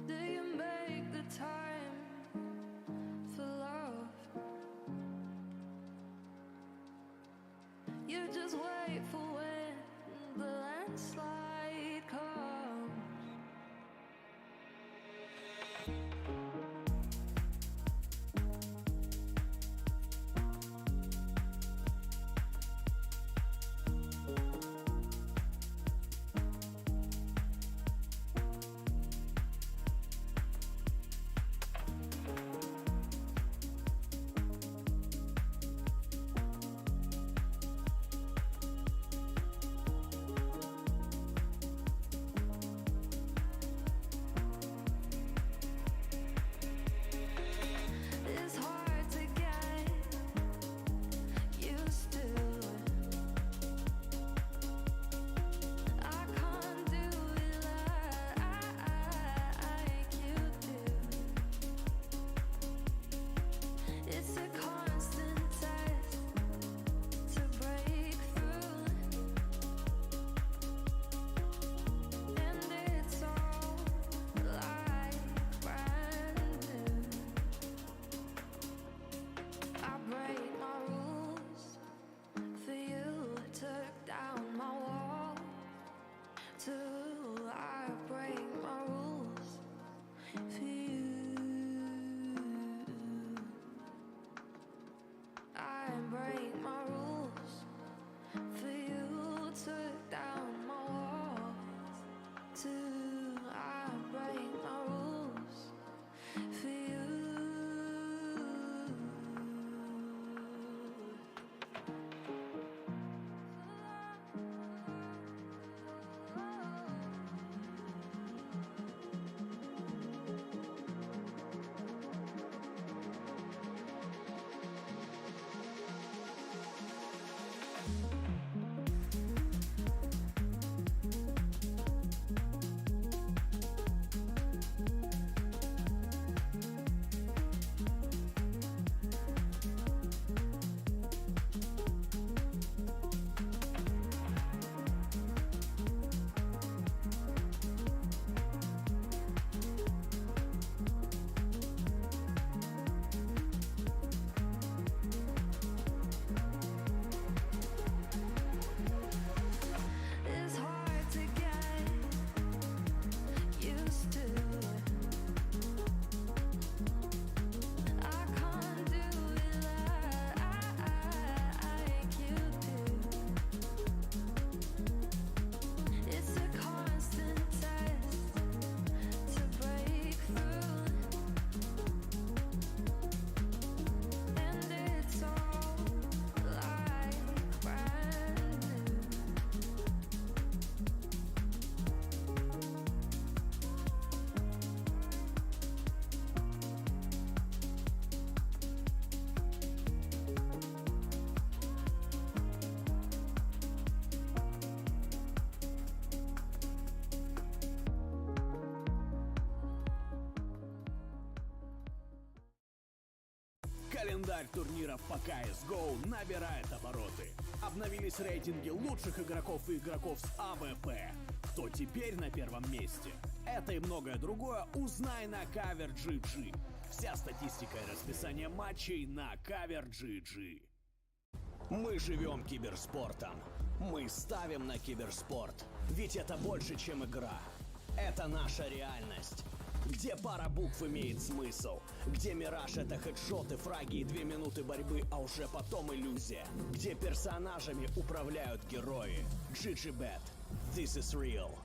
Do you make the time for love? You just wait for when the landslide comes. Календарь турниров по CSGO набирает обороты. Обновились рейтинги лучших игроков и игроков с АВП. Кто теперь на первом месте? Это и многое другое узнай на Cover GG. Вся статистика и расписание матчей на Cover GG. Мы живем киберспортом. Мы ставим на киберспорт. Ведь это больше, чем игра. Это наша реальность. Где пара букв имеет смысл. Где мираж — это хедшоты, фраги и 2 минуты борьбы, а уже потом иллюзия. Где персонажами управляют герои. GGBet. This is real.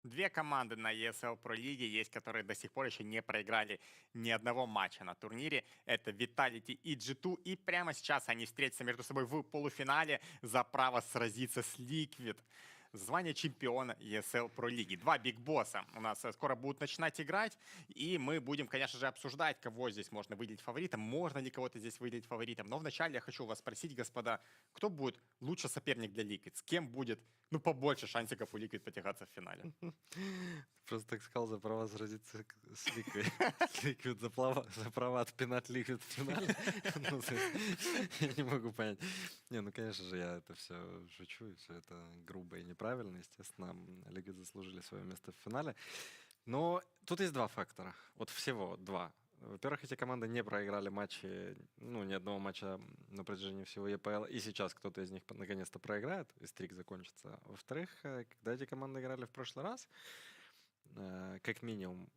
Две команды на ESL Pro лиге есть, которые до сих пор еще не проиграли ни одного матча на турнире. Это Vitality и G2. И прямо сейчас они встретятся между собой в полуфинале за право сразиться с Liquid. Звание чемпиона ESL Pro лиги. Два бигбосса у нас скоро будут начинать играть. И мы будем, конечно же, обсуждать, кого здесь можно выделить фаворитом. Можно ли кого-то здесь выделить фаворитом. Но вначале я хочу вас спросить, господа, кто будет лучший соперник для Liquid? С кем будет, побольше шансиков у Liquid потягаться в финале? Просто так сказал, за права сразиться с Liquid. Liquid за права отпинать Liquid в финале. Я не могу понять. Конечно же, я это все шучу, и все это грубо и неправильно. Естественно, Liquid заслужили свое место в финале. Но тут есть два фактора. Вот всего два. Во-первых, эти команды не проиграли матчи, ни одного матча на протяжении всего ЕПЛ, и сейчас кто-то из них наконец-то проиграет, и стрик закончится. Во-вторых, когда эти команды играли в прошлый раз, как минимум,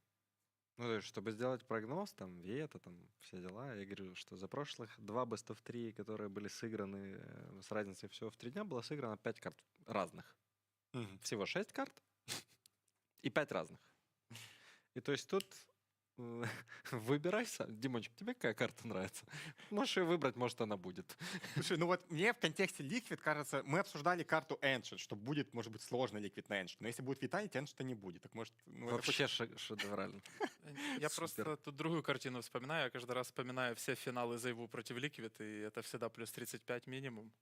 то есть, чтобы сделать прогноз, вето, все дела, я говорю, что за прошлых 2 Best of 3, которые были сыграны с разницей всего в 3 дня, было сыграно 5 карт разных. Всего 6 карт и 5 разных. И то есть тут выбирай сам. Димончик, тебе какая карта нравится? Можешь ее выбрать, может, она будет. Слушай, мне в контексте Liquid кажется, мы обсуждали карту Ancient, что будет, может быть, сложно Liquid на Ancient. Но если будет Vitality, Ancient не будет. Так может... Вообще шедеврально. Я просто тут другую картину вспоминаю. Я каждый раз вспоминаю все финалы Зейву против Liquid, и это всегда плюс 35 минимум.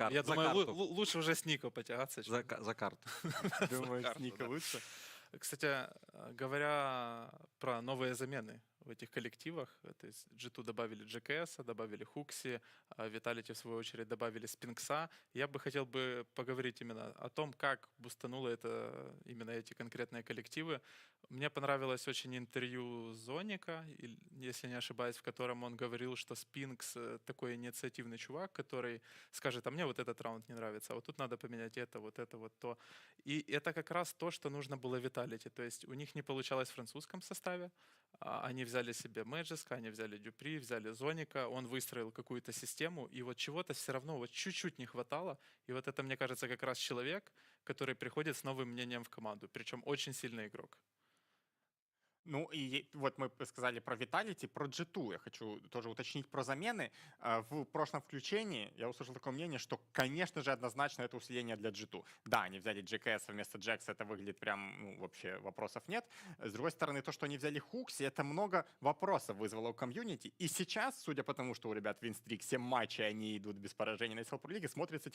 Я думаю, лучше уже с Нико потягаться. За карту. Думаю, с Нико лучше. Кстати, говоря про новые замены в этих коллективах, то есть G2 добавили GKS, добавили Хукси, Vitality, в свою очередь, добавили Спинкса. Я бы хотел поговорить именно о том, как бустануло именно эти конкретные коллективы. Мне понравилось очень интервью Зоника, если не ошибаюсь, в котором он говорил, что Спинкс такой инициативный чувак, который скажет: а мне вот этот раунд не нравится, а вот тут надо поменять это, вот то. И это как раз то, что нужно было Vitality. То есть у них не получалось в французском составе. Они взяли себе Мэджиска, они взяли Дюпри, взяли Зоника, он выстроил какую-то систему, и вот чего-то все равно вот чуть-чуть не хватало. И вот это, мне кажется, как раз человек, который приходит с новым мнением в команду, причем очень сильный игрок. И вот мы сказали про Vitality, про G2. Я хочу тоже уточнить про замены. В прошлом включении я услышал такое мнение, что, конечно же, однозначно это усиление для G2. Да, они взяли GKS вместо Джекса, это выглядит прям, вообще вопросов нет. С другой стороны, то, что они взяли Хукси, это много вопросов вызвало у комьюнити. И сейчас, судя по тому, что у ребят винстрик 7 матчей, они идут без поражений на ESL Pro League, смотрится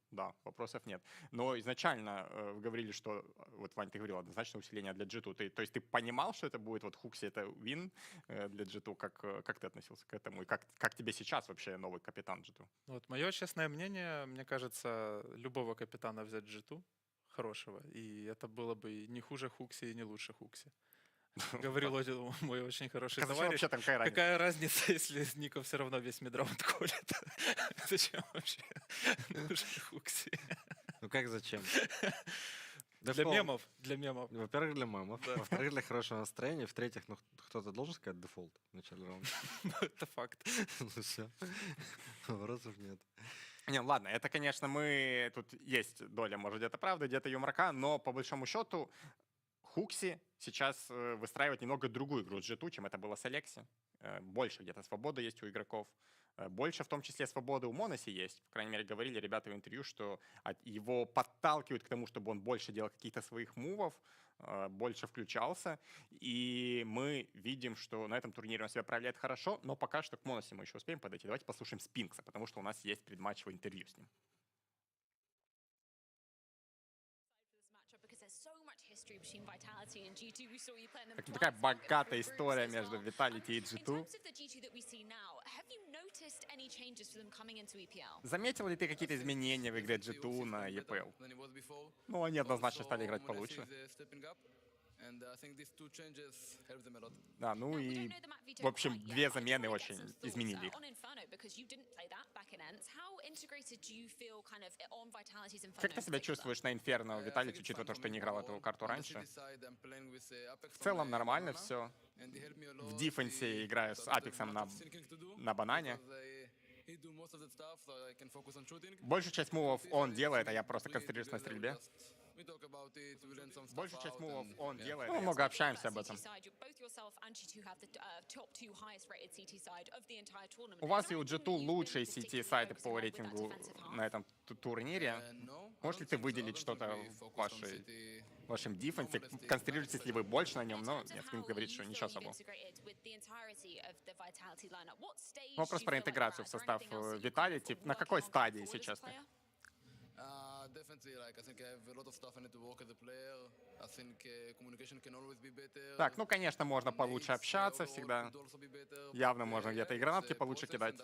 да, вопросов нет. Но изначально вы говорили, что, вот, Вань, ты говорил, однозначно усиление для G2. То есть ты понимал, что это будет вот Хукси, это вин для G2. Как ты относился к этому? И как тебе сейчас вообще новый капитан G2? Вот мое честное мнение, мне кажется, любого капитана взять G2 хорошего, и это было бы не хуже Хукси и не лучше Хукси. Говорил мой очень хороший Зачем товарищ. вообще там какая разница? Какая разница, если Нико все равно весь мидраунд колет? Зачем вообще нужен Хукси? Ну как зачем? Для Дефолт. мемов, для мемов. Во-первых, для мемов. Да. Во-вторых, для хорошего настроения. В-третьих, ну кто-то должен сказать дефолт в начале раунда. Это факт. Ну все. Вопросов нет. Не, ладно, это, конечно, мы... Тут есть доля, может, где-то правды, где-то юморка, но по большому счету Хукси сейчас выстраивает немного другую игру с G2, чем это было с Алекси. Больше где-то свободы есть у игроков. Больше, в том числе, свободы у Моноси есть. По крайней мере, говорили ребята в интервью, что его подталкивают к тому, чтобы он больше делал каких-то своих мувов, больше включался. И мы видим, что на этом турнире он себя проявляет хорошо, но пока что к Моноси мы еще успеем подойти. Давайте послушаем Спинкса, потому что у нас есть предматчевое интервью с ним. Так, такая богатая история между Vitality и G2. Заметил ли ты какие-то изменения в игре G2 на EPL? Ну, они однозначно стали играть получше. Да, ну и, в общем, две замены очень изменили их. Как ты себя чувствуешь на Инферно, Виталий, учитывая то, что не играл эту карту раньше? В целом нормально все. В дефенсе играю с Апексом на банане. Большую часть мувов он делает, а я просто концентрируюсь на стрельбе. Большую часть мувов он делает. Мы много общаемся об этом. У вас и у G2 лучшие CT-сайты по рейтингу на этом турнире. Можешь ли ты выделить что-то в вашем дефенсе? Концентрируетесь ли вы больше на нем? Но нет, Спинк говорит, что ничего особого. Вопрос про интеграцию в состав Vitality. На какой стадии сейчас ты? Так, ну, конечно, можно получше общаться всегда. Явно можно где-то и гранатки получше кидать.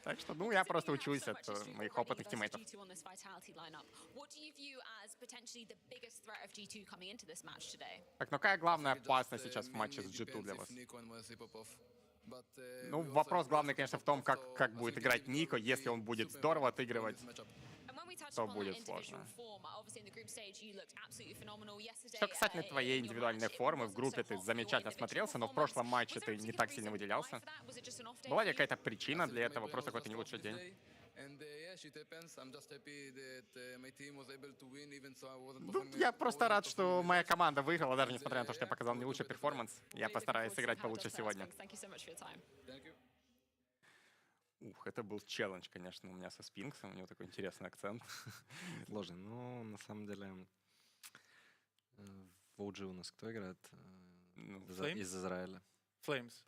Так что, ну, я просто учусь от моих опытных тиммейтов. Так, ну, какая главная опасность сейчас в матче с G2 для вас? Ну, вопрос главный, конечно, в том, как будет играть Нико. Если он будет здорово отыгрывать, то будет сложно. Что касательно твоей индивидуальной формы, в группе ты замечательно смотрелся, но в прошлом матче ты не так сильно выделялся. Была ли какая-то причина для этого? Просто какой-то не лучший день? Ну, я просто рад, что моя команда выиграла, даже несмотря на то, что я показал не лучший перформанс. Я постараюсь сыграть получше сегодня. Ух, это был челлендж, конечно, у меня со Спинксом. У него такой интересный акцент. Сложный. Ну, на самом деле, в OG у нас кто играет? Из Израиля. Flames.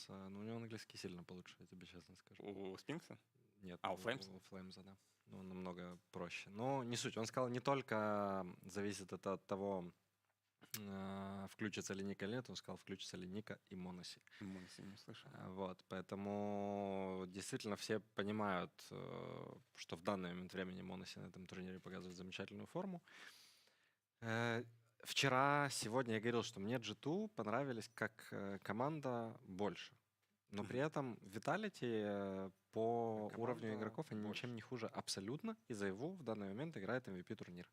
Ну, у него английский сильно получше, я тебе честно скажу. У Спинкса? Нет. У Flames? У Flames, да. Ну, намного проще. Но не суть. Он сказал, не только зависит это от того, включится ли Ника или нет, он сказал, включится ли Ника и Моноси. Моноси не слышал. Вот, поэтому действительно все понимают, что в данный момент времени Моноси на этом турнире показывает замечательную форму. Вчера, сегодня я говорил, что мне G2 понравились как команда больше. Но при этом Vitality по уровню игроков они ничем не хуже абсолютно. И за его в данный момент играет MVP турнир.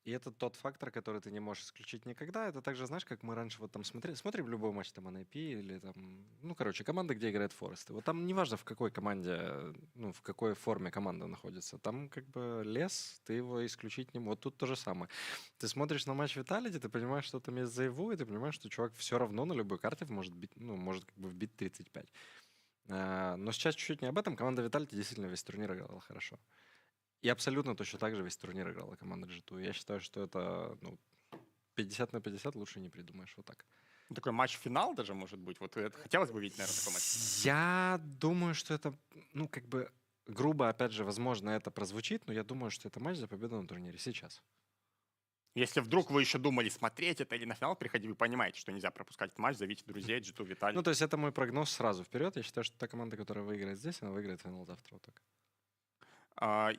И это тот фактор, который ты не можешь исключить никогда. Это также, знаешь, как мы раньше вот там смотрим любой матч там NIP или там, ну, короче, команда, где играет Форест. Вот там неважно, в какой команде, ну, в какой форме команда находится. Там как бы лес, ты его исключить не можешь. Вот тут то же самое. Ты смотришь на матч Vitality, ты понимаешь, что там есть заяву, и ты понимаешь, что чувак все равно на любой карте может бить, ну, может как бы вбить 35. Но сейчас чуть-чуть не об этом. Команда Vitality действительно весь турнир играла хорошо. И абсолютно точно так же весь турнир играла команда G2. Я считаю, что это 50 на 50 лучше не придумаешь. Вот так. Такой матч-финал даже может быть. Вот это хотелось бы видеть, наверное, такой матч. Я думаю, что это, ну, как бы грубо, опять же, возможно, это прозвучит, но я думаю, что это матч за победу на турнире сейчас. Если вдруг вы еще думали смотреть это или на финал приходить, вы понимаете, что нельзя пропускать этот матч, зовите друзей, G2, Виталий. Ну, то есть это мой прогноз сразу вперед. Я считаю, что та команда, которая выиграет здесь, она выиграет финал завтра. Вот так.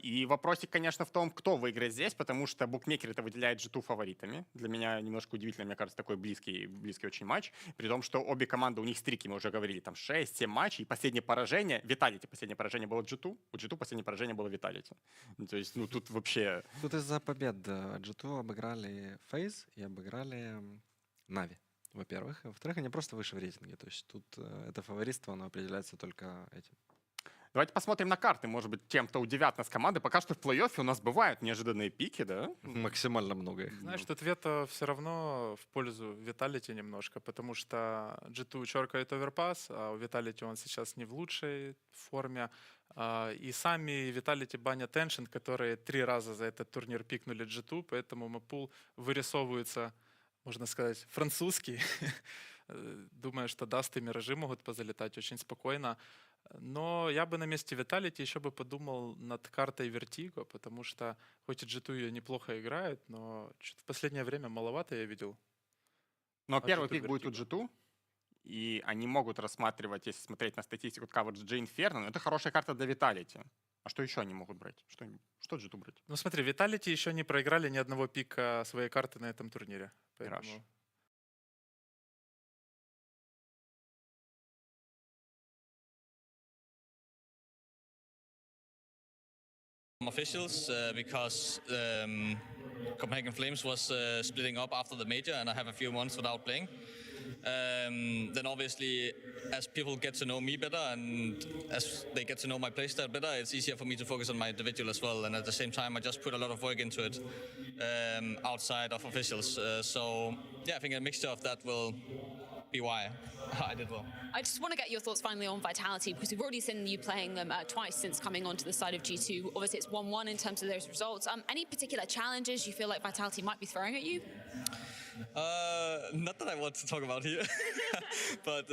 И вопросик, конечно, в том, кто выиграет здесь, потому что букмекеры это выделяют G2 фаворитами. Для меня немножко удивительно, мне кажется, такой близкий очень матч. При том, что обе команды, у них стрики, мы уже говорили, там 6-7 матчей, и последнее поражение, Vitality, последнее поражение было G2, у G2 последнее поражение было Vitality. То есть, ну тут вообще... Тут из-за побед G2 обыграли FaZe и обыграли Na'Vi, во-первых. Во-вторых, они просто выше в рейтинге. То есть тут это фаворитство, оно определяется только этим. Давайте посмотрим на карты. Может быть, тем, кто удивят нас команды. Пока что в плей-оффе у нас бывают неожиданные пики, да? Максимально много их. Знаешь, тут вето все равно в пользу Vitality немножко, потому что G2 черкает оверпас, а у Vitality он сейчас не в лучшей форме. И сами Vitality банят Tension, которые 3 раза за этот турнир пикнули G2, поэтому мапул вырисовывается, можно сказать, французский. Думаю, что Даст и Миражи могут позалетать очень спокойно. Но я бы на месте Vitality еще бы подумал над картой Vertigo, потому что хоть и G2 ее неплохо играет, но что-то в последнее время маловато я видел. Но первый G2 пик будет у Vertigo. G2, и они могут рассматривать, если смотреть на статистику coverage G Inferno, но это хорошая карта для Vitality. А что еще они могут брать? Что G2 брать? Ну смотри, Vitality еще не проиграли ни одного пика своей карты на этом турнире. Поэтому... Officials because Copenhagen Flames was splitting up after the major, and I have a few months without playing. Then obviously, as people get to know me better and as they get to know my playstyle better, it's easier for me to focus on my individual as well. And at the same time, I just put a lot of work into it outside of officials. So yeah, I think a mixture of that will be why I did well. I just want to get your thoughts finally on Vitality, because we've already seen you playing them twice since coming onto the side of G2. Obviously, it's 1-1 in terms of those results. Any particular challenges you feel like Vitality might be throwing at you? Not that I want to talk about here, but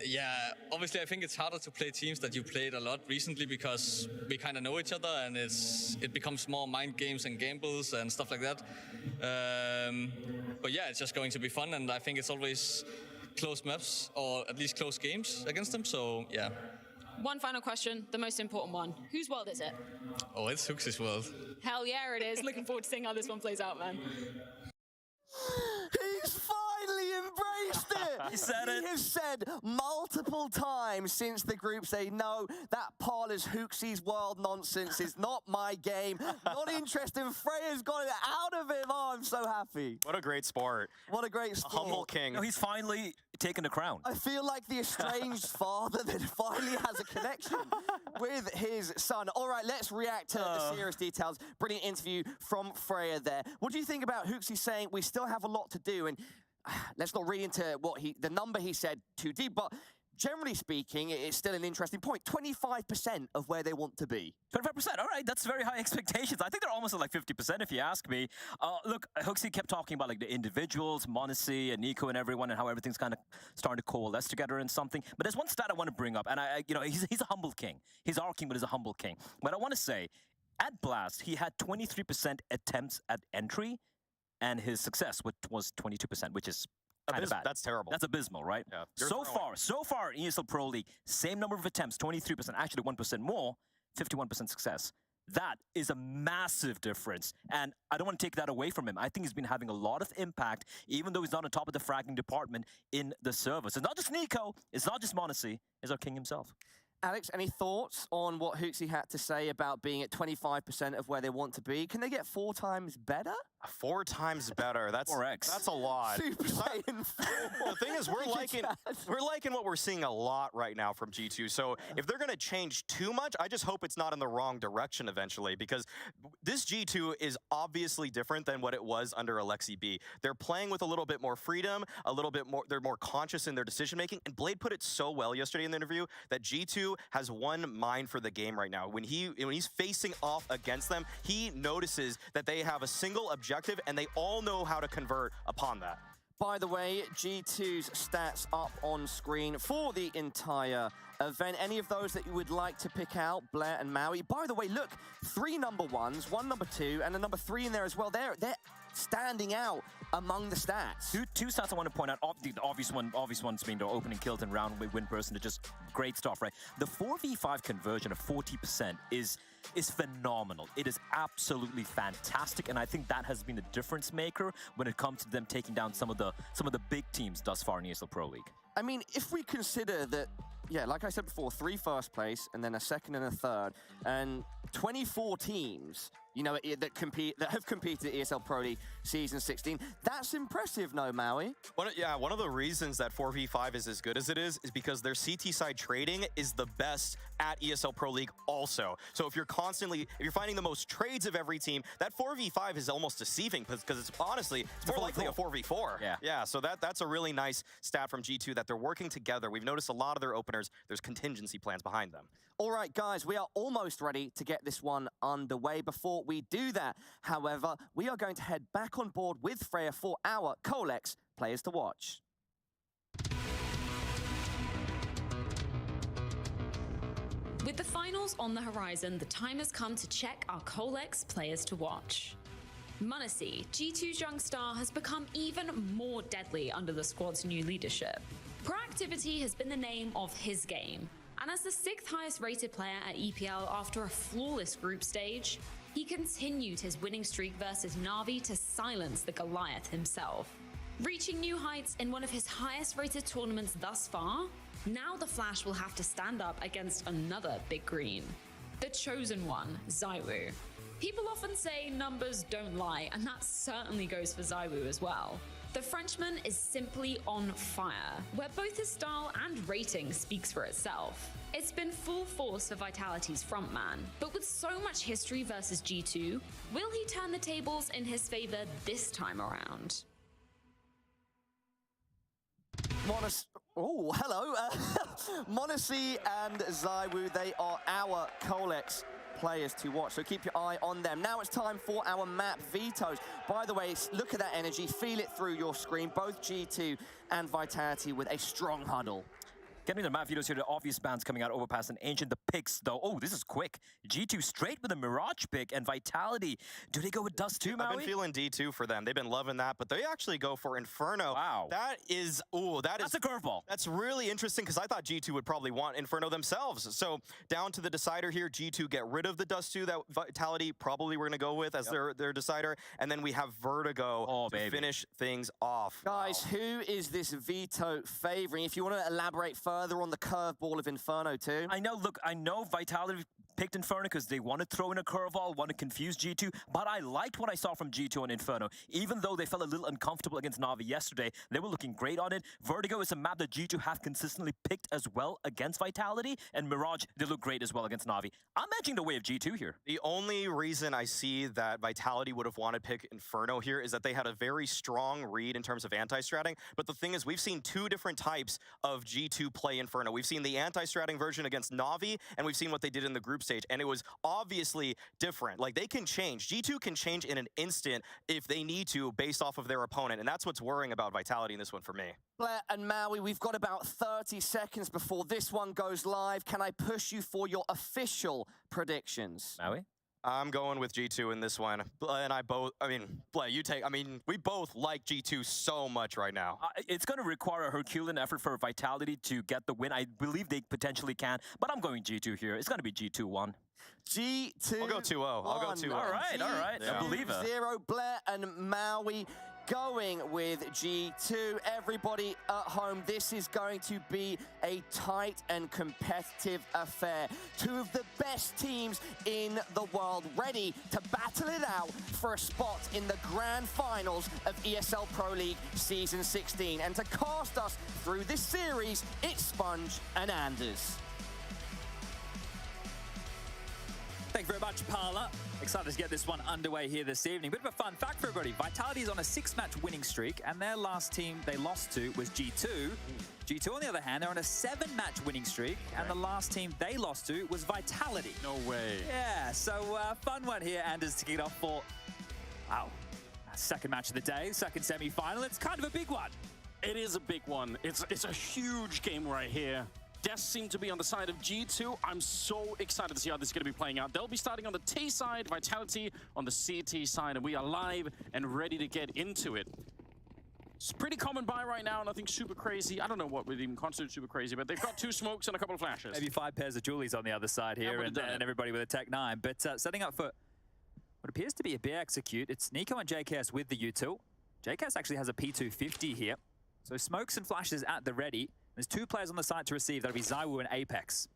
yeah, obviously I think it's harder to play teams that you played a lot recently because we kind of know each other, and it becomes more mind games and gambles and stuff like that. But yeah, it's just going to be fun, and I think it's always close maps or at least close games against them. So yeah. One final question, the most important one. Whose world is it? Oh, it's Hux's world. Hell yeah, it is. Looking forward to seeing how this one plays out, man. He's finally embraced it! He said it. He has said multiple times since the group say, no, that Parler's Hooksy's world nonsense is not my game. Not interested. Freya's got it out of him. Oh, I'm so happy. What a great sport. What a great A sport. humble king. No, he's finally taken the crown. I feel like the estranged father that finally has a connection with his son. All right, let's react to the serious details. Brilliant interview from Freya there. What do you think about Hooksy saying we still have a lot to do? And let's not read into the number he said too deep, but generally speaking, it's still an interesting point. 25% of where they want to be. 25%, all right, that's very high expectations. I think they're almost at like 50% if you ask me. Look, Hooksy kept talking about like the individuals, Monacy and Nico and everyone, and how everything's kind of starting to coalesce together in something. But there's one stat I want to bring up, and he's a humble king. He's our king, but he's a humble king. But I want to say, at Blast, he had 23% attempts at entry, and his success was 22%, which is kind of bad. That's terrible. That's abysmal, right? Yeah. So far in ESL Pro League, same number of attempts, 23%, actually 1% more, 51% success. That is a massive difference, and I don't want to take that away from him. I think he's been having a lot of impact, even though he's not on top of the fragging department in the servers. It's not just Nico, it's not just Monacy, it's our king himself. Alex, any thoughts on what Hooksy had to say about being at 25% of where they want to be? Can they get 4 times better? 4 times better. That's 4x. That's a lot. Super Saiyan 4. The thing is, we're liking what we're seeing a lot right now from G2. So if they're going to change too much, I just hope it's not in the wrong direction eventually, because this G2 is obviously different than what it was under Alexi B. They're playing with a little bit more freedom, a little bit more. They're more conscious in their decision making. And Blade put it so well yesterday in the interview that G2 has one mind for the game right now. When he's facing off against them, he notices that they have a single objective, and they all know how to convert upon that. By the way, G2's stats up on screen for the entire event. Any of those that you would like to pick out, Blair and Maui? By the way, look, 3 number 1s, 1 number 2, and a number 3 in there as well. They're standing out among the stats. Two stats I want to point out. The obvious one's being the opening kills and round win percentage, just great stuff, right? The 4v5 conversion of 40% is phenomenal. It is absolutely fantastic, and I think that has been the difference maker when it comes to them taking down some of the big teams thus far in ESL Pro League. I mean, if we consider that, yeah, like I said before, 3 first place and then a second and a third, and 24 teams, you know, that have competed at ESL Pro League Season 16. That's impressive, no, Maui? One of the reasons that 4v5 is as good as it is because their CT side trading is the best at ESL Pro League also. So if you're finding the most trades of every team, that 4v5 is almost deceiving because it's honestly, it's more likely a 4v4. Yeah, so that's a really nice stat from G2 that they're working together. We've noticed a lot of their openers, there's contingency plans behind them. All right, guys, we are almost ready to get this one underway. Before we do that, however, we are going to head back on board with Freya for our Colex Players to Watch. With the finals on the horizon, the time has come to check our Colex Players to Watch. m0NESY, G2's young star, has become even more deadly under the squad's new leadership. Proactivity has been the name of his game, and as the 6th highest rated player at EPL after a flawless group stage, he continued his winning streak versus Na'Vi to silence the Goliath himself. Reaching new heights in one of his highest rated tournaments thus far, now the Flash will have to stand up against another big green. The chosen one, ZywOo. People often say numbers don't lie, and that certainly goes for ZywOo as well. The Frenchman is simply on fire, where both his style and rating speaks for itself. It's been full force for Vitality's frontman, but with so much history versus G2, will he turn the tables in his favor this time around? Oh, hello. m0NESY and ZywOo, they are our Colex Players to Watch, so keep your eye on them. Now it's time for our map vetoes. By the way, look at that energy, feel it through your screen. Both G2 and Vitality with a strong huddle. Getting the map vetoes here, the obvious bans coming out, Overpass and Ancient. The picks, though, oh, this is quick. G2 straight with a Mirage pick, and Vitality. Do they go with Dust too, Maui? I've been feeling D2 for them. They've been loving that, but they actually go for Inferno. Wow. That's a curveball. That's really interesting because I thought G2 would probably want Inferno themselves. So down to the decider here, G2 get rid of the Dust 2 that Vitality probably we're going to go with as their decider, and then we have Vertigo to finish things off. Guys, who is this veto favoring? If you want to elaborate further on the curveball of Inferno too. I know Vitality picked Inferno because they want to throw in a curveball, want to confuse G2, but I liked what I saw from G2 on Inferno. Even though they felt a little uncomfortable against Na'Vi yesterday, they were looking great on it. Vertigo is a map that G2 have consistently picked as well against Vitality, and Mirage, they look great as well against Na'Vi. I'm edging the way of G2 here. The only reason I see that Vitality would have wanted to pick Inferno here is that they had a very strong read in terms of anti-stratting, but the thing is we've seen 2 different types of G2 play Inferno. We've seen the anti-stratting version against Na'Vi, and we've seen what they did in the group stage, and it was obviously different. Like, they can change. G2 can change in an instant if they need to based off of their opponent, and that's what's worrying about Vitality in this one for me. Blair and Maui, we've got about 30 seconds before this one goes live. Can I push you for your official predictions? Maui? I'm going with G2 in this one. Blair and I both, Blair, we both like G2 so much right now. It's going to require a Herculean effort for Vitality to get the win. I believe they potentially can, but I'm going G2 here. It's going to be G2-1. G2. I'll go 2-0. I'll go 2-0. All right. Yeah. I believe it. 0, Blair and Maui going with G2. Everybody at home, this is going to be a tight and competitive affair. 2 of the best teams in the world ready to battle it out for a spot in the grand finals of ESL Pro League Season 16. And to cast us through this series, it's Sponge and Anders. Thank you very much, Parla. Excited to get this one underway here this evening. Bit of a fun fact for everybody. Vitality is on a 6-match winning streak, and their last team they lost to was G2. G2, on the other hand, they're on a 7-match winning streak, and the last team they lost to was Vitality. No way. Yeah, so fun one here, Anders, to kick it off for, second match of the day, second semi-final. It's kind of a big one. It is a big one. It's a huge game right here. deaths seem to be on the side of G2. I'm so excited to see how this is going to be playing out. They'll be starting on the T side, Vitality on the CT side, and we are live and ready to get into it. It's pretty common buy right now, nothing super crazy. I don't know what would even constitute super crazy, but they've got 2 smokes and a couple of flashes. Maybe 5 pairs of Julies on the other side here, and everybody with a Tech 9. But setting up for what appears to be a B execute, it's Nico and JKS with the util. JKS actually has a P250 here. So smokes and flashes at the ready. There's 2 players on the side to receive. That'll be ZywOo and Apex.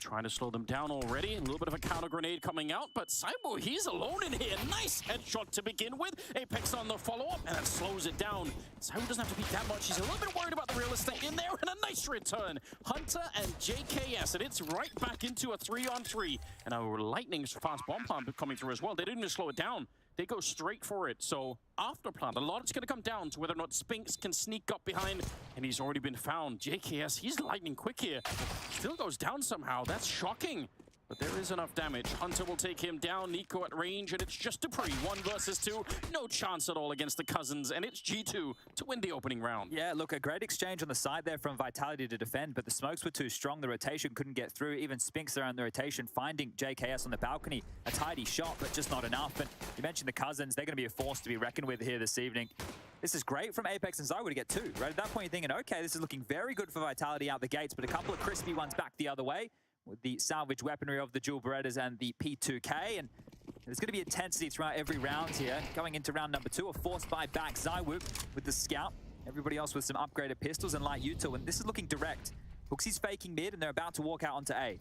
Trying to slow them down already. A little bit of a counter grenade coming out, but ZywOo, he's alone in here. Nice headshot to begin with. Apex on the follow-up, and that slows it down. ZywOo doesn't have to beat that much. He's a little bit worried about the real estate in there, and a nice return. Hunter and JKS, and it's right back into a 3-on-3. And our Lightning's fast bomb plant coming through as well. They didn't even slow it down. They go straight for it. So after plant, a lot is going to come down to whether or not Spinks can sneak up behind, and he's already been found. JKS, he's lightning quick here. Still goes down somehow. That's shocking. But there is enough damage. Hunter will take him down. Nico at range, and it's just dupreeh. 1 versus 2. No chance at all against the Cousins, and it's G2 to win the opening round. Yeah, look, a great exchange on the side there from Vitality to defend, but the smokes were too strong. The rotation couldn't get through. Even Spinks around the rotation, finding JKS on the balcony. A tidy shot, but just not enough. And you mentioned the Cousins. They're going to be a force to be reckoned with here this evening. This is great from Apex and ZywOo to get 2, right? At that point, you're thinking, okay, this is looking very good for Vitality out the gates, but a couple of crispy ones back the other way, with the salvage weaponry of the dual Berettas and the P2K. And there's going to be intensity throughout every round here. Going into round number 2, a forced buy back ZywOo with the scout. Everybody else with some upgraded pistols and light util. And this is looking direct. HooXi's faking mid, and they're about to walk out onto A.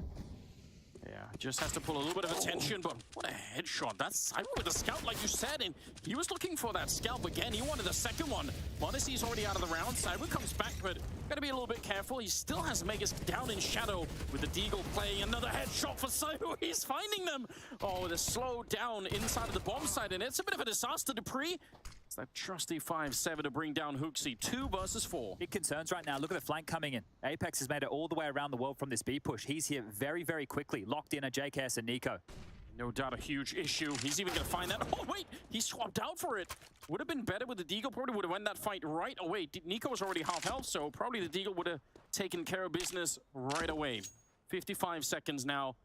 Yeah, just has to pull a little bit of attention, but what a headshot. That's ZywOo with the scout, like you said, and he was looking for that scalp again. He wanted the second one. Monacy's already out of the round. ZywOo comes back, but gotta be a little bit careful. He still has Megas down in shadow with the Deagle playing another headshot for ZywOo. He's finding them. Oh, the slow down inside of the bomb site, and it's a bit of a disaster. dupreeh. It's that trusty 5-7 to bring down HooXi. 2 versus 4. Big concerns right now. Look at the flank coming in. Apex has made it all the way around the world from this B push. He's here very, very quickly. Locked in at JKS and Nico. No doubt a huge issue. He's even going to find that. Oh, wait. He swapped out for it. Would have been better with the Deagle. Probably would have won that fight right away. Nico was already half health, so probably the Deagle would have taken care of business right away. 55 seconds now.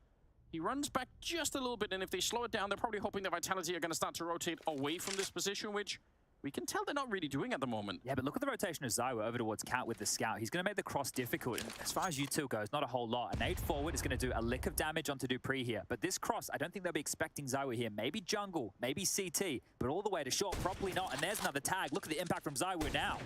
He runs back just a little bit, and if they slow it down, they're probably hoping that Vitality are going to start to rotate away from this position, which we can tell they're not really doing at the moment. Yeah, but look at the rotation of ZywOo over towards Cat with the scout. He's going to make the cross difficult. And as far as util goes, not a whole lot. A nade forward is going to do a lick of damage onto dupreeh here. But this cross, I don't think they'll be expecting ZywOo here. Maybe jungle, maybe CT, but all the way to short, probably not. And there's another tag. Look at the impact from ZywOo now.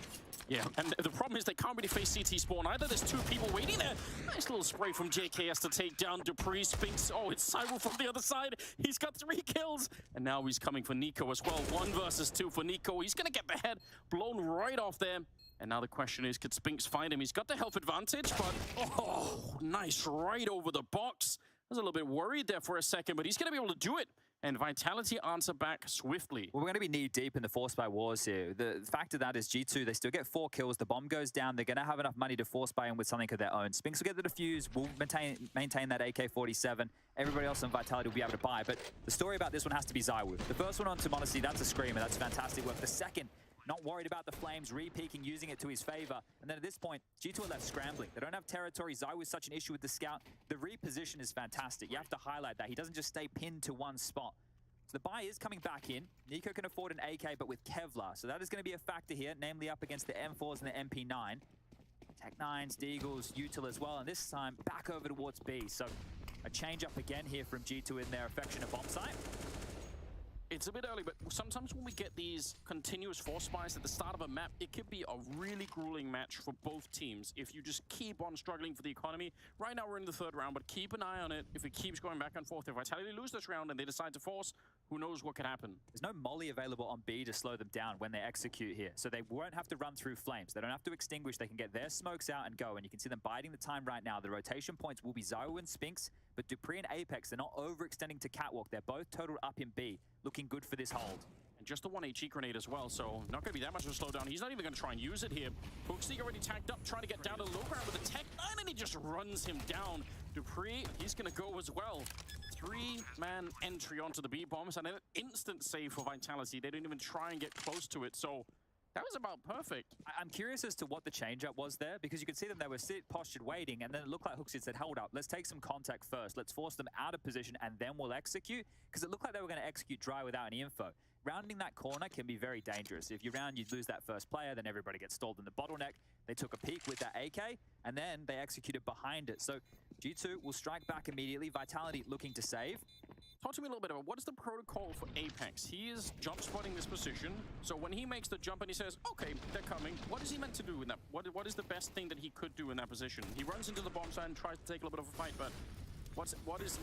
Yeah, and the problem is they can't really face CT spawn either. There's 2 people waiting there. Nice little spray from JKS to take down dupreeh. Spinks. Oh, it's ZywOo from the other side. He's got 3 kills. And now he's coming for Nico as well. 1 versus 2 for Nico. He's going to get the head blown right off there. And now the question is, could Spinks find him? He's got the health advantage, but oh, nice right over the box. I was a little bit worried there for a second, but he's going to be able to do it. And Vitality answer back swiftly. Well, we're going to be knee-deep in the force buy wars here. The fact of that is G2, they still get 4 kills. The bomb goes down. They're going to have enough money to force buy in with something of their own. Spinks will get the defuse. We'll maintain that AK-47. Everybody else on Vitality will be able to buy. But the story about this one has to be ZywOo. The first one onto Monacy, that's a screamer. That's fantastic work. The second, not worried about the flames, re-peeking, using it to his favor. And then at this point, G2 are left scrambling. They don't have territory. ZywOo is such an issue with the scout. The reposition is fantastic. You have to highlight that. He doesn't just stay pinned to one spot. So the buy is coming back in. Nico can afford an AK, but with Kevlar. So that is going to be a factor here, namely up against the M4s and the MP9. Tech 9s, Deagles, util as well. And this time, back over towards B. So a change up again here from G2 in their affectionate bomb site. It's a bit early, but sometimes when we get these continuous force buys at the start of a map, it could be a really grueling match for both teams if you just keep on struggling for the economy. Right now we're in the 3rd round, but keep an eye on it. If it keeps going back and forth, if Vitality lose this round and they decide to force, who knows what could happen. There's no molly available on B to slow them down when they execute here, so they won't have to run through flames. They don't have to extinguish. They can get their smokes out and go, and you can see them biding the time right now. The rotation points will be ZywOo and Spinks, but dupreeh and Apex, they're not overextending to catwalk. They're both totaled up in B, looking good for this hold. And just a 1 HE grenade as well, so not going to be that much of a slowdown. He's not even going to try and use it here. HooXi already tagged up, trying to get down to low ground with a Tech 9, and he just runs him down. dupreeh, he's going to go as well. 3-man entry onto the B-bombs, and an instant save for Vitality. They didn't even try and get close to it, so That was about perfect. I'm curious as to what the change-up was there, because you could see them, they were postured waiting, and then it looked like Hooksy said, hold up, let's take some contact first. Let's force them out of position, and then we'll execute, because it looked like they were going to execute dry without any info. Rounding that corner can be very dangerous. If you round, you lose that first player, then everybody gets stalled in the bottleneck. They took a peek with that AK, and then they executed behind it. So G2 will strike back immediately. Vitality looking to save. Talk to me a little bit about what is the protocol for Apex? He is jump spotting this position. So when he makes the jump and he says, okay, they're coming, what is he meant to do in that? What is the best thing that he could do in that position? He runs into the bomb site and tries to take a little bit of a fight, but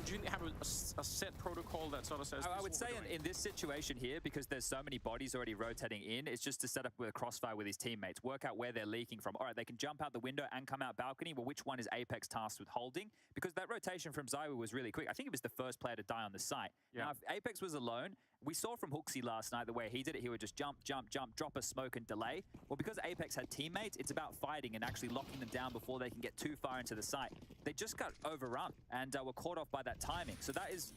do you have a set protocol that sort of says? I would say in this situation here, because there's so many bodies already rotating in, it's just to set up with a crossfire with his teammates, work out where they're leaking from. All right, they can jump out the window and come out balcony. Well, which one is Apex tasked with holding? Because that rotation from ZywOo was really quick. I think it was the first player to die on the site. Yeah. Now, if Apex was alone, we saw from Hooksy last night the way he did it. He would just jump, jump, jump, drop a smoke and delay. Well, because Apex had teammates, it's about fighting and actually locking them down before they can get too far into the site. They just got overrun and were caught off by that timing. So that is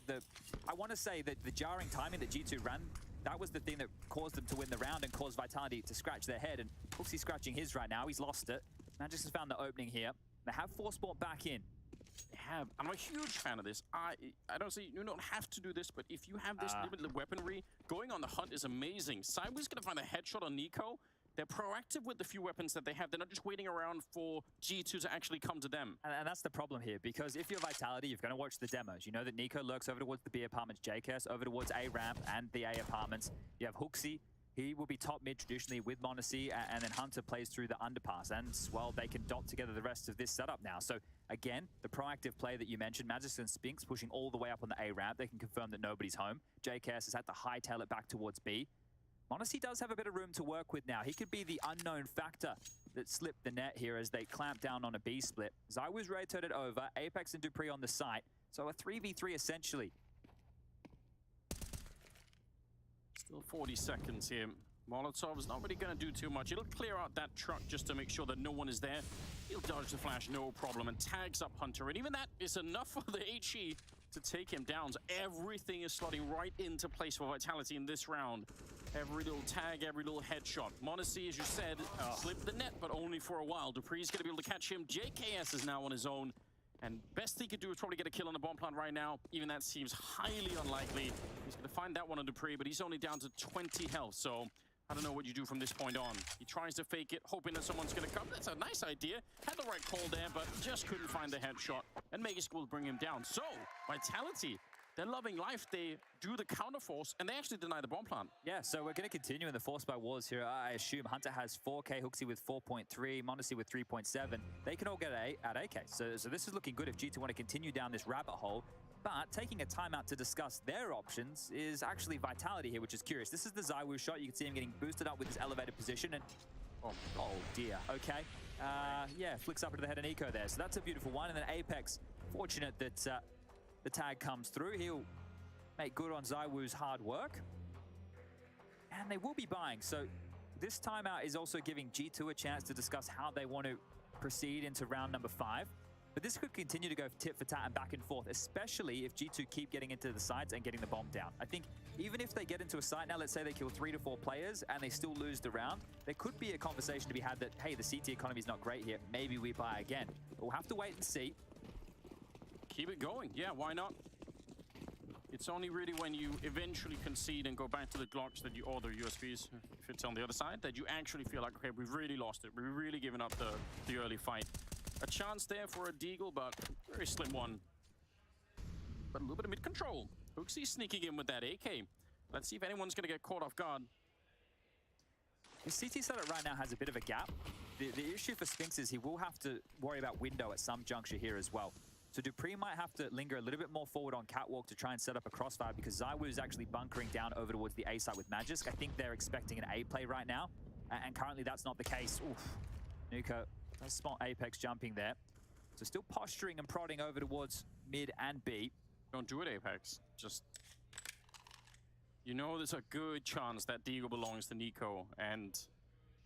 I want to say that the jarring timing that G2 ran, that was the thing that caused them to win the round and caused Vitality to scratch their head. And Hooksy's scratching his right now. He's lost it. Magic has found the opening here. They have force bought back in. I'm a huge fan of this. I don't say you don't have to do this, but if you have this limited weaponry, going on the hunt is amazing. ZywOo's going to find a headshot on Nico. They're proactive with the few weapons that they have. They're not just waiting around for G2 to actually come to them. And that's the problem here, because if you're Vitality, you're going to watch the demos. You know that Nico lurks over towards the B apartments, JKS over towards A ramp and the A apartments. You have Hooksy. He will be top mid traditionally with Monacy, and then Hunter plays through the underpass. And, well, they can dot together the rest of this setup now. So, again, the proactive play that you mentioned, Magic and Spinks pushing all the way up on the A ramp. They can confirm that nobody's home. JKS has had to hightail it back towards B. Monacy does have a bit of room to work with now. He could be the unknown factor that slipped the net here as they clamp down on a B split. ZywOo's rotated over, Apex and Dupree on the site. So a 3v3 essentially. Still 40 seconds here. Molotov's not really going to do too much. It'll clear out that truck just to make sure that no one is there. He'll dodge the flash, no problem, and tags up Hunter. And even that is enough for the HE to take him down. So everything is slotting right into place for Vitality in this round. Every little tag, every little headshot. Monacy, as you said, slipped the net, but only for a while. Dupree's going to be able to catch him. JKS is now on his own. And best he could do is probably get a kill on the bomb plant right now. Even that seems highly unlikely. He's going to find that one on Dupree, but he's only down to 20 health. So I don't know what you do from this point on. He tries to fake it, hoping that someone's going to come. That's a nice idea. Had the right call there, but just couldn't find the headshot. And Magisk will bring him down. So, Vitality, they're loving life. They do the counterforce, and they actually deny the bomb plant. Yeah, so we're going to continue in the force by wars here. I assume Hunter has 4K, Hooksy with 4.3, Monacy with 3.7. They can all get at AK. So this is looking good if G2 want to continue down this rabbit hole. But taking a timeout to discuss their options is actually Vitality here, which is curious. This is the ZywOo shot. You can see him getting boosted up with his elevated position. And oh dear. Okay. Yeah, flicks up into the head of Nico there. So that's a beautiful one. And then Apex, fortunate that the tag comes through. He'll make good on ZywOo's hard work. And they will be buying. So this timeout is also giving G2 a chance to discuss how they want to proceed into round number 5. But this could continue to go tit for tat and back and forth, especially if G2 keep getting into the sides and getting the bomb down. I think even if they get into a site now, let's say they kill 3 to 4 players and they still lose the round, there could be a conversation to be had that, hey, the CT economy is not great here. Maybe we buy again. But we'll have to wait and see. Keep it going. Yeah, why not? It's only really when you eventually concede and go back to the Glocks that you order USBs, if it's on the other side, that you actually feel like, okay, we've really lost it. We've really given up the early fight. A chance there for a deagle, but very slim one. But a little bit of mid-control. Hooksy sneaking in with that AK. Let's see if anyone's going to get caught off guard. The CT setup right now has a bit of a gap. The issue for Spinks is he will have to worry about window at some juncture here as well. So Dupree might have to linger a little bit more forward on Catwalk to try and set up a crossfire because ZywOo is actually bunkering down over towards the A site with Magisk. I think they're expecting an A play right now, and currently that's not the case. Oof. Nuka, a small Apex jumping there. So still posturing and prodding over towards mid and B. Don't do it, Apex. Just, you know there's a good chance that Deagle belongs to Nico, and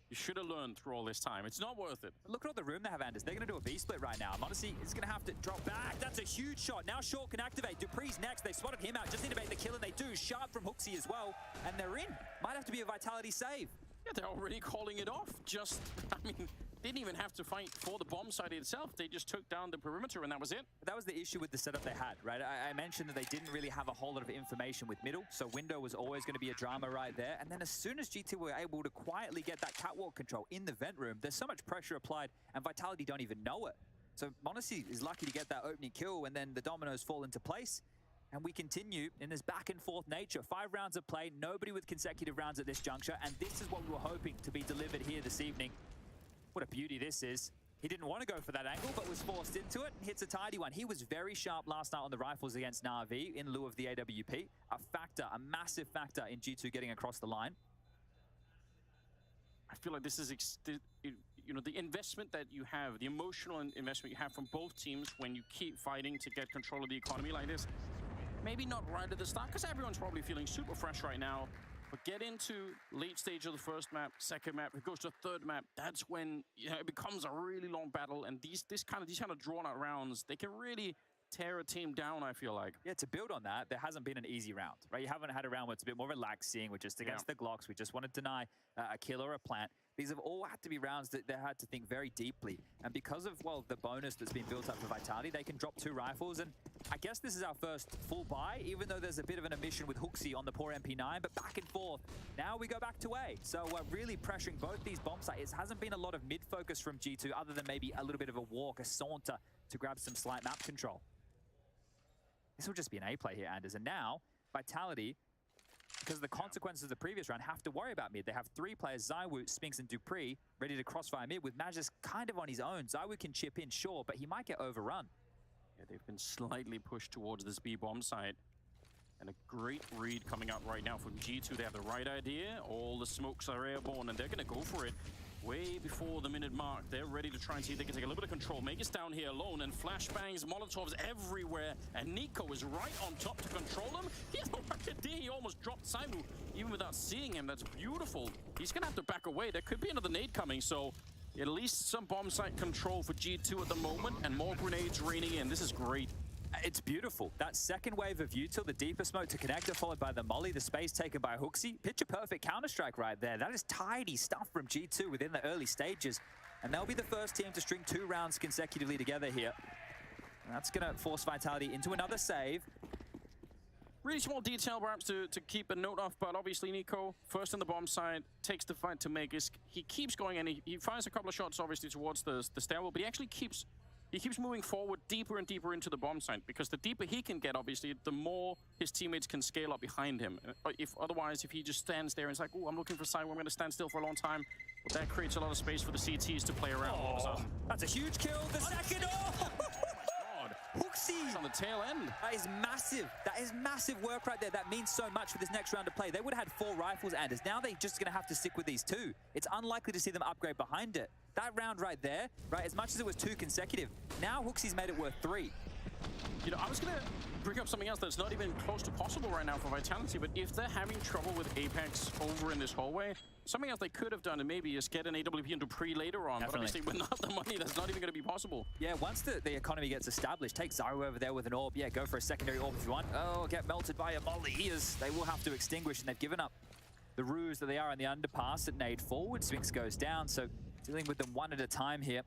you should have learned through all this time. It's not worth it. Look at all the room they have, Anders. They're going to do a B split right now. Monacy is going to have to drop back. That's a huge shot. Now Short can activate. Dupree's next. They spotted him out. Just need to make the kill, and they do. Sharp from Hooksy as well. And they're in. Might have to be a Vitality save. Yeah, they're already calling it off. Just, I mean, didn't even have to fight for the bomb site itself. They just took down the perimeter and that was it. That was the issue with the setup they had, right? I mentioned that they didn't really have a whole lot of information with middle, so window was always going to be a drama right there. And then as soon as G2 were able to quietly get that catwalk control in the vent room, there's so much pressure applied, and Vitality don't even know it. So m0NESY is lucky to get that opening kill, and then the dominoes fall into place. And we continue in this back and forth nature. 5 rounds of play, nobody with consecutive rounds at this juncture, and this is what we were hoping to be delivered here this evening. What a beauty this is. He didn't want to go for that angle, but was forced into it and hits a tidy one. He was very sharp last night on the rifles against Na'Vi in lieu of the AWP. A factor, a massive factor in G2 getting across the line. I feel like this is, you know, the investment that you have, the emotional investment you have from both teams when you keep fighting to get control of the economy like this. Maybe not right at the start, because everyone's probably feeling super fresh right now. But get into late stage of the first map, second map, it goes to the third map. That's when, you know, it becomes a really long battle. And these kind of drawn out rounds, they can really tear a team down, I feel like. Yeah, to build on that, there hasn't been an easy round, right? You haven't had a round where it's a bit more relaxing. We're just against the Glocks. We just want to deny a kill or a plant. These have all had to be rounds that they had to think very deeply. And because of, well, the bonus that's been built up for Vitality, they can drop 2 rifles. And I guess this is our first full buy, even though there's a bit of an omission with HooXi on the poor MP9, but back and forth. Now we go back to A. So we're really pressuring both these bomb sites. It hasn't been a lot of mid-focus from G2, other than maybe a little bit of a walk, a saunter to grab some slight map control. This will just be an A play here, Anders. And now, Vitality, because of the consequences of the previous round, have to worry about mid. They have 3 players, ZywOo, Spinks, and Dupree, ready to crossfire mid, with Magisk kind of on his own. ZywOo can chip in, sure, but he might get overrun. Yeah, they've been slightly pushed towards this B bomb site. And a great read coming out right now from G2. They have the right idea. All the smokes are airborne, and they're going to go for it. Way before the minute mark, they're ready to try and see if they can take a little bit of control. Magus down here alone, and flashbangs, Molotovs everywhere, and NiKo is right on top to control him. He has no idea. He almost dropped ZywOo, even without seeing him. That's beautiful. He's gonna have to back away. There could be another nade coming, so at least some bomb site control for G2 at the moment, and more grenades raining in. This is great. It's beautiful. That second wave of util, the deeper smoke to connector, followed by the molly, the space taken by HooXi. Picture perfect Counter-Strike right there. That is tidy stuff from G2 within the early stages. And they'll be the first team to string 2 rounds consecutively together here. And that's going to force Vitality into another save. Really small detail perhaps to keep a note of, but obviously NiKo, first on the bomb side, takes the fight to Magus. He keeps going, and he fires a couple of shots obviously towards the stairwell, but he actually keeps moving forward deeper and deeper into the bomb site, because the deeper he can get, obviously, the more his teammates can scale up behind him. Otherwise, if he just stands there and is like, oh, I'm looking for side, I'm going to stand still for a long time, well, that creates a lot of space for the CTs to play around. Oh, that's a huge kill. The second. Oh! HooXi on the tail end. That is massive. That is massive work right there. That means so much for this next round of play. They would have had 4 rifles, Anders. Now they're just going to have to stick with these 2. It's unlikely to see them upgrade behind it. That round right there, right, as much as it was 2 consecutive, now HooXi's made it worth 3. You know, I was going to bring up something else that's not even close to possible right now for Vitality, but if they're having trouble with Apex over in this hallway, something else they could have done, and maybe is get an AWP into pre later on. But obviously, without the money, that's not even going to be possible. Yeah, once the economy gets established, take ZywOo over there with an orb. Yeah, go for a secondary orb if you want. Oh, get melted by a molly. They will have to extinguish, and they've given up the ruse that they are in the underpass at nade forward. Spinks goes down, so dealing with them one at a time here.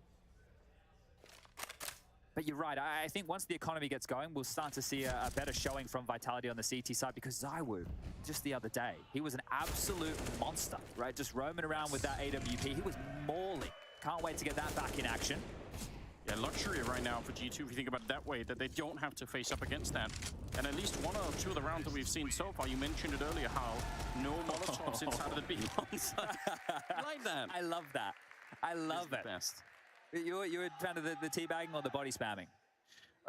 But you're right, I think once the economy gets going, we'll start to see a better showing from Vitality on the CT side, because ZywOo, just the other day, he was an absolute monster, right? Just roaming around with that AWP. He was mauling. Can't wait to get that back in action. Yeah, luxury right now for G2, if you think about it that way, that they don't have to face up against that. And at least 1 or 2 of the rounds that we've seen so far, you mentioned it earlier, how no Molotovs inside of the big ones. I like that. I love that. I love it. Best. You were fan of the teabagging or the body spamming?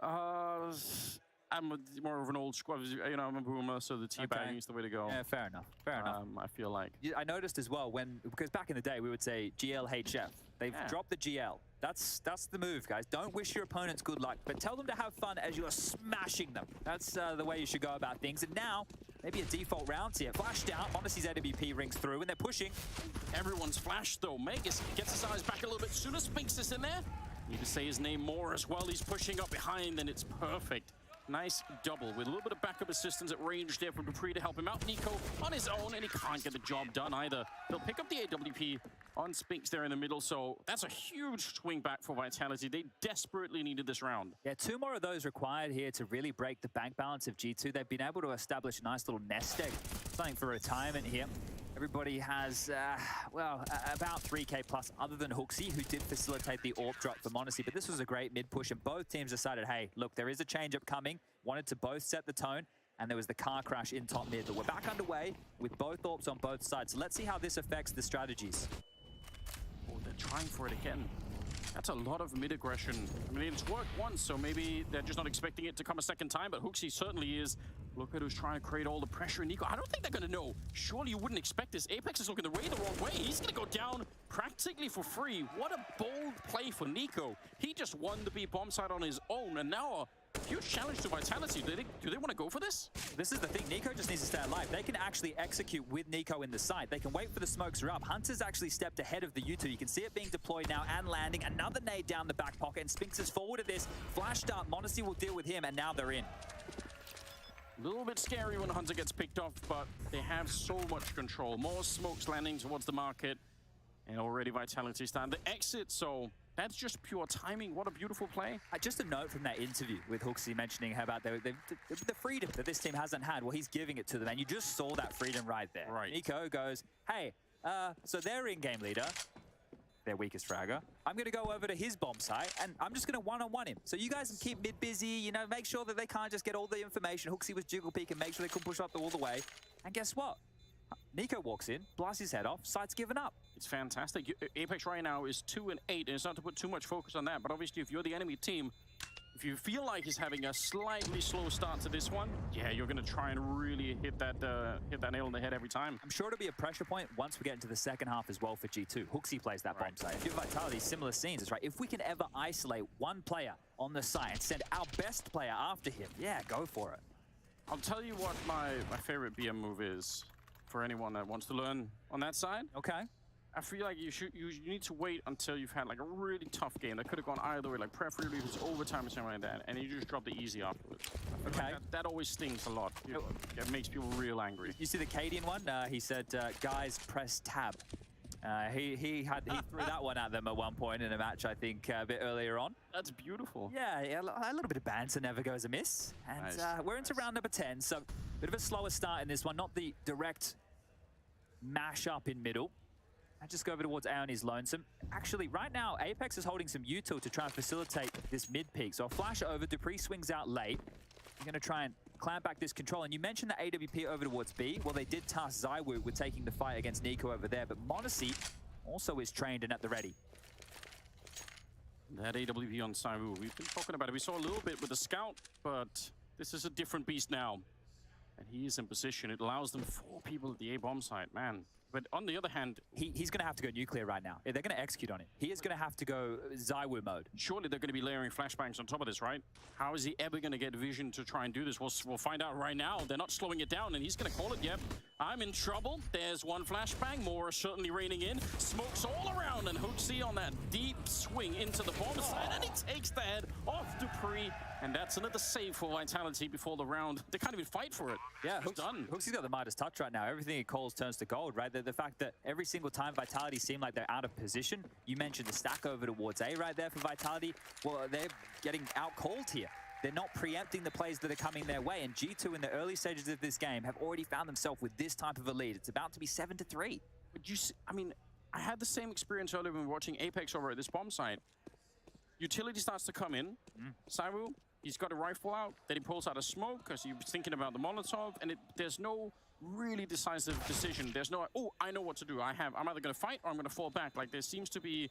I'm more of an old squad. You know, I'm a boomer, so the teabagging is the way to go. Yeah, fair enough. Fair enough. I feel like. I noticed as well because back in the day we would say GLHF. They've dropped the GL. That's the move, guys. Don't wish your opponents good luck, but tell them to have fun as you're smashing them. That's the way you should go about things. And now, maybe a default round here. Flashed out, m0NESY's AWP rings through, and they're pushing. Everyone's flashed, though. Magus gets his eyes back a little bit sooner. Spinks is in there. Need to say his name more as well. He's pushing up behind, and it's perfect. Nice double with a little bit of backup assistance at range there from Dupree to help him out. Nico on his own, and he can't get the job done either. They'll pick up the AWP on Spinks there in the middle, so that's a huge swing back for Vitality. They desperately needed this round. Yeah, 2 more of those required here to really break the bank balance of G2. They've been able to establish a nice little nest egg, something for retirement here. Everybody has, about 3K plus, other than Hooksy, who did facilitate the AWP drop for Monacy. But this was a great mid-push, and both teams decided, hey, look, there is a change-up coming. Wanted to both set the tone, and there was the car crash in top mid. But we're back underway with both AWPs on both sides. So let's see how this affects the strategies. Oh, they're trying for it again. That's a lot of mid-aggression. I mean, it's worked once, so maybe they're just not expecting it to come a second time, but Hooksy certainly is. Look at who's trying to create all the pressure in Nico. I don't think they're going to know. Surely you wouldn't expect this. Apex is looking the wrong way. He's going to go down practically for free. What a bold play for Nico. He just won the B bomb site on his own, and now a huge challenge to Vitality. Do they want to go for this? This is the thing. Nico just needs to stay alive. They can actually execute with Nico in the site. They can wait for the smokes are up. Hunter's actually stepped ahead of the U2. You can see it being deployed now and landing. Another nade down the back pocket, and Spinks is forward of this. Flash start. Monacy will deal with him, and now they're in. A little bit scary when Hunter gets picked off, but they have so much control. More smokes landing towards the market, and already Vitality stand the exit, so that's just pure timing. What a beautiful play. Just a note from that interview with Hooksy mentioning how about the freedom that this team hasn't had. Well, he's giving it to them, and you just saw that freedom right there. Right. Nico goes, hey, so their in-game leader, their weakest fragger, I'm going to go over to his bomb site, and I'm just going to one-on-one him. So you guys can keep mid busy, you know, make sure that they can't just get all the information. Hooksy was jiggle peek and make sure they can push up all the way. And guess what? Nico walks in, blasts his head off, site's given up. It's fantastic. Apex right now is 2 and 8, and it's not to put too much focus on that, but obviously if you're the enemy team, if you feel like he's having a slightly slow start to this one, yeah, you're going to try and really hit that nail on the head every time. I'm sure it'll be a pressure point once we get into the second half as well for G2. Hooksy plays that bomb site. If you have Vitality, similar scenes, it's right. If we can ever isolate one player on the site and send our best player after him, yeah, go for it. I'll tell you what my favorite BM move is for anyone that wants to learn on that side. Okay. I feel like you need to wait until you've had like a really tough game that could have gone either way, like preferably if it's overtime or something like that, and you just drop the easy afterwards. Okay. Like that always stings a lot. It makes people real angry. You see the Cadian one? He said, guys, press tab. He threw that one at them at one point in a match, I think, a bit earlier on. That's beautiful. Yeah, a little bit of banter never goes amiss. And Nice. We're into round number 10, so a bit of a slower start in this one. Not the direct mash up in middle. And just go over towards Aeoni's Lonesome. Actually, right now, Apex is holding some util to try and facilitate this mid peak. So I'll flash it over. Dupree swings out late. I'm going to try and clamp back this control. And you mentioned the AWP over towards B. Well, they did task Zywoo with taking the fight against Nico over there. But Monacy also is trained and at the ready. That AWP on Zywoo, we've been talking about it. We saw a little bit with the scout, but this is a different beast now. And he is in position. It allows them 4 people at the A bomb site, man. But on the other hand, he's going to have to go nuclear right now. They're going to execute on it. He is going to have to go Zywoo mode. Surely they're going to be layering flashbangs on top of this, right? How is he ever going to get vision to try and do this? We'll find out right now. They're not slowing it down, and he's going to call it. Yep, I'm in trouble. There's one flashbang. More is certainly raining in. Smokes all around, and Hooksy on that deep swing into the bomb side, and he takes the head off Dupree. And that's another save for Vitality before the round. They can't even fight for it. Yeah, done. Hooksy's got the Midas touch right now. Everything he calls turns to gold, right? The fact that every single time Vitality seem like they're out of position. You mentioned the stack over towards A right there for Vitality. Well, they're getting out-called here. They're not preempting the plays that are coming their way. And G2 in the early stages of this game have already found themselves with this type of a lead. It's about to be 7-3. But you see, I mean, I had the same experience earlier when watching Apex over at this bomb site. Utility starts to come in. Zywoo, he's got a rifle out, then he pulls out a smoke because he was thinking about the Molotov, and there's no really decisive decision. There's no, oh, I know what to do. I'm either going to fight or I'm going to fall back. Like, there seems to be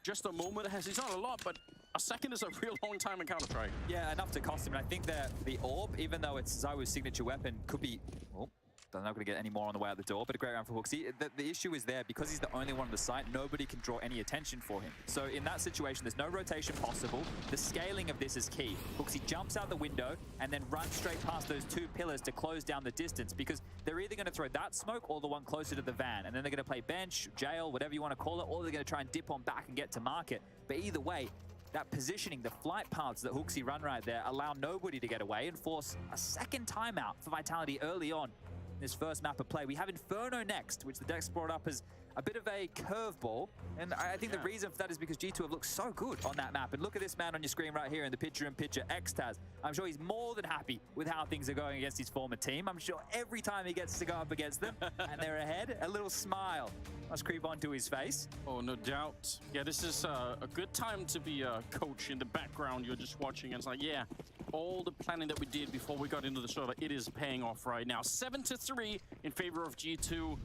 just a moment. It's not a lot, but a second is a real long time in Counter-Strike. Yeah, enough to cost him. And I think that the orb, even though it's Zywoo's signature weapon, could be... Oh, they're not going to get any more on the way out the door, but a great round for Hooksy. The issue is there, because he's the only one on the site, nobody can draw any attention for him. So in that situation, there's no rotation possible. The scaling of this is key. Hooksy jumps out the window and then runs straight past those 2 pillars to close down the distance, because they're either going to throw that smoke or the one closer to the van, and then they're going to play bench, jail, whatever you want to call it, or they're going to try and dip on back and get to market. But either way, that positioning, the flight paths that Hooksy run right there allow nobody to get away and force a second timeout for Vitality early on in this first map of play. We have Inferno next, which the Dex brought up as a bit of a curveball. And I think the reason for that is because G2 have looked so good on that map. And look at this man on your screen right here in the picture-in-picture, Xtaz. I'm sure he's more than happy with how things are going against his former team. I'm sure every time he gets to go up against them and they're ahead, a little smile must creep onto his face. Oh, no doubt. Yeah, this is a good time to be a coach in the background. You're just watching and it's like, yeah, all the planning that we did before we got into the server, it is paying off right now. 7-3 in favor of G2.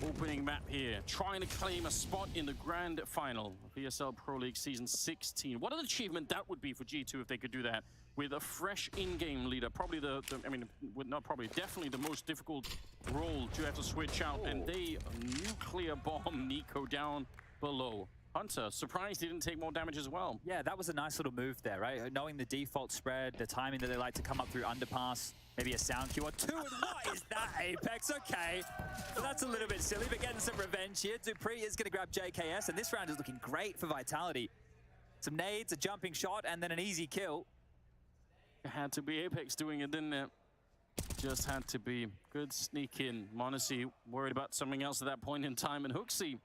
Opening map here, trying to claim a spot in the grand final of ESL Pro League Season 16. What an achievement that would be for G2 if they could do that with a fresh in-game leader. Probably definitely the most difficult role to have to switch out. And they nuclear bomb Nico down below. Hunter, surprised he didn't take more damage as well. Yeah, that was a nice little move there, right? Knowing the default spread, the timing that they like to come up through underpass, maybe a sound cue or two, and what is that, Apex? Okay, so that's a little bit silly, but getting some revenge here. Dupree is going to grab JKS, and this round is looking great for Vitality. Some nades, a jumping shot, and then an easy kill. It had to be Apex doing it, didn't it? Just had to be. Good sneak in. m0NESY worried about something else at that point in time, and Hooksy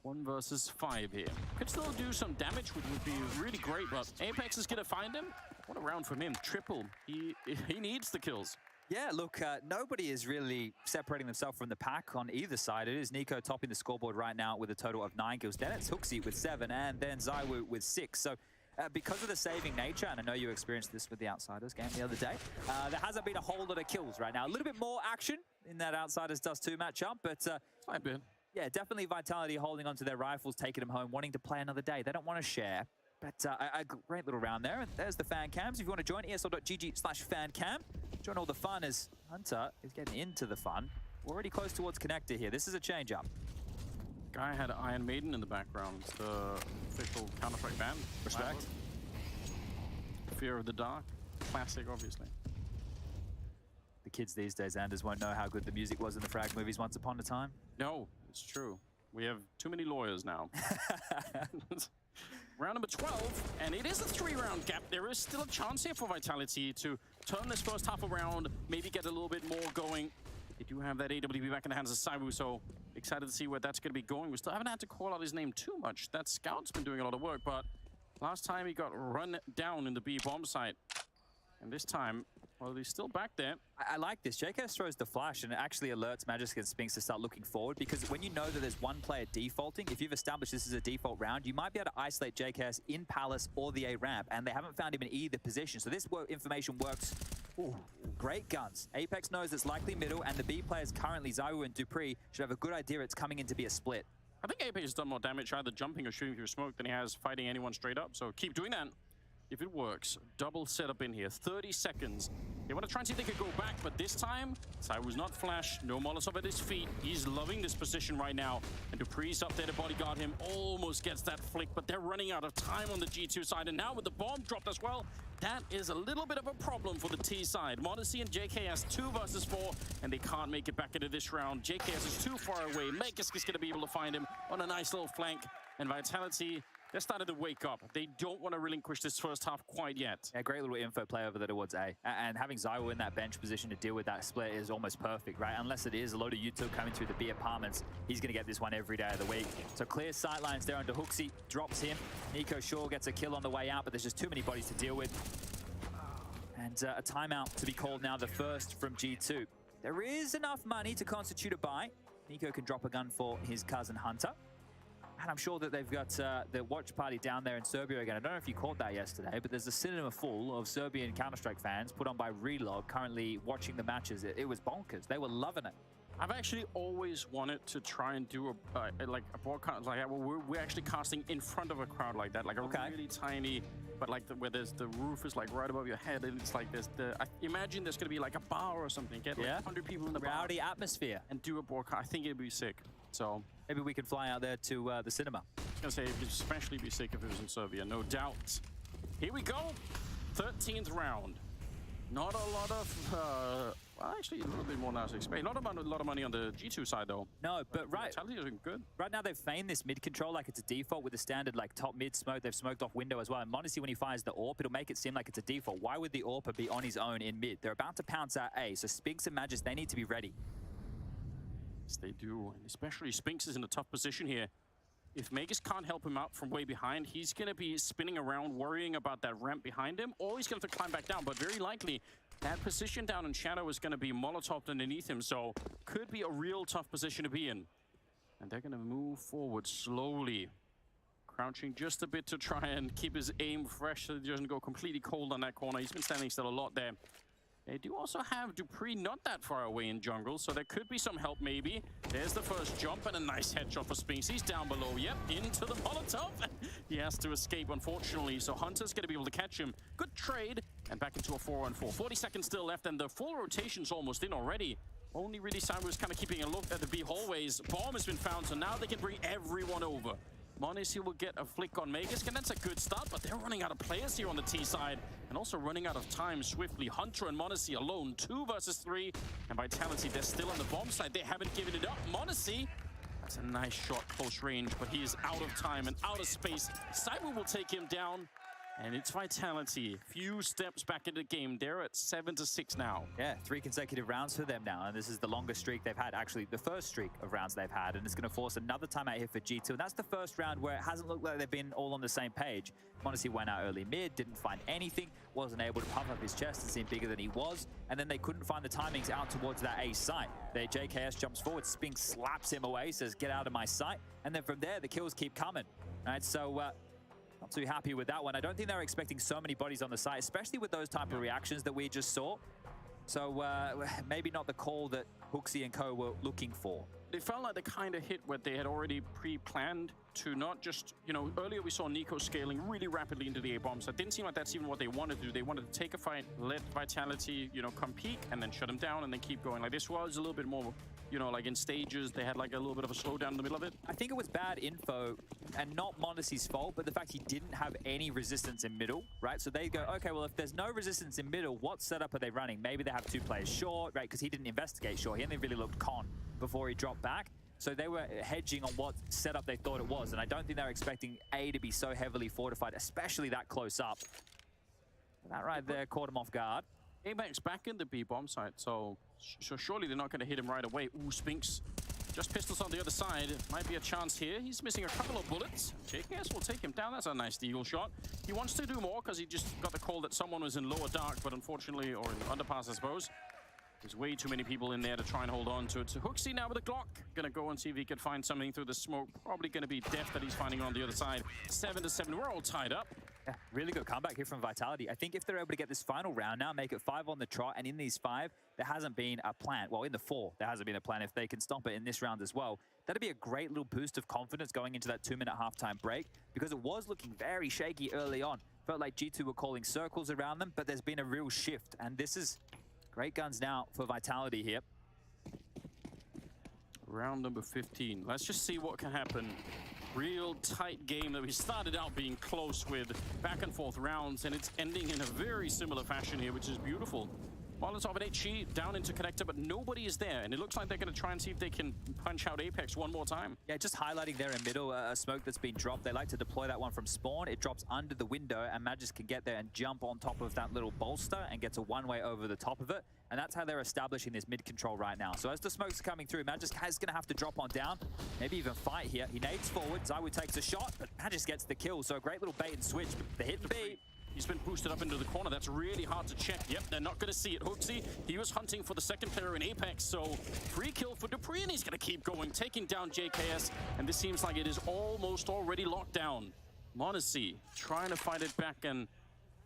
1 versus 5 here. Could still do some damage, which would be really great, but Apex is going to find him. What a round from him. Triple. He needs the kills. Yeah, look, nobody is really separating themselves from the pack on either side. It is Nico topping the scoreboard right now with a total of 9 kills. Then it's Hooksy with 7, and then ZywOo with 6. So because of the saving nature, and I know you experienced this with the Outsiders game the other day, there hasn't been a whole lot of kills right now. A little bit more action in that Outsiders Dust 2 matchup, but I bet. Yeah, definitely Vitality holding onto their rifles, taking them home, wanting to play another day. They don't want to share. But a great little round there. And there's the fan cams. If you want to join, esl.gg/fancam. Join all the fun as Hunter is getting into the fun. We're already close towards connector here. This is a change-up. Guy had Iron Maiden in the background. It's the official Counter-Strike band. Respect. Fear of the Dark. Classic, obviously. The kids these days, Anders, won't know how good the music was in the Frag movies once upon a time. No, it's true. We have too many lawyers now. Round number 12, and it is a 3-round gap. There is still a chance here for Vitality to turn this first half around, maybe get a little bit more going. They do have that AWP back in the hands of ZywOo, so excited to see where that's going to be going. We still haven't had to call out his name too much. That scout's been doing a lot of work, but last time he got run down in the B bomb site. And this time, well, he's still back there. I like this. JKS throws the flash and it actually alerts Magisk and Spinks to start looking forward, because when you know that there's one player defaulting, if you've established this is a default round, you might be able to isolate JKS in Palace or the A ramp, and they haven't found him in either position. So this information works. Ooh, great guns. Apex knows it's likely middle, and the B players currently, ZywOo and Dupree, should have a good idea it's coming in to be a split. I think Apex has done more damage either jumping or shooting through smoke than he has fighting anyone straight up, so keep doing that. If it works, double setup in here, 30 seconds. They want to try and see if they could go back, but this time, ZywOo's not flash, no Molotov at his feet. He's loving this position right now. And Dupree's up there to bodyguard him, almost gets that flick, but they're running out of time on the G2 side. And now with the bomb dropped as well, that is a little bit of a problem for the T side. m0NESY and JKS 2 versus 4, and they can't make it back into this round. JKS is too far away. Magisk is going to be able to find him on a nice little flank. And Vitality, they're starting to wake up. They don't want to relinquish this first half quite yet. Yeah, great little info play over there towards A. And having ZywOo in that bench position to deal with that split is almost perfect, right? Unless it is a load of util coming through the B apartments, he's going to get this one every day of the week. So clear sightlines there onto Hooksy, drops him. Nico Shaw gets a kill on the way out, but there's just too many bodies to deal with. And a timeout to be called now, the first from G2. There is enough money to constitute a buy. Nico can drop a gun for his cousin Hunter. And I'm sure that they've got the watch party down there in Serbia again. I don't know if you caught that yesterday, but there's a cinema full of Serbian Counter-Strike fans put on by Relog currently watching the matches. It was bonkers. They were loving it. I've actually always wanted to try and do a broadcast like that, where we're actually casting in front of a crowd like that, like a really tiny, but like where there's the roof is like right above your head, and it's like I imagine there's gonna be like a bar or something, get like 100 people in the rowdy atmosphere, and do a broadcast. I think it'd be sick. So maybe we could fly out there to the cinema. I was gonna say it'd especially be sick if it was in Serbia, no doubt. Here we go, 13th round. Not a lot of Well, actually, a little bit more now to expect. Not about a lot of money on the G2 side, though. No, but right. Vitality is doing good. Right now, they've feigned this mid control like it's a default with the standard like top mid smoke. They've smoked off window as well. And Modesty, when he fires the AWP, it'll make it seem like it's a default. Why would the AWPer be on his own in mid? They're about to pounce out A, so Spinks and Magis, they need to be ready. Yes, they do. And especially Spinks is in a tough position here. If Magus can't help him out from way behind, he's going to be spinning around, worrying about that ramp behind him, or he's going to have to climb back down. But very likely, that position down in shadow is going to be Molotoved underneath him, so could be a real tough position to be in. And they're going to move forward slowly, crouching just a bit to try and keep his aim fresh so he doesn't go completely cold on that corner. He's been standing still a lot there. They do also have Dupree not that far away in jungle, so there could be some help maybe. There's the first jump and a nice headshot for Spinks. He's down below, yep, into the Molotov. He has to escape, unfortunately, so Hunter's going to be able to catch him. Good trade, and back into a 4-on-4. 40 seconds still left, and the full rotation's almost in already. Only really Simon was kind of keeping a look at the B hallways. Bomb has been found, so now they can bring everyone over. Monesi will get a flick on Magus, and that's a good start, but they're running out of players here on the T side, and also running out of time swiftly. Hunter and Monesi alone, 2 versus 3, and Vitality, they're still on the bomb side. They haven't given it up. Monesi, that's a nice shot, close range, but he is out of time and out of space. Cyber will take him down, and it's Vitality. Few steps back in the game. They're at 7-6 now. Yeah, 3 consecutive rounds for them now, and this is the longest streak they've had, actually the first streak of rounds they've had, and it's going to force another timeout here for G2, and that's the first round where it hasn't looked like they've been all on the same page. Monesi went out early mid, didn't find anything, wasn't able to puff up his chest and seem bigger than he was, and then they couldn't find the timings out towards that A site. Their JKS jumps forward, Spinks slaps him away, says, get out of my sight, and then from there, the kills keep coming. All right, so not too happy with that one. I don't think they were expecting so many bodies on the site, especially with those type of reactions that we just saw. So maybe not the call that Hooksy and co were looking for. It felt like the kind of hit what they had already pre-planned to not just, you know, earlier we saw Nico scaling really rapidly into the A-bomb, so it didn't seem like that's even what they wanted to do. They wanted to take a fight, let Vitality, you know, come peak, and then shut him down, and then keep going. Like, this was a little bit more, you know, like in stages, they had like a little bit of a slowdown in the middle of it. I think it was bad info, and not Mondesi's fault, but the fact he didn't have any resistance in middle, right? So they go, okay, well, if there's no resistance in middle, what setup are they running? Maybe they have 2 players short, right? Because he didn't investigate short. He only really looked con before he dropped back. So they were hedging on what setup they thought it was, and I don't think they were expecting A to be so heavily fortified, especially that close up. That right there caught him off guard. Apex back in the B bomb site, so surely they're not going to hit him right away. Ooh, Spinks, just pistols on the other side. Might be a chance here. He's missing a couple of bullets. JKS will take him down. That's a nice deagle shot. He wants to do more because he just got the call that someone was in lower dark, but unfortunately, or in underpass, I suppose. There's way too many people in there to try and hold on to it. So Hooksy now with a Glock. Gonna go and see if he can find something through the smoke. Probably gonna be death that he's finding on the other side. 7-7, we're all tied up. Yeah, really good comeback here from Vitality. I think if they're able to get this final round now, make it 5 on the trot, and in these 5, there hasn't been a plan. Well, in the 4, there hasn't been a plan. If they can stomp it in this round as well, that'd be a great little boost of confidence going into that 2-minute halftime break, because it was looking very shaky early on. Felt like G2 were calling circles around them, but there's been a real shift, and this is great guns now for Vitality here. Round number 15. Let's just see what can happen. Real tight game that we started out being close with back and forth rounds, and it's ending in a very similar fashion here, which is beautiful. Molotov and HG down into connector, but nobody is there, and it looks like they're going to try and see if they can punch out Apex one more time. Yeah, just highlighting there in middle, a smoke that's been dropped. They like to deploy that one from spawn. It drops under the window, and Magis can get there and jump on top of that little bolster and gets a one-way over the top of it. And that's how they're establishing this mid-control right now. So as the smokes are coming through, Magis is going to have to drop on down, maybe even fight here. He nades forward, Zywoo takes a shot, but Magis gets the kill. So a great little bait and switch. The hit B. He's been boosted up into the corner. That's really hard to check. Yep, they're not going to see it. Hooksy, he was hunting for the second player in Apex, so free kill for Dupree, and he's going to keep going, taking down JKS, and this seems like it is almost already locked down. Monesi trying to fight it back, and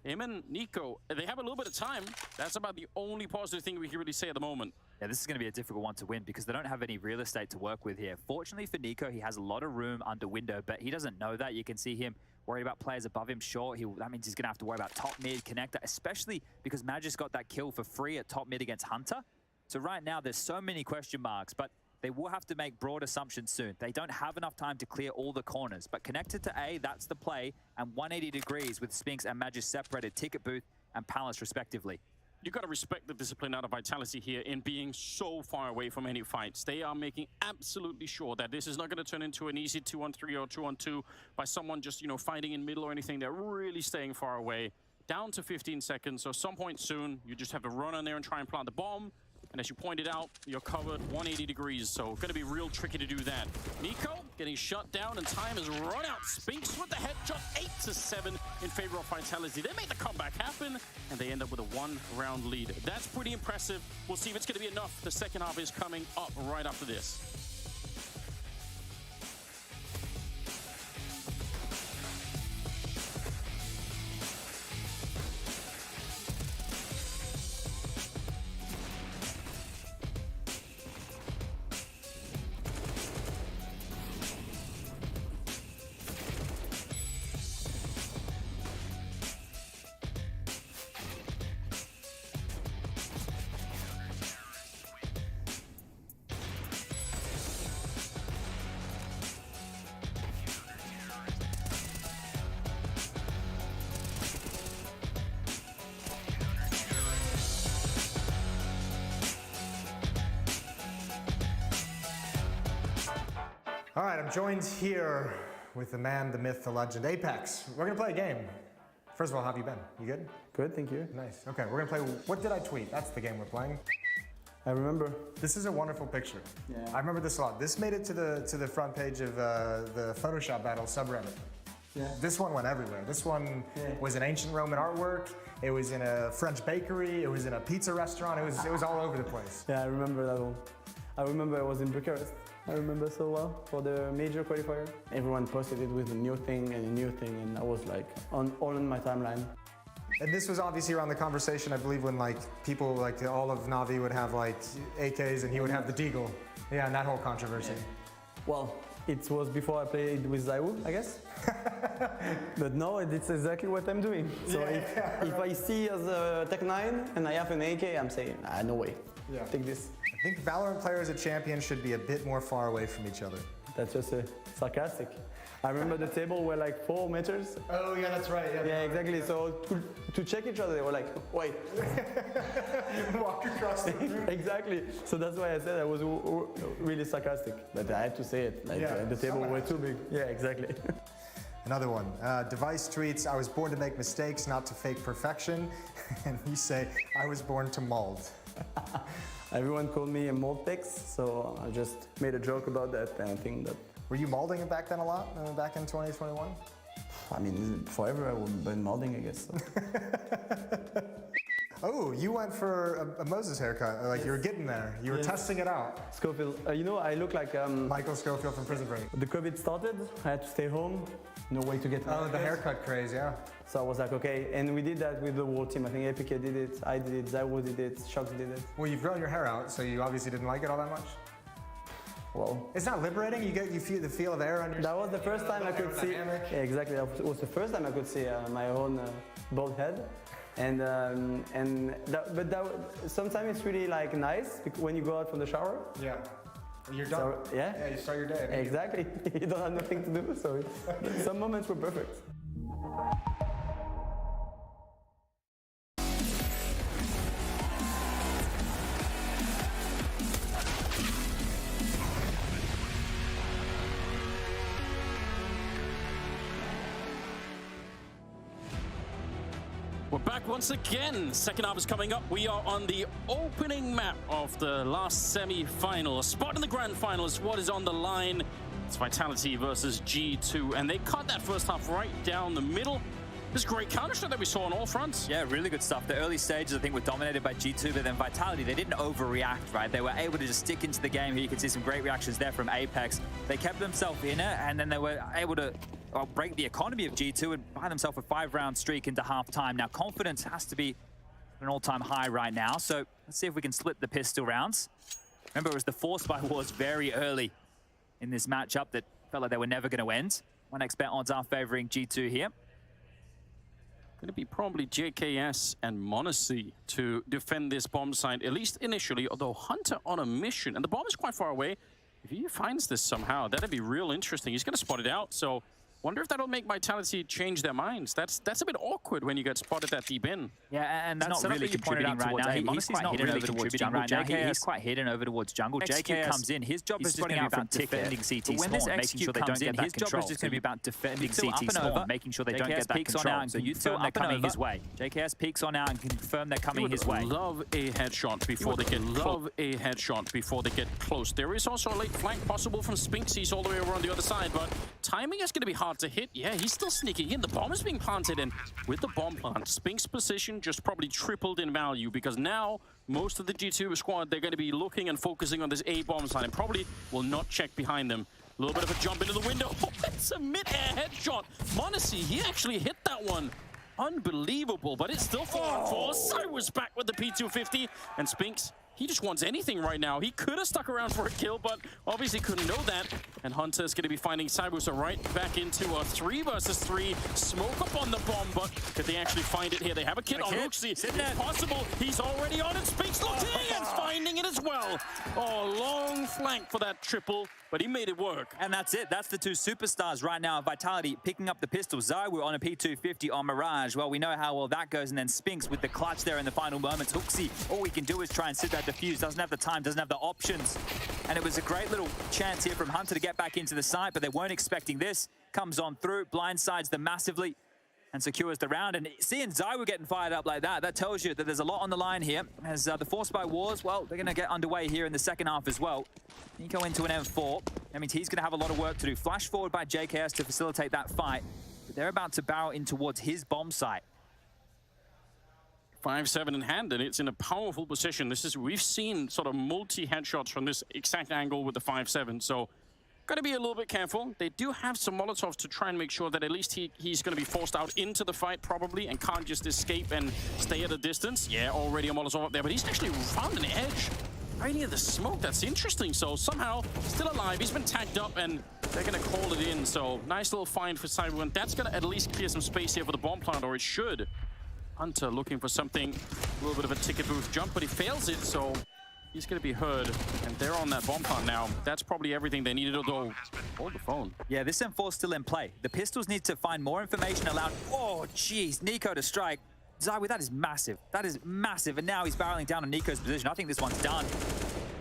him and Nico, they have a little bit of time. That's about the only positive thing we can really say at the moment. Yeah, this is going to be a difficult one to win because they don't have any real estate to work with here. Fortunately for Nico, he has a lot of room under window, but he doesn't know that. You can see him worried about players above him short. That means he's going to have to worry about top mid, connector, especially because Magis got that kill for free at top mid against Hunter. So right now, there's so many question marks, but they will have to make broad assumptions soon. They don't have enough time to clear all the corners, but connected to A, that's the play, and 180 degrees with Spinks and Magis separated, Ticket Booth and Palace respectively. you got to respect the discipline out of Vitality here in being so far away from any fights. They are making absolutely sure that this is not going to turn into an easy 2-on-3 or 2-on-2 by someone just, you know, fighting in middle or anything. They're really staying far away. Down to 15 seconds, so some point soon, you just have to run on there and try and plant the bomb. And as you pointed out, you're covered 180 degrees, so going to be real tricky to do that. Nico getting shut down, and time has run out. Spinks with the headshot, 8-7 in favor of Vitality. They make the comeback happen, and they end up with a one-round lead. That's pretty impressive. We'll see if it's going to be enough. The second half is coming up right after this. All right, I'm joined here with the man, the myth, the legend, Apex. We're gonna play a game. First of all, how have you been? You good? Good, thank you. Nice. Okay, we're gonna play What Did I Tweet? That's the game we're playing. I remember. This is a wonderful picture. Yeah. I remember this a lot. This made it to the front page of the Photoshop Battle subreddit. Yeah. This one went everywhere. This one was an ancient Roman artwork. It was in a French bakery. It was in a pizza restaurant. It was all over the place. Yeah, I remember that one. I remember I was in Bucharest. I remember so well for the major qualifier. Everyone posted it with a new thing, and I was like all on my timeline. And this was obviously around the conversation, I believe, when like people like all of Navi would have like AKs and he would have the Deagle. Yeah, and that whole controversy. Yeah. Well, it was before I played with Zaiwu, I guess. But now it's exactly what I'm doing. So if I see as a Tech 9 and I have an AK, I'm saying, no way, take this. I think Valorant players at Champions should be a bit more far away from each other. That's just sarcastic. I remember the table were like 4 meters. Oh yeah, that's right. Yeah, exactly. So to check each other, they were like, wait. Walk across the room. Exactly. So that's why I said I was really sarcastic. But I had to say it. Like the table were too big. Yeah, exactly. Another one. Device tweets, I was born to make mistakes, not to fake perfection. And you say, I was born to mold. Everyone called me a mold pix, so I just made a joke about that, and I think that... Were you molding it back then a lot, back in 2021? I mean, forever I've been molding, I guess. Oh, you went for a Moses haircut, like you were getting there. You were testing it out. Schofield, you know, I look like... Michael Schofield from Prison Break. The COVID started, I had to stay home, no way to get... Oh, the haircut craze, yeah. So I was like, okay, and we did that with the whole team. I think APK did it, I did it, Zaiwu did it, Shox did it. Well, you've grown your hair out, so you obviously didn't like it all that much? Well... It's not liberating? You feel the feel of air on your... That was the first time I could see... Yeah, exactly, that was the first time I could see my own bald head. Sometimes it's really like nice when you go out from the shower. Yeah. You're done. So, yeah, you start your day. Exactly. You don't have nothing to do, so some moments were perfect. We're back once again. Second half is coming up. We are on the opening map of the last semi-final. A spot in the grand final is what is on the line. It's Vitality versus G2, and they cut that first half right down the middle. This great counter-strike that we saw on all fronts. Yeah, really good stuff. The early stages, I think, were dominated by G2, but then Vitality, they didn't overreact, right? They were able to just stick into the game here. You can see some great reactions there from Apex. They kept themselves in it, and then they were able to break the economy of G2 and buy themselves a 5-round streak into halftime. Now, confidence has to be at an all-time high right now, so let's see if we can split the pistol rounds. Remember, it was the Force by Wars very early in this matchup that felt like they were never going to end. 1xBet odds are favoring G2 here. Going to be probably JKS and Monacy to defend this bomb site, at least initially, although Hunter on a mission, and the bomb is quite far away. If he finds this somehow, that'd be real interesting. He's going to spot it out, so Wonder if that'll make Vitality change their minds. That's a bit awkward when you get spotted that deep in. Yeah, and that's not really contributing right now. He's quite hidden over towards jungle. He's quite hidden over towards jungle. JKS comes in. His job is just going to be about defending CT spawn, making sure they don't get that control. His job is just going to be about defending CT spawn, making sure they don't get that control. So you confirm they're coming his way. JKS peeks on out and confirm they're coming his way. Love a headshot before they get close. There is also a late flank possible from Spinks. He's all the way over on the other side, but timing is going to be hard to hit. Yeah, he's still sneaking in. The bomb is being planted, and with the bomb plant, Spinks' position just probably tripled in value because now most of the G2 squad, they're going to be looking and focusing on this A bomb side and probably will not check behind them. A little bit of a jump into the window. Oh, it's a mid-air headshot. m0NESY, he actually hit that one. Unbelievable, but it's still 4-on-4. Cyber's back with the P250, and Spinks, he just wants anything right now. He could have stuck around for a kill, but obviously couldn't know that. And Hunter's going to be finding Cyber's right back into a 3 versus 3. Smoke up on the bomb, but could they actually find it here? They have a kid on HooXi. It's possible. He's already on it. Spinks looking and finding it as well. Oh, long flank for that triple, but he made it work. And that's it. That's the two superstars right now. Vitality picking up the pistol. ZywOo on a P250 on Mirage. Well, we know how well that goes. And then Spinks with the clutch there in the final moments. HooXi, all he can do is try and sit that defuse. Doesn't have the time, doesn't have the options. And it was a great little chance here from Hunter to get back into the site, but they weren't expecting this. Comes on through, blindsides them massively, and secures the round. And seeing ZywOo getting fired up like that, that tells you that there's a lot on the line here. As the Force by Wars, well, they're going to get underway here in the second half as well. Nico into an M4. That means he's going to have a lot of work to do. Flash forward by JKS to facilitate that fight. But they're about to barrel in towards his bomb site. 5-7 in hand, and it's in a powerful position. We've seen sort of multi-headshots from this exact angle with the 5-7, so got to be a little bit careful. They do have some Molotovs to try and make sure that at least he's going to be forced out into the fight probably and can't just escape and stay at a distance. Yeah, already a Molotov up there, but he's actually found an edge right near the smoke. That's interesting. So somehow still alive. He's been tagged up and they're going to call it in. So nice little find for CyberOne, and that's going to at least clear some space here for the bomb plant, or it should. Hunter looking for something, a little bit of a ticket booth jump, but he fails it, so he's going to be heard. And they're on that bomb plant now. That's probably everything they needed, although hold the phone. Yeah, this M4's still in play. The Pistols need to find more information allowed. Oh, jeez, Nico to strike. ZywOo, that is massive. That is massive, and now he's barreling down on Nico's position. I think this one's done.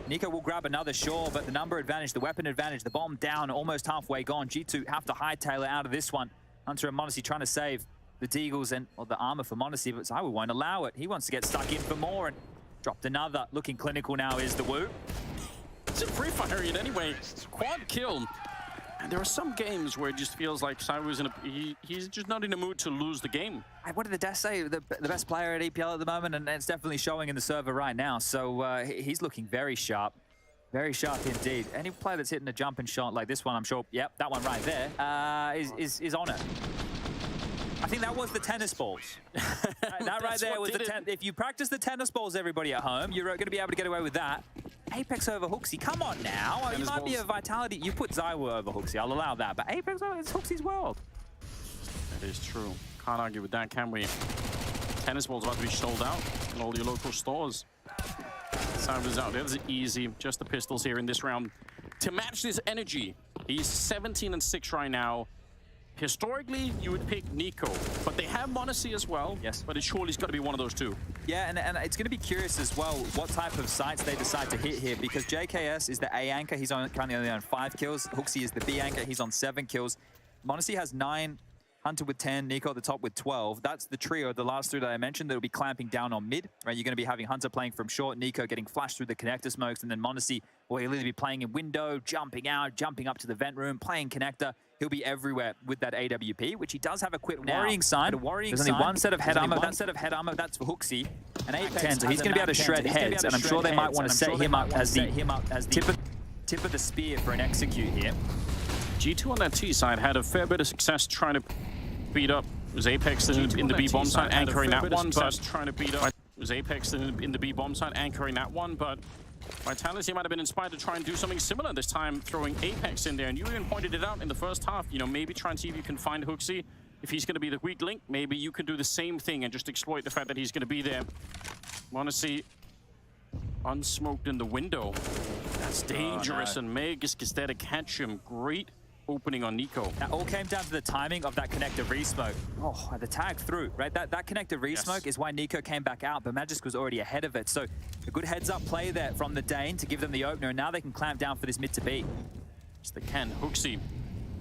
Nico will grab another, sure, but the number advantage, the weapon advantage, the bomb down, almost halfway gone. G2 have to hightail it out of this one. Hunter and m0NESY trying to save the deagles and the armor for m0NESY, but ZywOo won't allow it. He wants to get stuck in for more and dropped another. Looking clinical now is the Woo. It's a free fire it anyway. Quad kill. And there are some games where it just feels like CyberOne's he's just not in the mood to lose the game. What did the desk say? The best player at EPL at the moment, and it's definitely showing in the server right now. So he's looking very sharp. Very sharp indeed. Any player that's hitting a jumping shot like this one, I'm sure, yep, that one right there, is on it. I think that was the tennis balls. That right there was the if you practice the tennis balls, everybody at home, you're going to be able to get away with that. Apex over HooXi, come on now. Tennis you might balls. Be a Vitality. You put ZywOo over HooXi, I'll allow that. But Apex over HooXi's world. That is true. Can't argue with that, can we? Tennis balls about to be sold out in all your local stores. CyberOne's out there. This is easy. Just the pistols here in this round. To match this energy, he's 17-6 right now. Historically, you would pick Nico, but they have m0NESY as well. Yes. But it surely's got to be one of those two. Yeah, and it's going to be curious as well what type of sites they decide to hit here, because JKS is the A anchor. He's currently only on 5 kills. HooXi is the B anchor. He's on 7 kills. m0NESY has 9. Hunter with 10, Nico at the top with 12. That's the trio, the last 3 that I mentioned, that will be clamping down on mid, right? You're going to be having Hunter playing from short, Nico getting flashed through the connector smokes, and then m0NESY, well, he'll either be playing in window, jumping out, jumping up to the vent room, playing connector. He'll be everywhere with that AWP, which he does have equipped now. Worrying sign. There's only one set of head armor. That set of head armor, that's for HooXi. And Apex 10, so he's going to be able to shred heads, and I'm sure they might want to set him up as the tip of the spear for an execute here. G2 on that T side had a fair bit of success trying to beat up. It was Apex in the B bomb side anchoring that one, but trying to beat up. It was Apex in the B bomb side anchoring that one, but Vitality might have been inspired to try and do something similar this time, throwing Apex in there. And you even pointed it out in the first half. You know, maybe try and see if you can find HooXi. If he's going to be the weak link, maybe you can do the same thing and just exploit the fact that he's going to be there. m0NESY unsmoked in the window. That's dangerous, and Meg is there to catch him. Great opening on Nico. That all came down to the timing of that connector resmoke. Oh, the tag through, right? That connector resmoke is why Nico came back out, but Magisk was already ahead of it. So a good heads-up play there from the Dane to give them the opener, and now they can clamp down for this mid to B. Yes, they can. Hooksy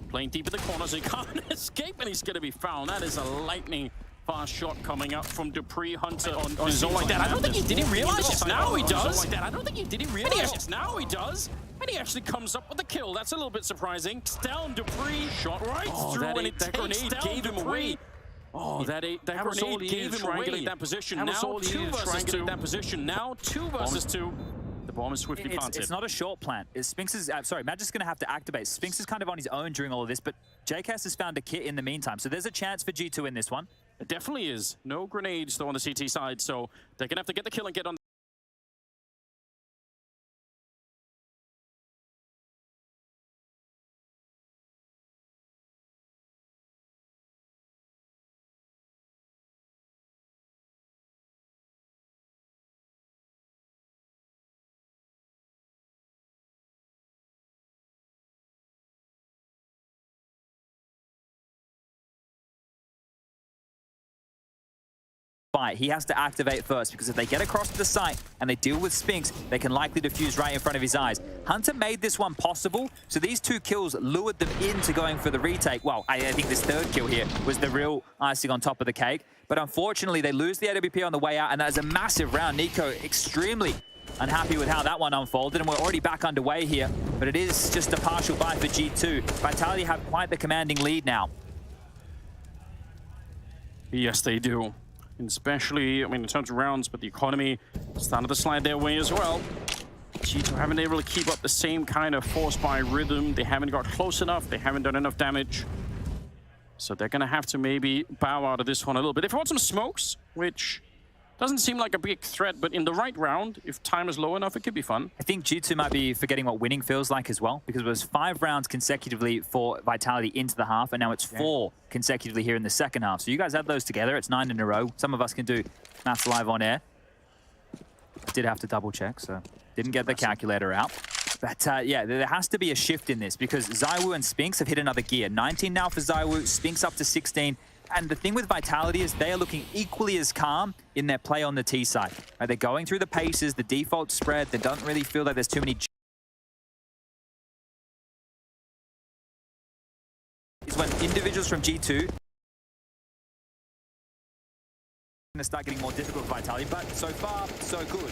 playing deep in the corner, so he can't escape, and he's going to be fouled. That is a lightning fast shot coming up from Dupree. Hunter on his own like that. I don't think he didn't realize it. Now he does. I don't think he didn't realize it. Now he does. And he actually comes up with the kill. That's a little bit surprising. It's down Dupree. Shot right through, and that grenade gave him away. Oh, that grenade gave him away. That position. Now 2 versus 2. That position. Now 2 versus 2. The bomb is swiftly planted. It's not a short plant. Spinx is, sorry, Magic's going to have to activate. Spinx is kind of on his own during all of this, but JCast has found a kit in the meantime. So there's a chance for G2 in this one. It definitely is. No grenades, though, on the CT side, so they're going to have to get the kill and get on. He has to activate first, because if they get across to the site and they deal with Spinx, they can likely defuse right in front of his eyes. Hunter made this one possible, so these 2 kills lured them into going for the retake. Well, I think this 3rd kill here was the real icing on top of the cake. But unfortunately, they lose the AWP on the way out, and that is a massive round. Nico extremely unhappy with how that one unfolded, and we're already back underway here. But it is just a partial buy for G2. Vitality have quite the commanding lead now. Yes, they do. And especially, I mean, in terms of rounds, but the economy started to slide their way as well. G2 haven't been able to keep up the same kind of force by rhythm. They haven't got close enough. They haven't done enough damage. So they're going to have to maybe bow out of this one a little bit. If you want some smokes, which doesn't seem like a big threat, but in the right round, if time is low enough, it could be fun. I think G2 might be forgetting what winning feels like as well, because it was 5 rounds consecutively for Vitality into the half, and now it's 4 consecutively here in the second half. So you guys add those together, it's 9 in a row. Some of us can do maths live on air. Did have to double check, so didn't get the calculator out. But yeah, there has to be a shift in this, because ZywOo and Spinx have hit another gear. 19 now for ZywOo, Spinx up to 16. And the thing with Vitality is they are looking equally as calm in their play on the T side. Right, they're going through the paces, the default spread. They don't really feel like there's too many... Is when individuals from G2 going to start getting more difficult for Vitality, but so far, so good.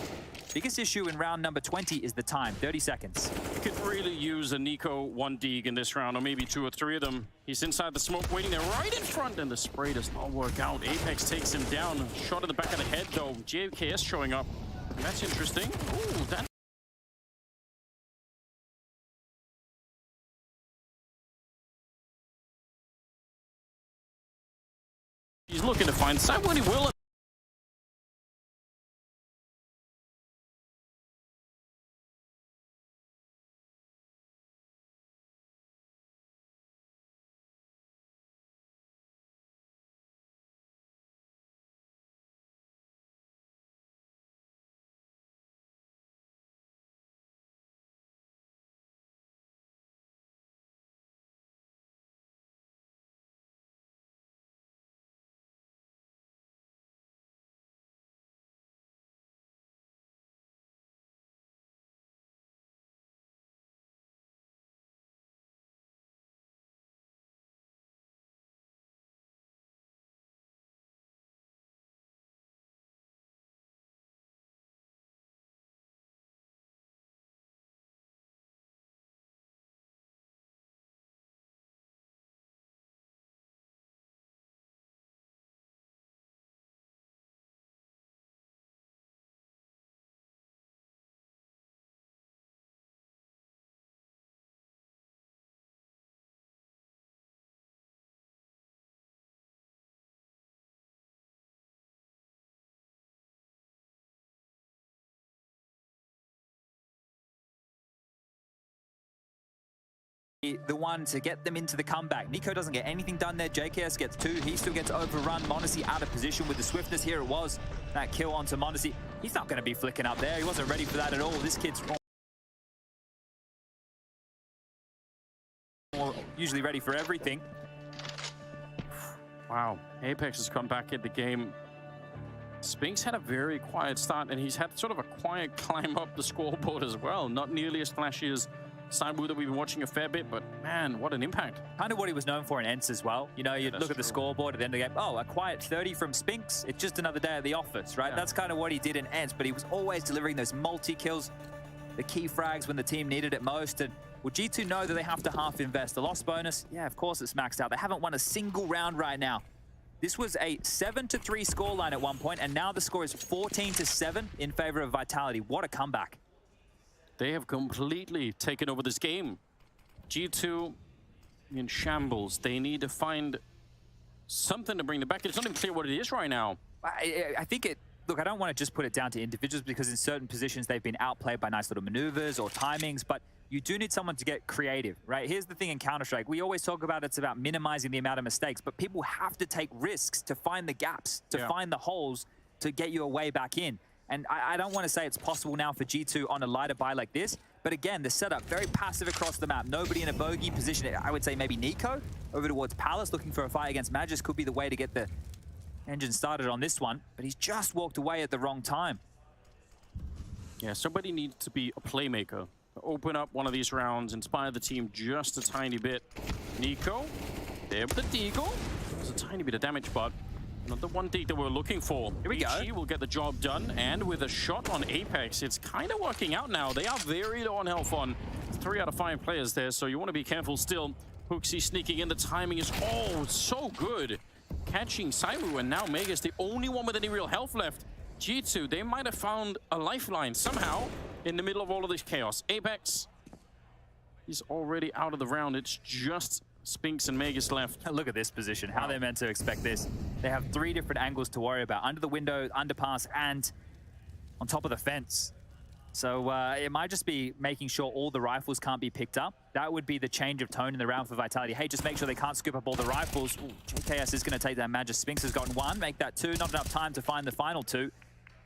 Biggest issue in round number 20 is the time, 30 seconds. You could really use a Nico 1 dig in this round, or maybe 2 or 3 of them. He's inside the smoke, waiting there right in front, and the spray does not work out. Apex takes him down. Shot in the back of the head, though. JKS showing up. That's interesting. Ooh, that... He's looking to find side when he will. The one to get them into the comeback. Nico doesn't get anything done there. JKS gets 2. He still gets overrun. m0NESY out of position with the swiftness. Here it was. That kill onto m0NESY. He's not going to be flicking up there. He wasn't ready for that at all. This kid's usually ready for everything. Wow, Apex has come back in the game. Spinks had a very quiet start, and he's had sort of a quiet climb up the scoreboard as well. Not nearly as flashy as Saibu that we've been watching a fair bit, but man, what an impact. Kind of what he was known for in ENCE as well. You know, you'd look at the scoreboard at the end of the game, oh, a quiet 30 from Spinks. It's just another day at the office, right? Yeah. That's kind of what he did in ENCE, but he was always delivering those multi-kills, the key frags when the team needed it most. And will G2 know that they have to half invest? The loss bonus, yeah, of course it's maxed out. They haven't won a single round right now. This was a 7-3 scoreline at one point, and now the score is 14-7 in favor of Vitality. What a comeback. They have completely taken over this game. G2 in shambles. They need to find something to bring them back. It's not even clear what it is right now. I think it... Look, I don't want to just put it down to individuals because in certain positions they've been outplayed by nice little maneuvers or timings, but you do need someone to get creative, right? Here's the thing in Counter-Strike. We always talk about it's about minimizing the amount of mistakes, but people have to take risks to find the gaps, to find the holes, to get your way back in. And I don't want to say it's possible now for G2 on a lighter buy like this, but again, the setup, very passive across the map. Nobody in a bogey position. I would say maybe Nico over towards Palace looking for a fight against Magis could be the way to get the engine started on this one, but he's just walked away at the wrong time. Yeah, somebody needs to be a playmaker. Open up one of these rounds, inspire the team just a tiny bit. Nico, there with the deagle. There's a tiny bit of damage, but not the one dig that we're looking for. Here we go. He will get the job done, and with a shot on Apex, it's kind of working out now. They are very low on health on 3 out of 5 players there, so you want to be careful still. Hooksy sneaking in, the timing is so good. Catching Saibu, and now Mega's the only one with any real health left. G2, they might have found a lifeline somehow in the middle of all of this chaos. Apex, he's already out of the round. It's just Spinks and Megas left. Look at this position. How they're meant to expect this. They have 3 different angles to worry about. Under the window, underpass, and on top of the fence. So it might just be making sure all the rifles can't be picked up. That would be the change of tone in the round for Vitality. Hey, just make sure they can't scoop up all the rifles. Ooh, JKS is going to take that Magis. Spinks has gotten 1, make that 2. Not enough time to find the final 2.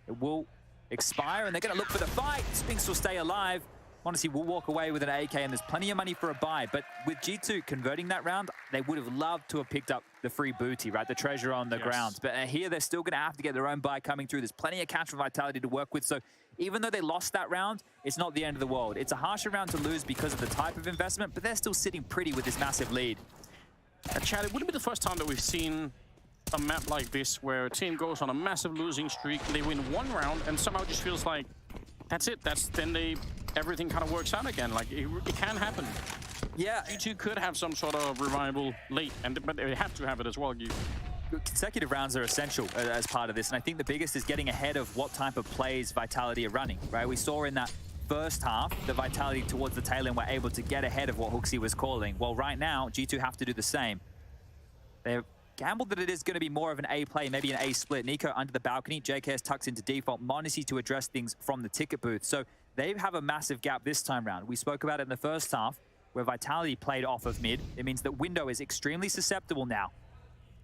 It will expire, and they're going to look for the fight. Spinks will stay alive. Honestly, we'll walk away with an AK, and there's plenty of money for a buy. But with G2 converting that round, they would have loved to have picked up the free booty, right? The treasure on the grounds. But here, they're still going to have to get their own buy coming through. There's plenty of cash for Vitality to work with. So even though they lost that round, it's not the end of the world. It's a harsher round to lose because of the type of investment, but they're still sitting pretty with this massive lead. Chad, it wouldn't be the first time that we've seen a map like this where a team goes on a massive losing streak, they win 1 round, and somehow just feels like that's it. Everything kind of works out again. Like, it can happen. Yeah. G2 could have some sort of revival late, but they have to have it as well. Consecutive rounds are essential as part of this, and I think the biggest is getting ahead of what type of plays Vitality are running, right? We saw in that first half that Vitality towards the tail end were able to get ahead of what Hooksy was calling. Well, right now, G2 have to do the same. They've gambled that it is going to be more of an A play, maybe an A split. Nico under the balcony, JKS tucks into default, m0NESY to address things from the ticket booth. So they have a massive gap this time round. We spoke about it in the first half, where Vitality played off of mid. It means that window is extremely susceptible now.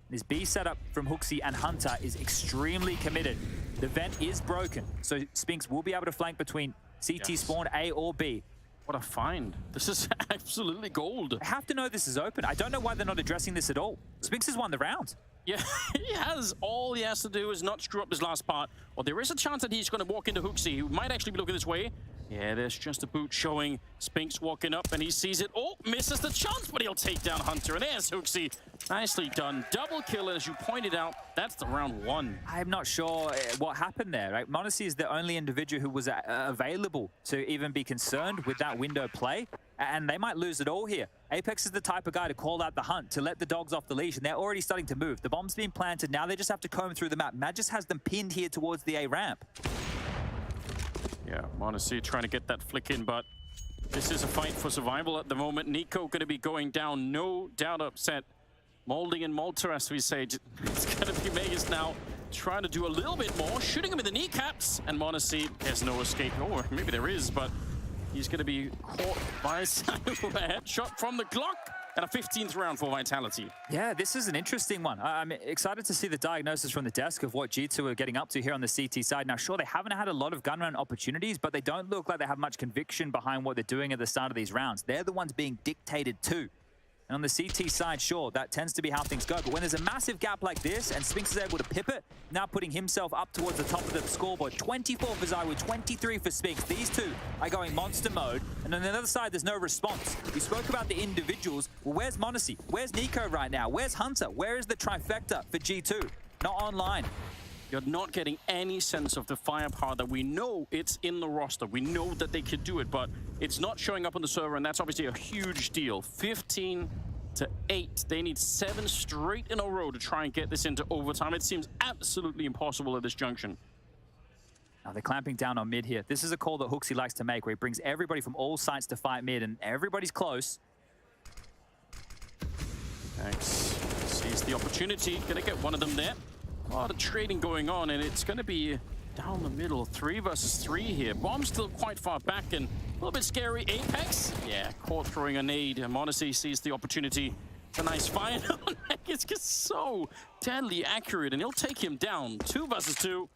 This B setup from Hooksy and Hunter is extremely committed. The vent is broken, so Spinks will be able to flank between CT spawn A or B. What a find. This is absolutely gold. I have to know this is open. I don't know why they're not addressing this at all. Spinks has won the round. Yeah, he has. All he has to do is not screw up his last part. Or there is a chance that he's going to walk into Hooksy, who might actually be looking this way. Yeah, there's just a boot showing. Spinks walking up, and he sees it. Oh, misses the chance, but he'll take down Hunter. And there's Hooksy. Nicely done. Double kill, as you pointed out. That's the round 1. I'm not sure what happened there, right? m0NESY is the only individual who was available to even be concerned with that window play. And they might lose it all here. Apex is the type of guy to call out the hunt, to let the dogs off the leash, and they're already starting to move. The bomb's been planted. Now they just have to comb through the map. Magis has them pinned here towards the A ramp. Yeah, m0NESY trying to get that flick in, but this is a fight for survival at the moment. Nico going to be going down, no doubt upset. Molding and Malta, as we say. It's going to be Megas now trying to do a little bit more, shooting him in the kneecaps, and m0NESY has no escape. Oh, maybe there is, but he's going to be caught by Saibu. A headshot from the Glock, and a 15th round for Vitality. Yeah, this is an interesting one. I'm excited to see the diagnosis from the desk of what G2 are getting up to here on the CT side. Now, sure, they haven't had a lot of gun round opportunities, but they don't look like they have much conviction behind what they're doing at the start of these rounds. They're the ones being dictated to. And on the CT side, sure, that tends to be how things go. But when there's a massive gap like this and Spinx is able to pip it, now putting himself up towards the top of the scoreboard. 24 for ZywOo, 23 for Spinx. These two are going monster mode. And on the other side, there's no response. We spoke about the individuals. Well, where's m0NESY? Where's Nico right now? Where's Hunter? Where is the trifecta for G2? Not online. You're not getting any sense of the firepower that we know it's in the roster. We know that they could do it, but it's not showing up on the server, and that's obviously a huge deal. 15-8. They need 7 straight in a row to try and get this into overtime. It seems absolutely impossible at this junction. Now they're clamping down on mid here. This is a call that HooXi likes to make, where he brings everybody from all sides to fight mid, and everybody's close. Thanks. Sees the opportunity. Gonna get one of them there. A lot of trading going on, and it's going to be down the middle. 3 versus 3 here. Bomb's still quite far back and a little bit scary. Apex, yeah, caught throwing a nade. m0NESY sees the opportunity. It's a nice fire. It's just so deadly accurate, and he'll take him down. 2 versus 2.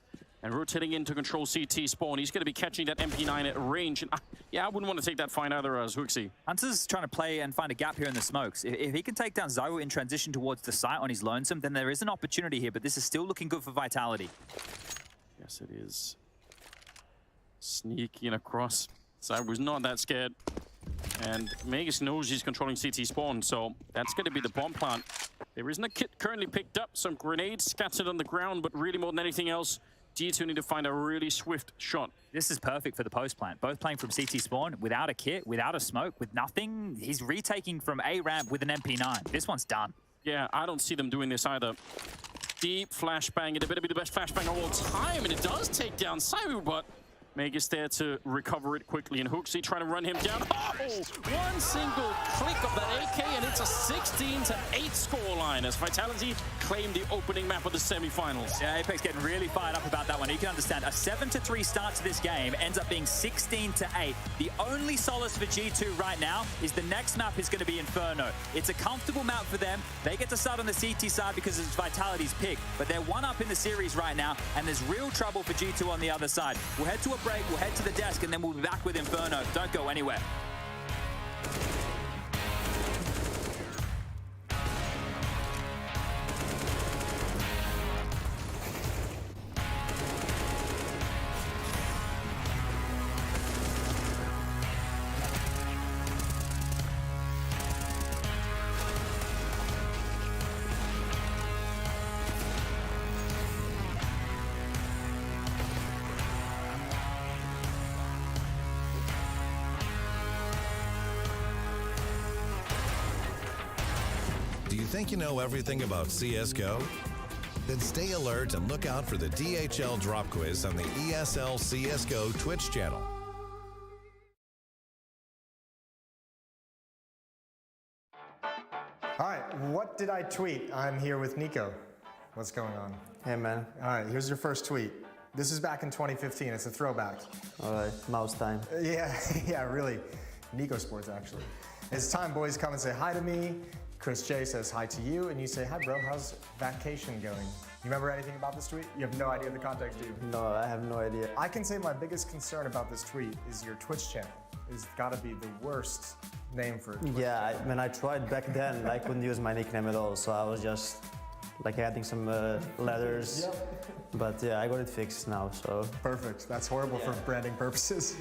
And rotating in to control CT spawn. He's going to be catching that MP9 at range. And yeah, I wouldn't want to take that fight either as HooXi. Hunter's trying to play and find a gap here in the smokes. If he can take down ZywOo in transition towards the site on his lonesome, then there is an opportunity here, but this is still looking good for Vitality. Yes, it is. Sneaking across. ZywOo's not that scared. And Magisk knows he's controlling CT spawn, so that's going to be the bomb plant. There isn't a kit currently picked up. Some grenades scattered on the ground, but really more than anything else, G2 need to find a really swift shot. This is perfect for the post plant. Both playing from CT spawn, without a kit, without a smoke, with nothing. He's retaking from A ramp with an MP9. This one's done. Yeah, I don't see them doing this either. Deep flashbang. It better be the best flashbang of all time, and it does take down ZywOo, but Magisk there to recover it quickly, and HooXi trying to run him down. Oh! One single click of that AK, and it's a 16-8 scoreline as Vitality claim the opening map of the semifinals. Yeah, Apex getting really fired up about that one. You can understand a 7-3 start to this game ends up being 16-8. The only solace for G2 right now is the next map is going to be Inferno. It's a comfortable map for them. They get to start on the CT side because it's Vitality's pick, but they're one up in the series right now, and there's real trouble for G2 on the other side. We'll head to a break, we'll head to the desk, and then we'll be back with Inferno. Don't go anywhere. Do you think you know everything about CSGO? Then stay alert and look out for the DHL drop quiz on the ESL CSGO Twitch channel. All right, what did I tweet? I'm here with Nico. What's going on? Hey, man. All right, here's your first tweet. This is back in 2015. It's a throwback. All right, mouse time. Yeah, yeah, really. Nico Sports, actually. It's time, boys, come and say hi to me. Chris J says hi to you, and you say, hi, bro, how's vacation going? You remember anything about this tweet? You have no idea the context, do you? No, I have no idea. I can say my biggest concern about this tweet is your Twitch channel. It's got to be the worst name for it. Yeah, when I tried back then, I couldn't use my nickname at all, so I was just like adding some letters. Yep. But yeah, I got it fixed now, so. Perfect. That's horrible for branding purposes.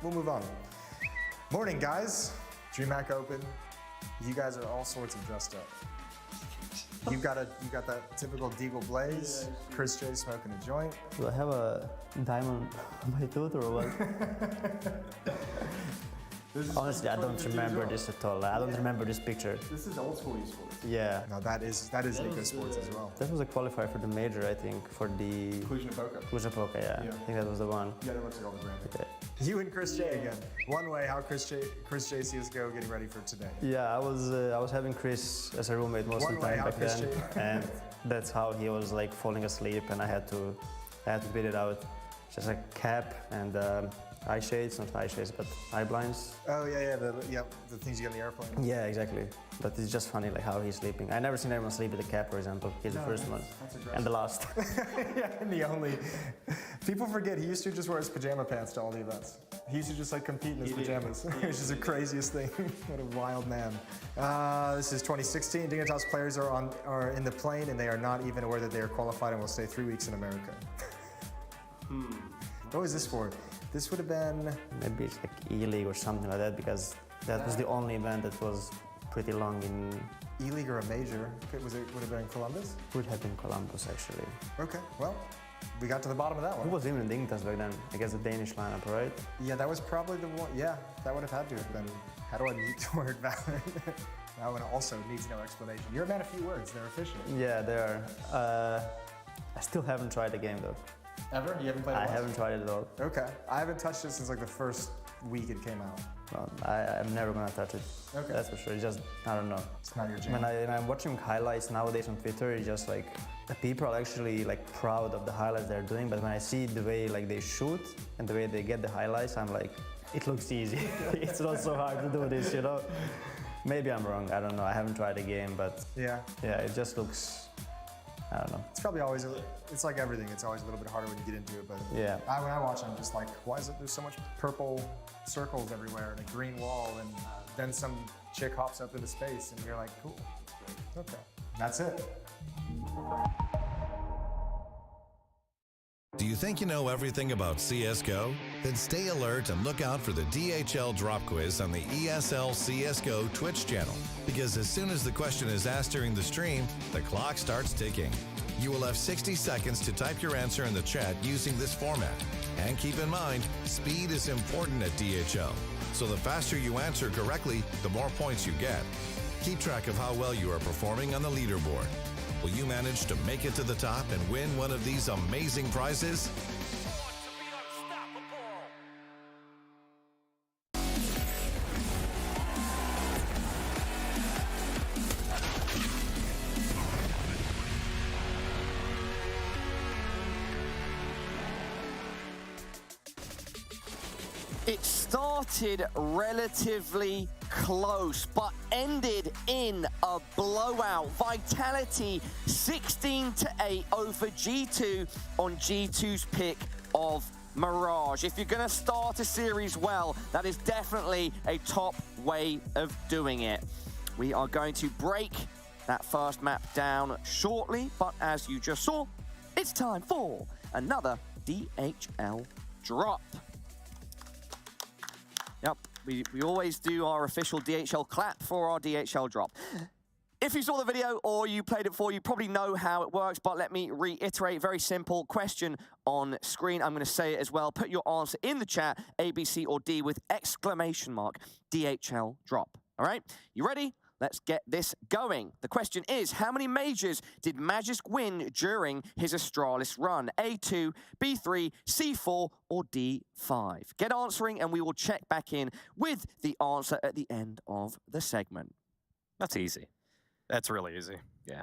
We'll move on. Morning, guys. DreamHack Open. You guys are all sorts of dressed up. You got that typical Deagle Blaze. Chris J smoking a joint. Do I have a diamond on my tooth or what? Honestly, I don't remember this at all. I don't remember this picture. This is old school esports. Yeah. No, that is Nico Sports as well. That was a qualifier for the major, I think, for the... Cluj-Napoca, yeah. I think that was the one. Yeah, that looks like all the branding. Okay. You and Chris J again. One way, how Chris J CSGO getting ready for today? Yeah, I was having Chris as a roommate most of the time back then, and that's how he was like falling asleep, and I had to beat it out. Just a cap and eye shades, not eye shades, but eye blinds. Oh yeah, the things you get in the airplane. Yeah, exactly. But it's just funny, like how he's sleeping. I never seen anyone sleep with a cap, for example. He's the first one, and the last. Yeah, and the only. People forget he used to just wear his pajama pants to all the events. He used to just like compete in his pajamas, which is the craziest thing. What a wild man. This is 2016. Dignitas players are in the plane, and they are not even aware that they are qualified and will stay 3 weeks in America. What was this for? This would have been... Maybe it's like E-League or something like that, because that was the only event that was pretty long in... E-League or a major? Would it have been Columbus? Would have been Columbus, actually. Okay, well, we got to the bottom of that one. Who was even in Dignitas back then? I guess the Danish lineup, right? Yeah, that was probably the one. Yeah, that would have had to have been. How do I mute the word valid? That one also needs no explanation. You're a man of few words. They're official. Yeah, they are. I still haven't tried the game, though. Ever? You haven't played it I once? haven't tried it at all. Okay. I haven't touched it since like the first week it came out. Well, I'm never gonna touch it. Okay. That's for sure. It's just, I don't know. It's not your jam. When I'm watching highlights nowadays on Twitter, it's just like, the people are actually like proud of the highlights they're doing, but when I see the way like they shoot and the way they get the highlights, I'm like, it looks easy. It's not so hard to do this, you know? Maybe I'm wrong, I don't know. I haven't tried the game, but yeah, it just looks, I don't know. It's probably always, it's like everything. It's always a little bit harder when you get into it, but yeah. When I watch, I'm just like, why is it there's so much purple circles everywhere and a green wall, and then some chick hops up into space and you're like, cool, that's great. Okay, that's it. Do you think you know everything about CSGO? Then stay alert and look out for the DHL drop quiz on the ESL CSGO Twitch channel. Because as soon as the question is asked during the stream, the clock starts ticking. You will have 60 seconds to type your answer in the chat using this format. And keep in mind, speed is important at DHL. So the faster you answer correctly, the more points you get. Keep track of how well you are performing on the leaderboard. Will you manage to make it to the top and win one of these amazing prizes? It started relatively close, but ended in a blowout. Vitality 16-8 over G2 on G2's pick of Mirage. If you're going to start a series well, that is definitely a top way of doing it. We are going to break that first map down shortly, but as you just saw, it's time for another DHL drop. Yep, we always do our official DHL clap for our DHL drop. If you saw the video or you played it before, you probably know how it works, but let me reiterate, very simple question on screen. I'm going to say it as well. Put your answer in the chat, A, B, C, or D with exclamation mark, DHL drop. All right, you ready? Let's get this going. The question is, how many majors did Magisk win during his Astralis run? A2, B3, C4, or D5? Get answering, and we will check back in with the answer at the end of the segment. That's easy. That's really easy. Yeah.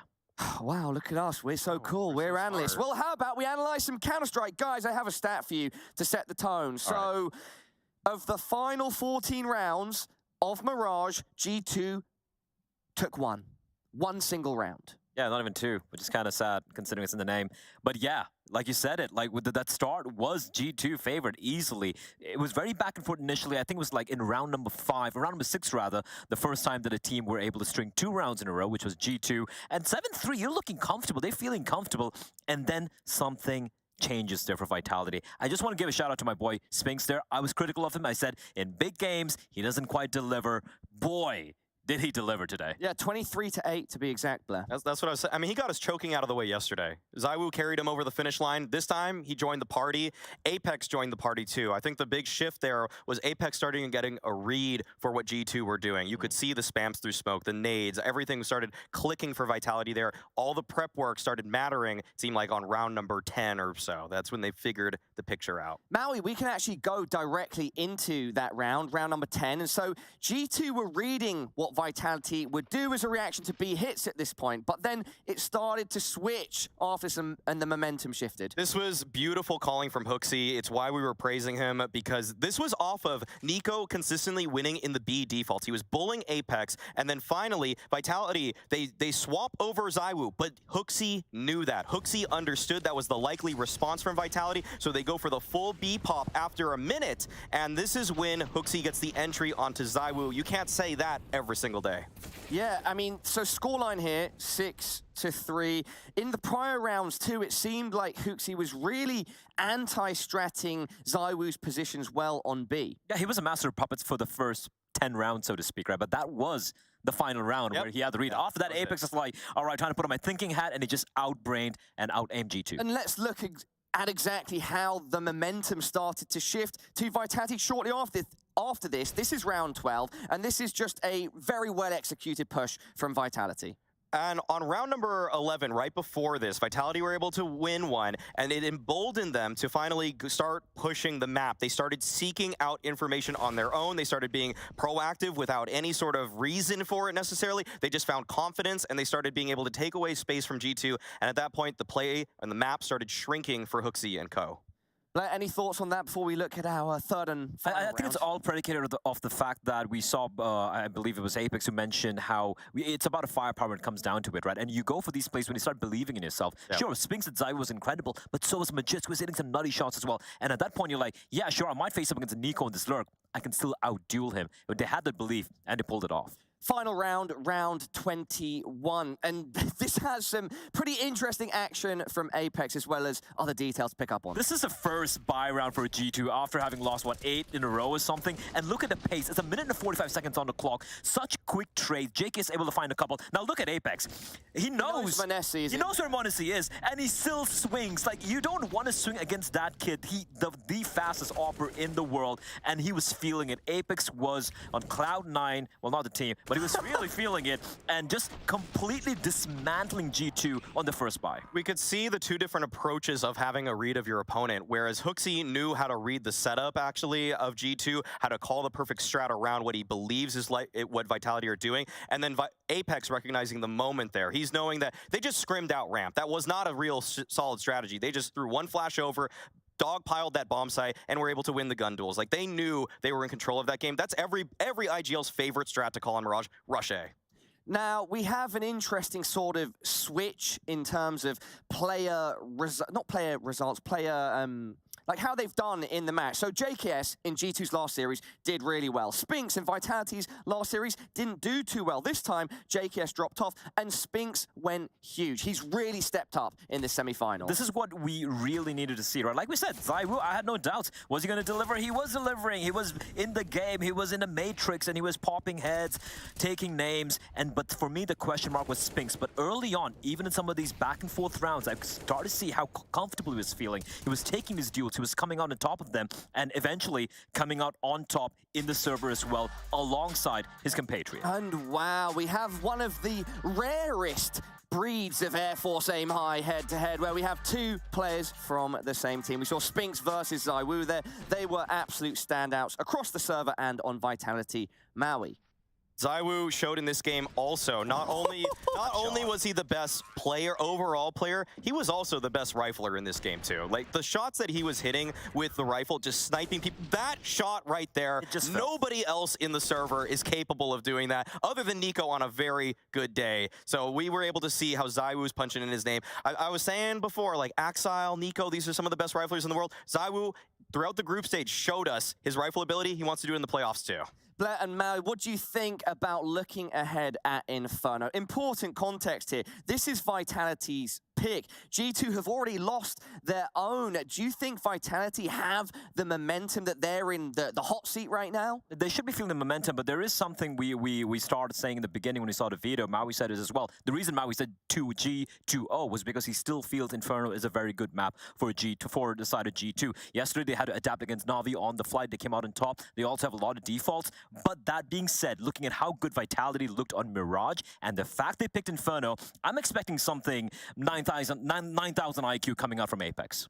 Wow, look at us. We're so cool. We're analysts. Well, how about we analyze some Counter-Strike? Guys, I have a stat for you to set the tone. So, of the final 14 rounds of Mirage, G2 took one single round. Yeah, not even two, which is kind of sad considering it's in the name. But yeah, like you said it, like with that start was G2 favored easily. It was very back and forth initially. I think it was like in round number 5, or round number 6 rather, the first time that a team were able to string 2 rounds in a row, which was G2. And 7-3, you're looking comfortable. They're feeling comfortable. And then something changes there for Vitality. I just want to give a shout out to my boy Spinks there. I was critical of him. I said, in big games, he doesn't quite deliver. Boy, did he deliver today? Yeah, 23-8 to be exact, Blair. That's what I was saying. I mean, he got his choking out of the way yesterday. ZywOo carried him over the finish line. This time, he joined the party. Apex joined the party, too. I think the big shift there was Apex starting and getting a read for what G2 were doing. You could see the spams through smoke, the nades, everything started clicking for Vitality there. All the prep work started mattering, it seemed like on round number 10 or so. That's when they figured the picture out. Maui, we can actually go directly into that round number 10. And so G2 were reading what what Vitality would do as a reaction to B hits at this point, but then it started to switch after some, and the momentum shifted. This was beautiful calling from Hooksy. It's why we were praising him, because this was off of Nico consistently winning in the B defaults. He was bullying Apex, and then finally, Vitality, they swap over ZywOo, but Hooksy knew that. Hooksy understood that was the likely response from Vitality, so they go for the full B pop after a minute, and this is when Hooksy gets the entry onto ZywOo. You can't say that every single day. Yeah, I mean, so scoreline here, 6-3. In the prior rounds too, it seemed like Hooksy was really anti-stratting ZywOo's positions well on B. Yeah, he was a master of puppets for the first 10 rounds, so to speak, right? But that was the final round where he had the read. After that, Apex is like, all right, trying to put on my thinking hat, and he just outbrained and out-aimed G2. And let's look at exactly how the momentum started to shift to Vitality shortly after this. This is round 12, and this is just a very well-executed push from Vitality. And on round number 11, right before this, Vitality were able to win one, and it emboldened them to finally start pushing the map. They started seeking out information on their own. They started being proactive without any sort of reason for it necessarily. They just found confidence, and they started being able to take away space from G2. And at that point, the play and the map started shrinking for Hooksy and co. Any thoughts on that before we look at our third and final I think round? it's all predicated off the fact that we saw, I believe it was Apex who mentioned how it's about a firepower when it comes down to it, right? And you go for these plays when you start believing in yourself. Yep. Sure, Spinks at ZywOo was incredible, but so was Magist, who was hitting some nutty shots as well. And at that point, you're like, yeah, sure, I might face up against Nico in this lurk. I can still outduel him. But they had that belief, and they pulled it off. Final round, round 21. And this has some pretty interesting action from Apex as well as other details to pick up on. This is the first buy round for G2 after having lost, what, 8 in a row or something. And look at the pace. It's 1 minute and 45 seconds on the clock. Such quick trades. Jake is able to find a couple. Now look at Apex. He knows where m0NESY is, and he still swings. Like, you don't want to swing against that kid. The fastest operator in the world, and he was feeling it. Apex was on cloud 9. Well, not the team, but he was really feeling it and just completely dismantling G2 on the first buy. We could see the two different approaches of having a read of your opponent, whereas Hooksy knew how to read the setup, actually, of G2, how to call the perfect strat around what he believes is what Vitality are doing, and then Apex recognizing the moment there. He's knowing that they just scrimmed out ramp. That was not a real solid strategy. They just threw one flash over, dogpiled that bomb site, and were able to win the gun duels. Like, they knew they were in control of that game. That's every IGL's favorite strat to call on Mirage, Rush A. Now, we have an interesting sort of switch in terms of like how they've done in the match. So JKS in G2's last series did really well. Spinks in Vitality's last series didn't do too well. This time, JKS dropped off and Spinks went huge. He's really stepped up in the semi-final. This is what we really needed to see, right? Like we said, ZywOo, I had no doubts. Was he going to deliver? He was delivering. He was in the game. He was in the Matrix, and he was popping heads, taking names. But for me, the question mark was Spinks. But early on, even in some of these back and forth rounds, I started to see how comfortable he was feeling. He was taking his duels. He was coming out on top of them and eventually coming out on top in the server as well, alongside his compatriot. And wow, we have one of the rarest breeds of Air Force Aim High head-to-head, where we have two players from the same team. We saw Spinks versus ZywOo there. They were absolute standouts across the server and on Vitality Maui. ZywOo showed in this game also, not only was he the best player, overall player, he was also the best rifler in this game too. Like, the shots that he was hitting with the rifle, just sniping people, that shot right there, nobody else in the server is capable of doing that other than Nico on a very good day. So we were able to see how ZywOo's punching in his name. I was saying before, like, Axile, Nico, these are some of the best riflers in the world. ZywOo, throughout the group stage, showed us his rifle ability. He wants to do it in the playoffs too. Blair and Maui, what do you think about looking ahead at Inferno? Important context here. This is Vitality's pick. G2 have already lost their own. Do you think Vitality have the momentum that they're in the hot seat right now? They should be feeling the momentum, but there is something we started saying in the beginning when we saw the video. Maui said it as well. The reason Maui said G2O was because he still feels Inferno is a very good map for the side of G2. Yesterday, they had to adapt against Na'Vi on the flight. They came out on top. They also have a lot of defaults. But that being said, looking at how good Vitality looked on Mirage and the fact they picked Inferno, I'm expecting something 9,000 IQ coming out from Apex.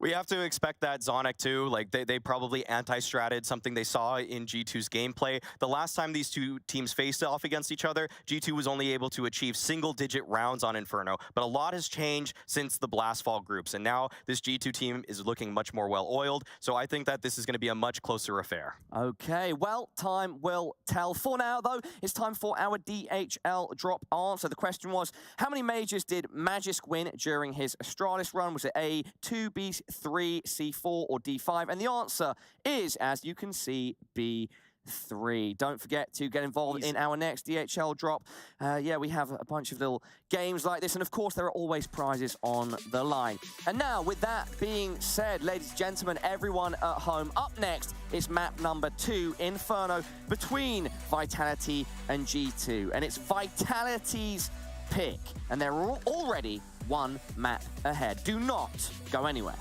We have to expect that Zonic too. Like they probably anti-stratted something they saw in G2's gameplay. The last time these two teams faced off against each other, G2 was only able to achieve single-digit rounds on Inferno. But a lot has changed since the Blastfall groups, and now this G2 team is looking much more well-oiled. So I think that this is going to be a much closer affair. Okay, well, time will tell. For now, though, it's time for our DHL drop answer. The question was, how many majors did Magisk win during his Astralis run? Was it A, 2, B, 3, C4, or D5? And the answer is, as you can see, B3. Don't forget to get involved in our next DHL drop. Yeah, we have a bunch of little games like this, and of course there are always prizes on the line. And now, with that being said, ladies and gentlemen, everyone at home, up next is map number 2, Inferno, between Vitality and G2. And it's Vitality's pick, and they're already one map ahead. Do not go anywhere.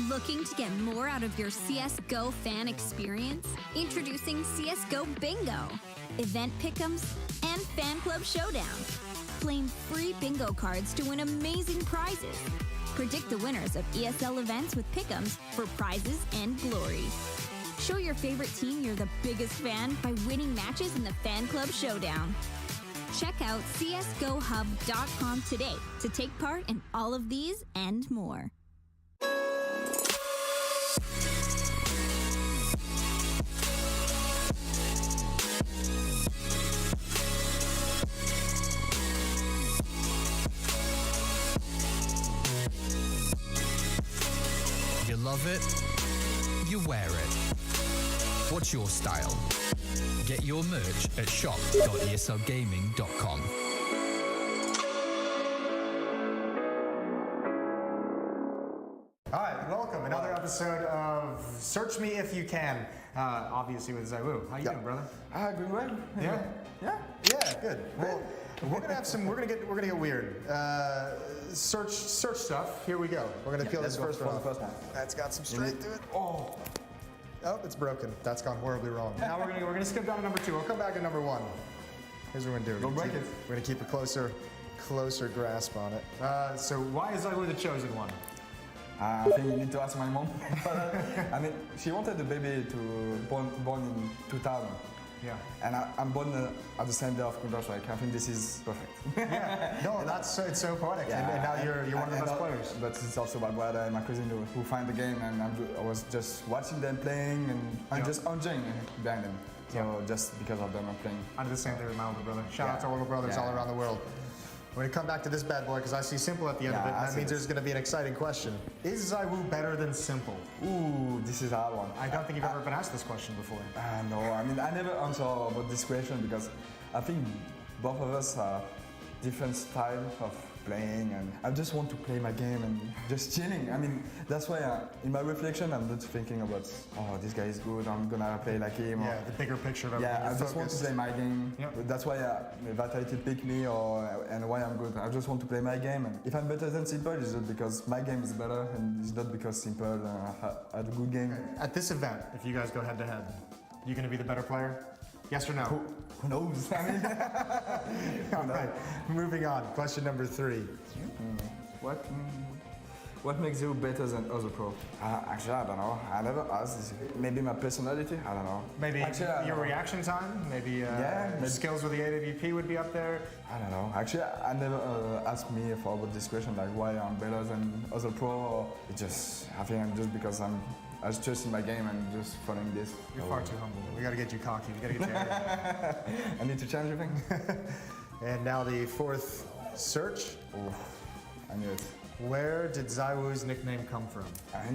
Looking to get more out of your CSGO fan experience? Introducing CSGO Bingo, event pick'ems, and fan club showdown. Claim free bingo cards to win amazing prizes. Predict the winners of ESL events with pick'ems for prizes and glory. Show your favorite team you're the biggest fan by winning matches in the fan club showdown. Check out csgohub.com today to take part in all of these and more. You love it, you wear it. What's your style? Get your merch at shop.eslgaming.com. All right, welcome. Another episode of Search Me If You Can. Obviously with ZywOo. How you doing, brother? Good, well. Yeah? Yeah, good. Well, we're gonna have some. We're gonna get weird. Search stuff. Here we go. We're gonna peel this first one. That's got some strength to it. Oh, it's broken. That's gone horribly wrong. Now we're gonna skip down to number 2. We'll come back to number 1. Here's what we're gonna do. Don't break it. We're gonna keep a closer grasp on it. So why is ZywOo the chosen one? I think you need to ask my mom. I mean, she wanted the baby to born in 2000. Yeah. And I'm born at the same day of Counter-Strike. I think this is perfect. Yeah. No, it's so poetic. Yeah. And now you're one of the best players. But it's also my brother and my cousin who find the game, and I was just watching them playing and just enjoying behind them. So just because of them, I'm playing. I do the same thing with my older brother. Shout out to older brothers all around the world. We're going to come back to this bad boy because I see Simple at the end of it, and that means there's going to be an exciting question. Is ZywOo better than Simple? Ooh, this is a hard one. I don't think you've ever been asked this question before. No, I mean, I never answer about this question because I think both of us are different style of playing, and I just want to play my game and just chilling. I mean, that's why in my reflection, I'm not thinking about, oh, this guy is good, I'm gonna play like him. Yeah, the bigger picture of everything. Yeah, I just want to play my game. Yep. That's why Vitality picked me, and why I'm good. I just want to play my game. And if I'm better than Simple, it's just because my game is better, and it's not because Simple had a good game. At this event, if you guys go head to head, you gonna be the better player? Yes or no? Who knows? I mean, all right, moving on. Question number 3. What makes you better than other pro? Actually, I don't know. I never asked. Maybe my personality? I don't know. Maybe your reaction time? Maybe skills with the AWP would be up there? I don't know. Actually, I never asked me about this question, like why I'm better than other pro. It just, I think I'm just because I was just in my game and just following this. You're far too humble. We gotta get you cocky. We gotta get you I need to change everything. And now the 4th search. Oh, I knew it. Where did ZywOo's nickname come from?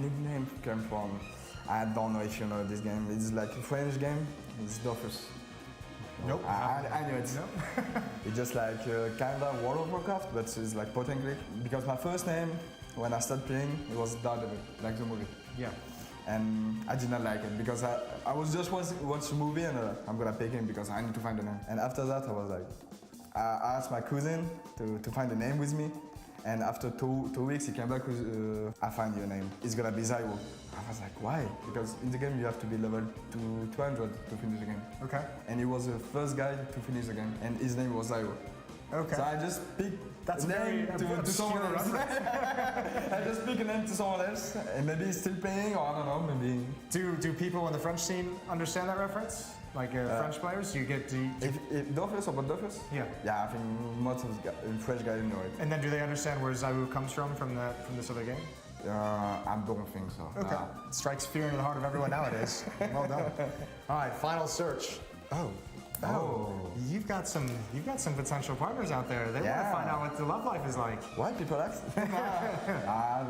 Nickname came from, I don't know if you know this game. It's like a French game. It's Dofus. Nope. I knew it. Nope. It's just like kind of World of Warcraft, but it's like point and click. Because my first name, when I started playing, it was Daredevil, like the movie. Yeah. And I did not like it because I was just watch the movie and I'm gonna pick him because I need to find the name. And after that, I was like, I asked my cousin to find the name with me. And after two weeks, he came back with, I find your name. It's gonna be ZywOo. I was like, why? Because in the game, you have to be level 200 to finish the game. Okay. And he was the first guy to finish the game, and his name was ZywOo. Okay. So I just picked That's a name very to someone else. I just pick a name to someone else, and maybe he's still playing, or I don't know, maybe. Do people in the French scene understand that reference? Like French players, you get to... If Dofus or Dofus? Yeah. Yeah, I think most of the French guys know it. And then do they understand where Zawu comes from this other game? I don't think so. Okay. Strikes fear into the heart of everyone nowadays. Well done. All right, final search. Oh, you've got some potential partners out there. They want to find out what the love life is like. What people ask? I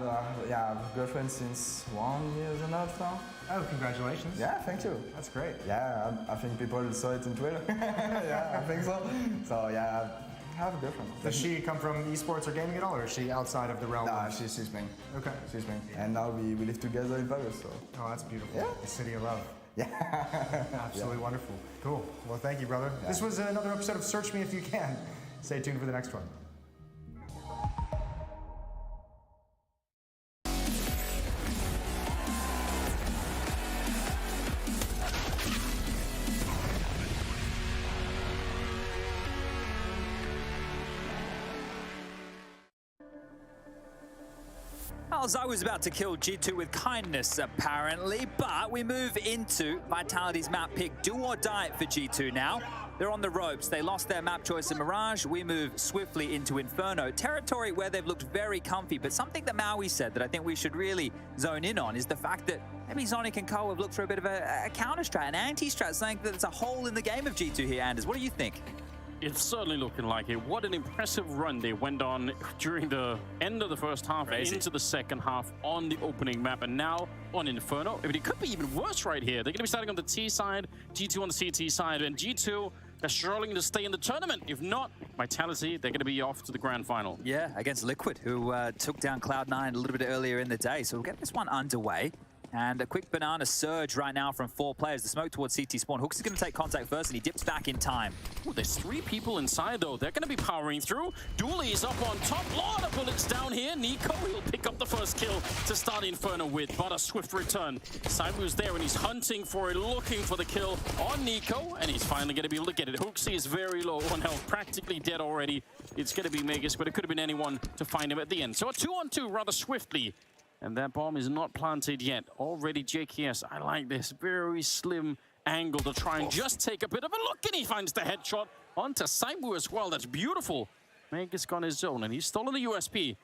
have girlfriend since 1 year and a half now. Oh, congratulations. Yeah, thank you. That's great. Yeah, I think people saw it in Twitter. Yeah, I think so. So yeah, I have a girlfriend. Does she come from esports or gaming at all, or is she outside of the realm? Nah, she's Spain. Okay. She's Spain. And now we live together in Paris. So. Oh, that's beautiful. Yeah. The city of love. Yeah. Absolutely wonderful. Cool. Well, thank you, brother. Yeah. This was another episode of Search Me If You Can. Stay tuned for the next one. Well, Zai was about to kill G2 with kindness, apparently, but we move into Vitality's map pick. Do or die for G2 now. They're on the ropes. They lost their map choice in Mirage. We move swiftly into Inferno, territory where they've looked very comfy, but something that Maui said that I think we should really zone in on is the fact that maybe Zonic and Co have looked for a bit of a counter-strat, an anti-strat, saying that there's a hole in the game of G2 here. Anders, what do you think? It's certainly looking like it. What an impressive run they went on during the end of the first half, into the second half on the opening map, and now on Inferno. I mean, it could be even worse right here. They're going to be starting on the T side, G2 on the CT side, and G2, they're struggling to stay in the tournament. If not, Vitality, they're going to be off to the grand final. Yeah, against Liquid, who took down Cloud9 a little bit earlier in the day. So we'll get this one underway. And a quick banana surge right now from 4 players. The smoke towards CT spawn. Hooks is going to take contact first, and he dips back in time. Ooh, there's 3 people inside, though. They're going to be powering through. Dooley's up on top. Lot of bullets down here. Nico, he'll pick up the first kill to start Inferno with, but a swift return. Cybu's there, and he's hunting for it, looking for the kill on Nico, and he's finally going to be able to get it. Hooksy is very low on health, practically dead already. It's going to be Magus, but it could have been anyone to find him at the end. So a 2-on-2 rather swiftly. And that bomb is not planted yet. Already JKS, I like this. Very slim angle to try and just take a bit of a look. And he finds the headshot onto Saibu as well. That's beautiful. Magus got his zone, and he's stolen the USP.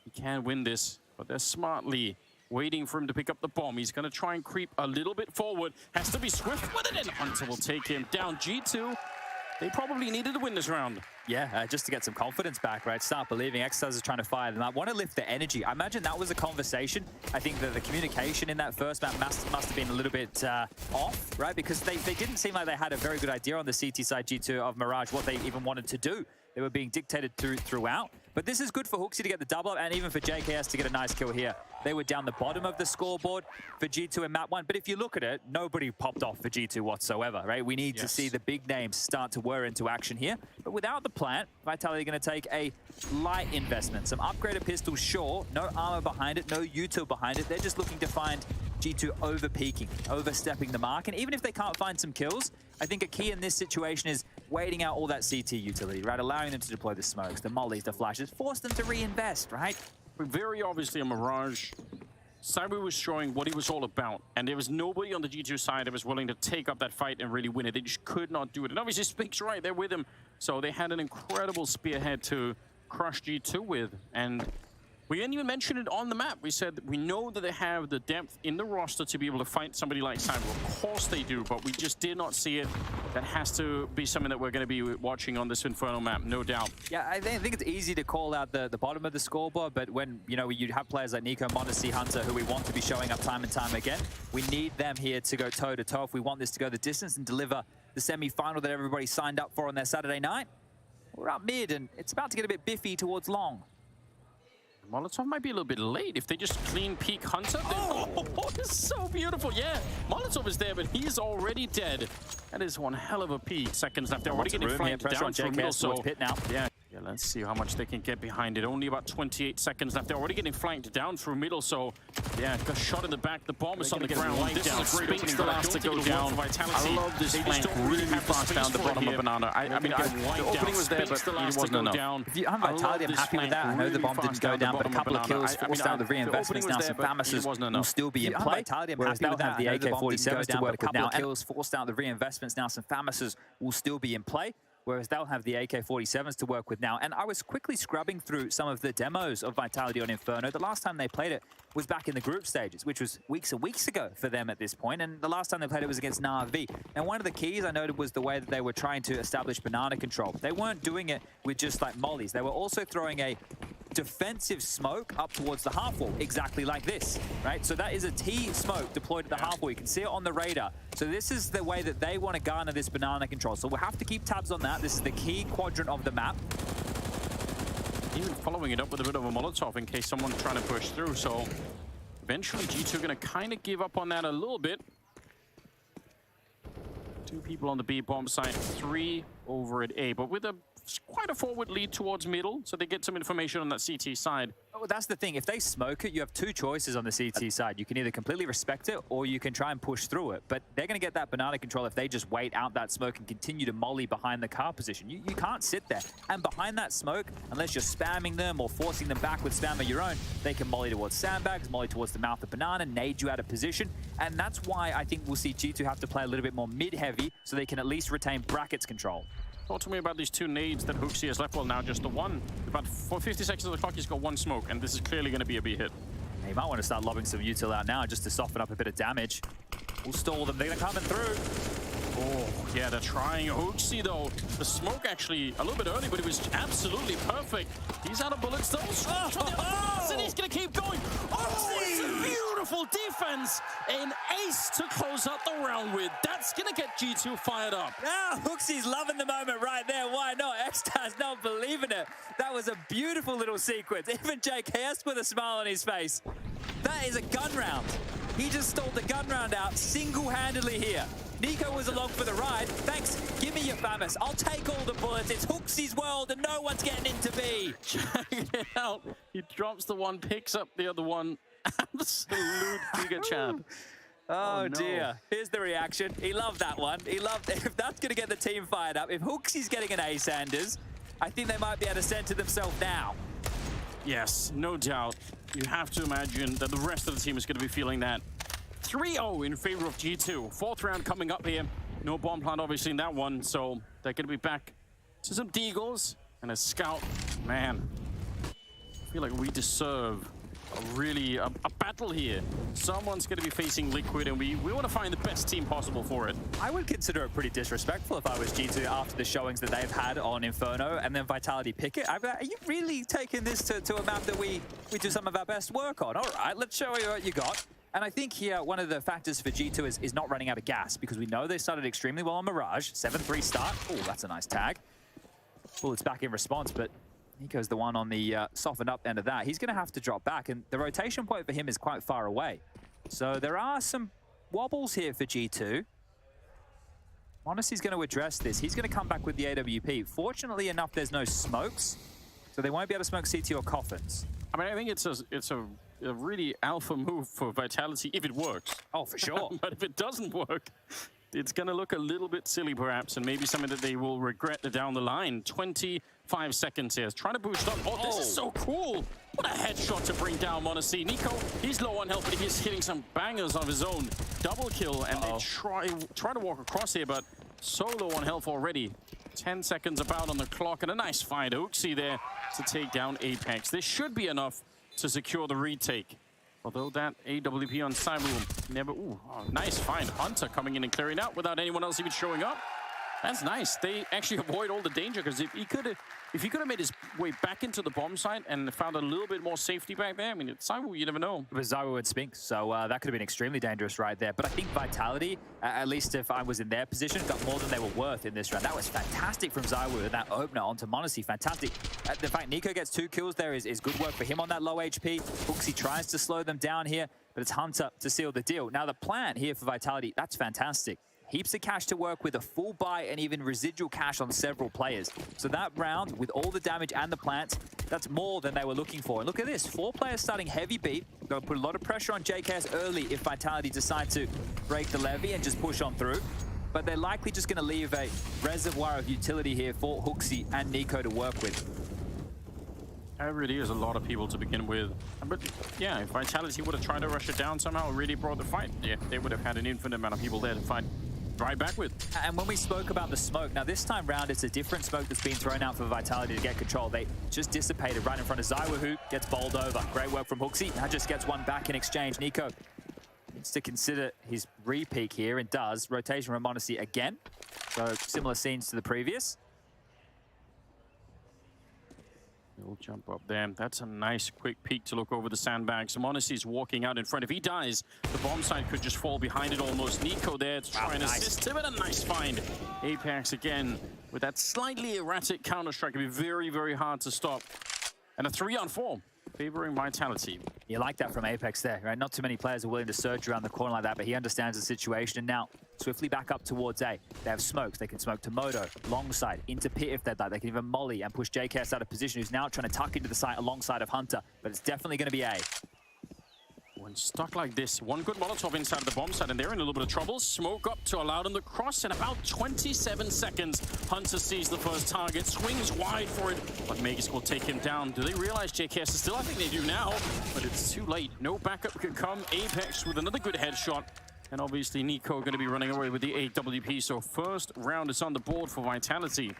He can win this, but they're smartly waiting for him to pick up the bomb. He's going to try and creep a little bit forward. Has to be swift with it, and Hunter will take him down. G2, they probably needed to win this round. Yeah, just to get some confidence back, right? Start believing. Exercise is trying to fire them up. Want to lift the energy. I imagine that was a conversation. I think that the communication in that first map must have been a little bit off, right? Because they didn't seem like they had a very good idea on the CT side, G2, of Mirage, what they even wanted to do. They were being dictated throughout. But this is good for Hooksy to get the double up, and even for JKS to get a nice kill here. They were down the bottom of the scoreboard for G2 in map 1. But if you look at it, nobody popped off for G2 whatsoever, right? We need to see the big names start to whir into action here. But without the plant, Vitality going to take a light investment. Some upgraded pistols, sure. No armor behind it, no util behind it. They're just looking to find G2 over-peaking, overstepping the mark. And even if they can't find some kills, I think a key in this situation is waiting out all that CT utility, right? Allowing them to deploy the smokes, the mollies, the flashes, force them to reinvest, right? Very obviously a Mirage. Saibu was showing what he was all about, and there was nobody on the G2 side that was willing to take up that fight and really win it. They just could not do it. And obviously Spink's right there with him. So they had an incredible spearhead to crush G2 with, and we didn't even mention it on the map. We said we know that they have the depth in the roster to be able to fight somebody like Saibu. Of course they do, but we just did not see it. That has to be something that we're going to be watching on this Inferno map, no doubt. Yeah, I think it's easy to call out the bottom of the scoreboard, but when, you know, you have players like Nico, Modesty, Hunter, who we want to be showing up time and time again, we need them here to go toe-to-toe if we want this to go the distance and deliver the semi-final that everybody signed up for on their Saturday night. We're up mid, and it's about to get a bit biffy towards long. Molotov might be a little bit late. If they just clean peek Hunter, oh, it's so beautiful. Yeah, Molotov is there, but he's already dead. That is one hell of a peek. Seconds left. They're already getting flanked down from middle. So pit now. Yeah, Yeah, let's see how much they can get behind it. Only about 28 seconds left. They're already getting flanked down through middle, so yeah, got shot in the back. The bomb is on the ground. This is a great opening, but I don't think it'll work for Vitality. I love this flank really fast down the bottom of Banana. I mean, the opening was there, but it wasn't enough. If I'm Vitality, I'm happy with that. I know the bomb didn't go down, but a couple of kills forced out the reinvestments now. Some Famouses will still be in play. Whereas they'll have the AK-47s to work with now. Kills forced out the reinvestments now. Some Famouses will still be in play. Whereas they'll have the AK-47s to work with now. And I was quickly scrubbing through some of the demos of Vitality on Inferno. The last time they played it was back in the group stages, which was weeks and weeks ago for them at this point. And the last time they played it was against Na'Vi. And one of the keys I noted was the way that they were trying to establish banana control. They weren't doing it with just like mollies. They were also throwing a defensive smoke up towards the half wall, exactly like this, right? So that is a T smoke deployed at the half wall. You can see it on the radar. So this is the way that they want to garner this banana control. So we'll have to keep tabs on that. This is the key quadrant of the map. Even following it up with a bit of a Molotov in case someone's trying to push through. So eventually G2 are going to kind of give up on that a little bit. 2 people on the B bomb site, 3 over at A, but with quite a forward lead towards middle, so they get some information on that CT side. Oh, that's the thing. If they smoke it, you have 2 choices on the CT side. You can either completely respect it, or you can try and push through it. But they're going to get that banana control if they just wait out that smoke and continue to molly behind the car position. You can't sit there. And behind that smoke, unless you're spamming them or forcing them back with spam of your own, they can molly towards sandbags, molly towards the mouth of banana, nade you out of position. And that's why I think we'll see G2 have to play a little bit more mid-heavy so they can at least retain brackets control. Talk to me about these 2 nades that HooXi has left. Well, now just the one. About 50 seconds of the clock, he's got 1 smoke, and this is clearly going to be a B hit. He might want to start lobbing some util out now just to soften up a bit of damage. We'll stall them. They're going to come through. Oh, yeah, they're trying. HooXi, though, the smoke actually a little bit early, but it was absolutely perfect. He's out of bullets, though. And he's going to keep going. Oh, it's a beautiful defense. An ace to close out the round with. That's going to get G2 fired up. Ah, HooXi's loving the moment right there. Why not? X-Star's not believing it. That was a beautiful little sequence. Even JKS with a smile on his face. That is a gun round. He just stalled the gun round out single-handedly here. Nico was along for the ride. Thanks. Give me your Famous. I'll take all the bullets. It's HooXi's world and no one's getting into B. Check it out. He drops the one, picks up the other one. Absolute Giga Champ. Oh, no. Dear. Here's the reaction. He loved that one. He loved it. If that's going to get the team fired up, if HooXi's getting an A, Sanders, I think they might be able to center themselves now. Yes, no doubt. You have to imagine that the rest of the team is going to be feeling that. 3-0 in favor of G2. 4th round coming up here. No bomb plant, obviously, in that one. So they're going to be back to some deagles and a scout. Man, I feel like we deserve a battle here. Someone's going to be facing Liquid, and we want to find the best team possible for it. I would consider it pretty disrespectful if I was G2 after the showings that they've had on Inferno and then Vitality pick it. Are you really taking this to a map that we do some of our best work on? All right, let's show you what you got. And I think here, one of the factors for G2 is not running out of gas, because we know they started extremely well on Mirage. 7-3 start. Oh, that's a nice tag. Bullets back in response, but Nico's the one on the softened up end of that. He's going to have to drop back, and the rotation point for him is quite far away. So there are some wobbles here for G2. m0NESY's going to address this. He's going to come back with the AWP. Fortunately enough, there's no smokes, so they won't be able to smoke CT or coffins. I mean, I think it's a really alpha move for Vitality if it works. Oh, for sure. But if it doesn't work, it's going to look a little bit silly, perhaps, and maybe something that they will regret down the line. 25 seconds here. Trying to boost up. Oh, this is so cool. What a headshot to bring down m0NESY. Nico, he's low on health, but he's hitting some bangers of his own. Double kill, and they try to walk across here, but so low on health already. 10 seconds about on the clock, and a nice fight. HooXi there to take down Apex. This should be enough to secure the retake. Although that AWP on Cyber never... Ooh, oh, nice find. Hunter coming in and clearing out without anyone else even showing up. That's nice. They actually avoid all the danger, because if he could have made his way back into the bomb site and found a little bit more safety back there, I mean, it's Cyber, you never know. It was Zywo and Spink, so that could have been extremely dangerous right there. But I think Vitality, at least if I was in their position, got more than they were worth in this round. That was fantastic from Zywo with that opener onto m0NESY. Fantastic. The fact Nico gets 2 kills there is good work for him on that low HP. HooXi tries to slow them down here, but it's Hunter to seal the deal. Now, the plant here for Vitality, that's fantastic. heaps of cash to work with, a full buy, and even residual cash on several players. So that round, with all the damage and the plants, that's more than they were looking for. And look at this, 4 players starting heavy beat. Going to put a lot of pressure on JKS early if Vitality decide to break the levy and just push on through. But they're likely just going to leave a reservoir of utility here for HooXi and Nico to work with. That really is a lot of people to begin with. But yeah, if Vitality would have tried to rush it down somehow, really brought the fight, yeah, they would have had an infinite amount of people there to fight right back with. And when we spoke about the smoke, now this time round it's a different smoke that's been thrown out for Vitality to get control. They just dissipated right in front of Zywoo, who gets bowled over. Great work from HooXi. Now just gets one back in exchange. Nico needs to consider his re-peak here, and does. Rotation from m0NESY again. So similar scenes to the previous. He'll jump up there. That's a nice quick peek to look over the sandbags. m0NESY is walking out in front. If he dies, the bomb site could just fall behind it almost. Nico there to try and assist him, and a nice find. Apex again with that slightly erratic counter-strike. It'd be very, very hard to stop. And a 3-on-4 favoring Vitality. You like that from Apex there, right? Not too many players are willing to surge around the corner like that, but he understands the situation. And now, swiftly back up towards A. They have smokes. They can smoke to Moto, long side, into pit if they'd like. They can even molly and push JKS out of position, who's now trying to tuck into the site alongside of Hunter. But it's definitely going to be A. When stuck like this, one good Molotov inside of the bomb site, and they're in a little bit of trouble. Smoke up to allow them to cross in about 27 seconds. Hunter sees the first target, swings wide for it, but Magisk will take him down. Do they realize JKS is still? I think they do now, but it's too late. No backup can come. Apex with another good headshot. And obviously Nico going to be running away with the AWP. So first round is on the board for Vitality.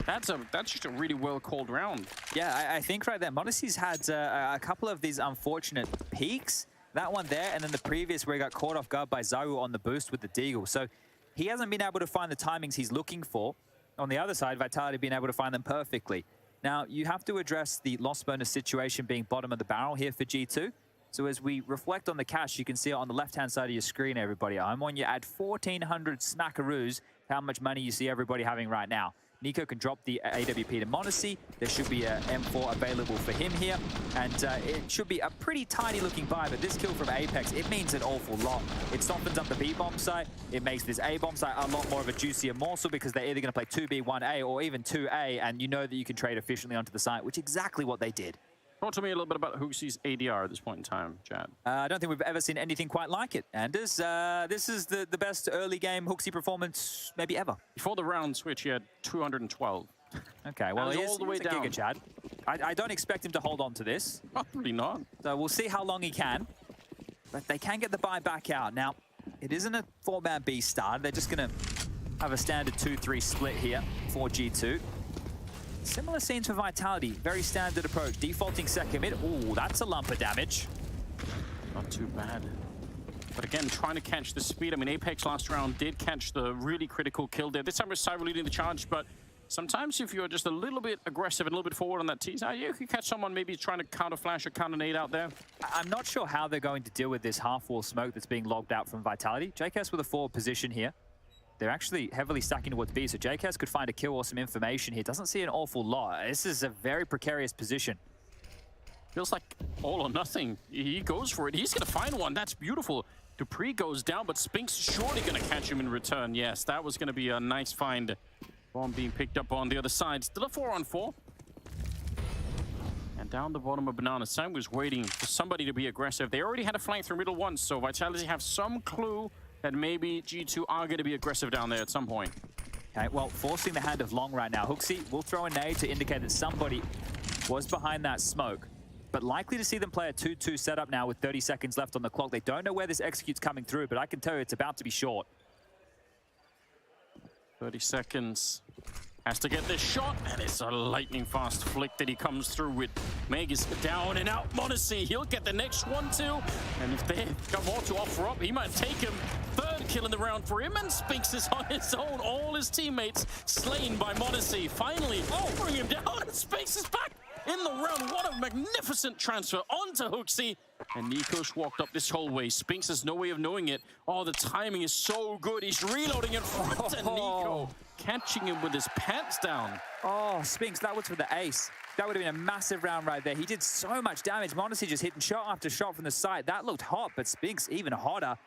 That's just a really well-called round. Yeah, I think right there, m0NESY's had a couple of these unfortunate peaks. That one there, and then the previous where he got caught off guard by Zywoo on the boost with the Deagle. So he hasn't been able to find the timings he's looking for. On the other side, Vitality being able to find them perfectly. Now, you have to address the loss bonus situation being bottom of the barrel here for G2. So as we reflect on the cash, you can see it on the left-hand side of your screen, everybody. I'm on you add 1,400 smackaroos, how much money you see everybody having right now. Nico can drop the AWP to m0NESY. There should be a M4 available for him here. And it should be a pretty tiny looking buy, but this kill from Apex, it means an awful lot. It softens up the B-bomb site. It makes this A-bomb site a lot more of a juicier morsel because they're either going to play 2B, 1A, or even 2A, and you know that you can trade efficiently onto the site, which is exactly what they did. Talk to me a little bit about HooXi's ADR at this point in time, Chad. I don't think we've ever seen anything quite like it, Anders. This is the best early game HooXi performance maybe ever. Before the round switch, he had 212. Okay, well, he's all the way down. Giga, Chad. I don't expect him to hold on to this. Probably not. So we'll see how long he can. But they can get the buy back out. Now, it isn't a 4-man B start. They're just going to have a standard 2-3 split here for G2. Similar scenes for Vitality. Very standard approach. Defaulting second mid. Ooh, that's a lump of damage. Not too bad. But again, trying to catch the speed. I mean, Apex last round did catch the really critical kill there. This time it was Zywoo leading the charge, but sometimes if you're just a little bit aggressive and a little bit forward on that teaser, you can catch someone maybe trying to counter flash or counter nade out there. I'm not sure how they're going to deal with this half-wall smoke that's being logged out from Vitality. JKS with a forward position here. They're actually heavily stacking towards B, so JKS could find a kill or some information here. Doesn't see an awful lot. This is a very precarious position. Feels like all or nothing. He goes for it. He's going to find one. That's beautiful. Dupree goes down, but Spinks surely going to catch him in return. Yes, that was going to be a nice find. Bomb being picked up on the other side. Still a 4-on-4. And down the bottom of Banana, Sam was waiting for somebody to be aggressive. They already had a flank through middle once, so Vitality have some clue that maybe G2 are going to be aggressive down there at some point. Okay, well, forcing the hand of Long right now. HooXi will throw a nade to indicate that somebody was behind that smoke. But likely to see them play a 2-2 setup now with 30 seconds left on the clock. They don't know where this execute's coming through, but I can tell you it's about to be short. 30 seconds. Has to get this shot, and it's a lightning fast flick that he comes through with. Meg is down and out. m0NESY, he'll get the next one too. And if they've got more to offer up, he might take him. Third kill in the round for him, and Spinks is on his own. All his teammates slain by m0NESY. Finally, bring him down, and Spinks is back in the round. What a magnificent transfer onto HooXi. And Niko's walked up this whole way. Spinks has no way of knowing it. Oh, the timing is so good. He's reloading in front, and Nico catching him with his pants down. Oh, Spinks, that was for the ace. That would have been a massive round right there. He did so much damage. m0NESY just hitting shot after shot from the side. That looked hot, but Spinks even hotter.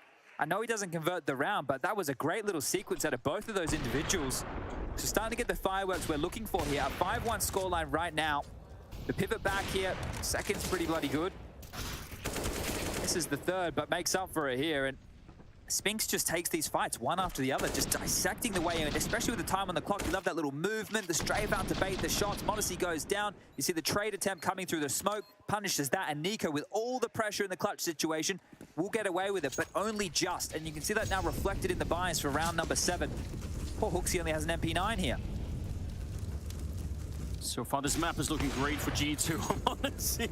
I know he doesn't convert the round, but that was a great little sequence out of both of those individuals. So starting to get the fireworks we're looking for here. A 5-1 scoreline right now. The pivot back here, second's pretty bloody good. This is the third, but makes up for it here. And Spinks just takes these fights one after the other, just dissecting the way in, especially with the time on the clock. You love that little movement, the strafe out to bait the shots. m0NESY goes down. You see the trade attempt coming through the smoke, punishes that, and Nico, with all the pressure in the clutch situation, will get away with it, but only just. And you can see that now reflected in the buys for round number 7. Poor HooXi only has an MP9 here. So far, this map is looking great for G2. Honestly,